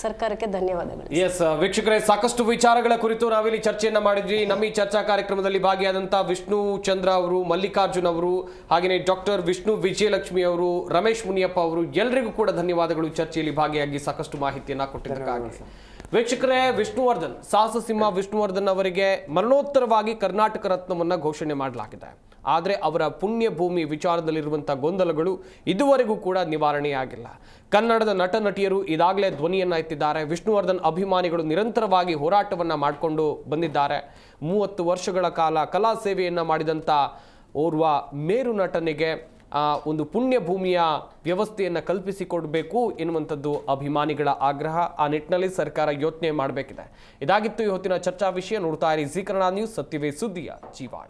Speaker 5: ಸರ್ಕಾರಕ್ಕೆ ಧನ್ಯವಾದಗಳು.
Speaker 1: ಎಸ್ ವೀಕ್ಷಕರೇ, ಸಾಕಷ್ಟು ವಿಚಾರಗಳ ಕುರಿತು ನಾವಿಲ್ಲಿ ಚರ್ಚೆಯನ್ನ ಮಾಡಿದ್ವಿ. ನಮ್ಮ ಈ ಚರ್ಚಾ ಕಾರ್ಯಕ್ರಮದಲ್ಲಿ ಭಾಗಿಯಾದಂತಹ ವಿಷ್ಣು ಚಂದ್ರ ಅವರು, ಮಲ್ಲಿಕಾರ್ಜುನ್ ಅವರು, ಹಾಗೆಯೇ ಡಾಕ್ಟರ್ ವಿಷ್ಣು ವಿಜಯಲಕ್ಷ್ಮಿ ಅವರು, ರಮೇಶ್ ಮುನಿಯಪ್ಪ ಅವರು, ಎಲ್ಲರಿಗೂ ಕೂಡ ಧನ್ಯವಾದಗಳು ಚರ್ಚೆಯಲ್ಲಿ ಭಾಗಿಯಾಗಿ ಸಾಕಷ್ಟು ಮಾಹಿತಿಯನ್ನ ಕೊಟ್ಟಿದ್ದಕ್ಕಾಗಿ. ವೀಕ್ಷಕರೇ, ವಿಷ್ಣುವರ್ಧನ್, ಸಾಹಸ ಸಿಂಹ ವಿಷ್ಣುವರ್ಧನ್ ಅವರಿಗೆ ಮರಣೋತ್ತರವಾಗಿ ಕರ್ನಾಟಕ ರತ್ನವನ್ನ ಘೋಷಣೆ ಮಾಡಲಾಗಿದೆ. ಆದರೆ ಅವರ ಪುಣ್ಯ ಭೂಮಿ ವಿಚಾರದಲ್ಲಿರುವಂತಹ ಗೊಂದಲಗಳು ಇದುವರೆಗೂ ಕೂಡ ನಿವಾರಣೆಯಾಗಿಲ್ಲ. ಕನ್ನಡದ ನಟ ನಟಿಯರು ಇದಾಗಲೇ ಧ್ವನಿಯನ್ನ ಎತ್ತಿದ್ದಾರೆ. ವಿಷ್ಣುವರ್ಧನ್ ಅಭಿಮಾನಿಗಳು ನಿರಂತರವಾಗಿ ಹೋರಾಟವನ್ನ ಮಾಡಿಕೊಂಡು ಬಂದಿದ್ದಾರೆ. 30 ವರ್ಷಗಳ ಕಾಲ ಕಲಾ ಸೇವೆಯನ್ನ ಮಾಡಿದಂಥ ಓರ್ವ ಮೇರು ನಟನಿಗೆ ಒಂದು ಪುಣ್ಯ ಭೂಮಿಯ ವ್ಯವಸ್ಥೆಯನ್ನು ಕಲ್ಪಿಸಿಕೊಡಬೇಕು ಎನ್ನುವಂಥದ್ದು ಅಭಿಮಾನಿಗಳ ಆಗ್ರಹ. ಆ ನಿಟ್ಟಿನಲ್ಲಿ ಸರ್ಕಾರ ಯೋಚನೆ ಮಾಡಬೇಕಿದೆ. ಇದಾಗಿತ್ತು ಈ ಹೊತ್ತಿನ ಚರ್ಚಾ ವಿಷಯ. ನೋಡ್ತಾ ಇರಿ ಜೀ ಕನ್ನಡ ನ್ಯೂಸ್, ಸತ್ಯವೇ ಸುದ್ದಿಯ ಜೀವಾಳ.